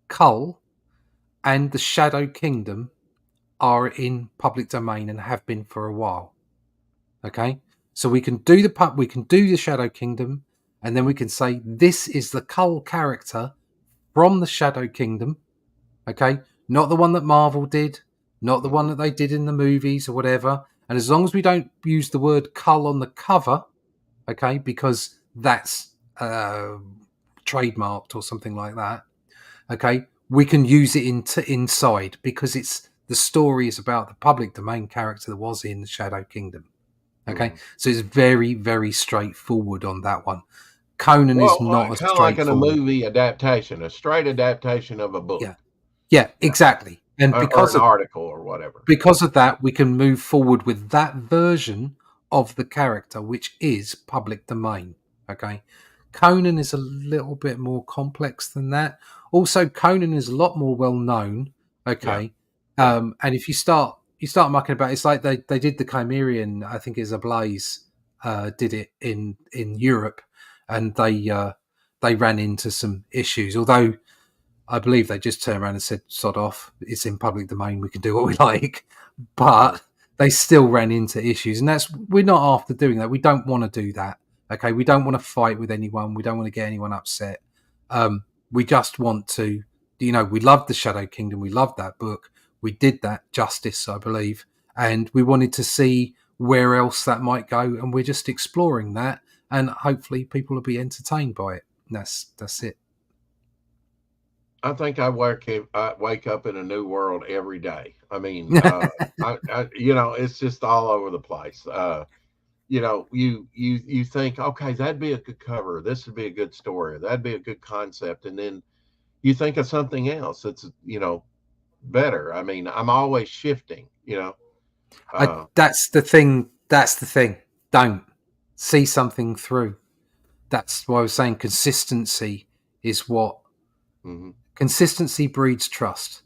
Cull and the Shadow Kingdom are in public domain and have been for a while. Okay, so we can do the Shadow Kingdom, and then we can say this is the Cull character from the Shadow Kingdom. Okay, not the one that Marvel did, not the one that they did in the movies or whatever. And as long as we don't use the word Cull on the cover, okay, because that's trademarked or something like that, okay, we can use it inside because it's the story is about the public domain character that was in the Shadow Kingdom. Okay, so it's very, very straightforward on that one. Conan is not as straightforward. Like in a movie adaptation, a straight adaptation of a book. Yeah, exactly. And because of an article or whatever. Because of that, we can move forward with that version of the character, which is public domain. Okay. Conan is a little bit more complex than that. Also, Conan is a lot more well known. Okay. Yeah. And if you start mucking about, it's like they did the Chimerian, I think it's Ablaze, did it in Europe, and they ran into some issues. Although I believe they just turned around and said, "Sod off! It's in public domain. We can do what we like." But they still ran into issues, and we're not after doing that. We don't want to do that. Okay, we don't want to fight with anyone. We don't want to get anyone upset. We just want to, we loved the Shadow Kingdom. We loved that book. We did that justice, I believe, and we wanted to see where else that might go, and we're just exploring that, and hopefully people will be entertained by it. And that's it. I think I wake up in a new world every day. I mean, it's just all over the place. You think, okay, that'd be a good cover. This would be a good story. That'd be a good concept. And then you think of something else that's, better. I mean, I'm always shifting, That's the thing. Don't see something through. That's why I was saying consistency is what consistency breeds trust.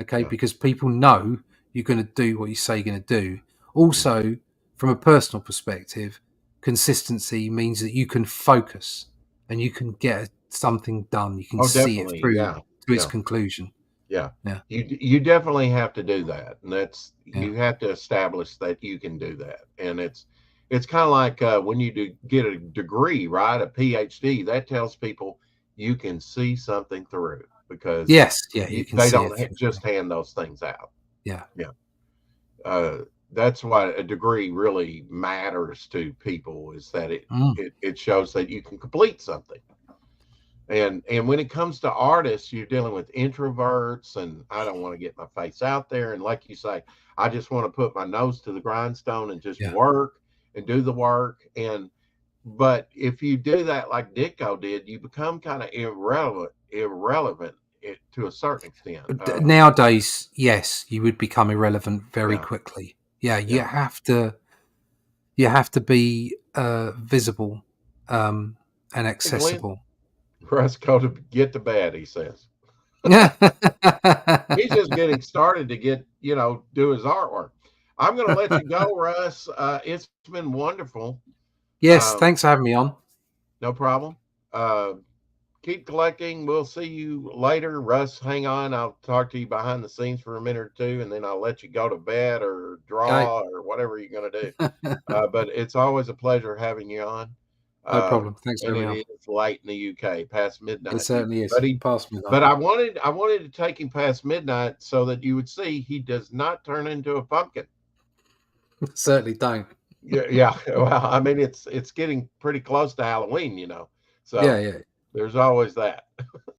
Okay, because people know you're going to do what you say you're going to do. Also, from a personal perspective, consistency means that you can focus and you can get something done. You can see it through to its conclusion. Yeah. You definitely have to do that, and you have to establish that you can do that. And it's kind of like when you get a degree, right? A PhD, that tells people you can see something through, because you can. They don't just hand those things out. Yeah. That's why a degree really matters to people, is that it shows that you can complete something. And when it comes to artists, you're dealing with introverts, and I don't want to get my face out there. And like you say, I just want to put my nose to the grindstone and just work and do the work. But if you do that like Ditko did, you become kind of irrelevant to a certain extent. Nowadays, yes, you would become irrelevant very quickly. You have to be visible and accessible. Russ, go to get to bed, he says. He's just getting started to do his artwork. I'm going to let you go, Russ. It's been wonderful. Yes, thanks for having me on. No problem. Keep collecting. We'll see you later. Russ, hang on. I'll talk to you behind the scenes for a minute or two, and then I'll let you go to bed or draw or whatever you're going to do. But it's always a pleasure having you on. No problem. Thanks very much. It's late in the UK, past midnight. It certainly is. Past midnight. But I wanted to take him past midnight so that you would see he does not turn into a pumpkin. Certainly don't. Yeah. Well, I mean, it's getting pretty close to Halloween, So there's always that.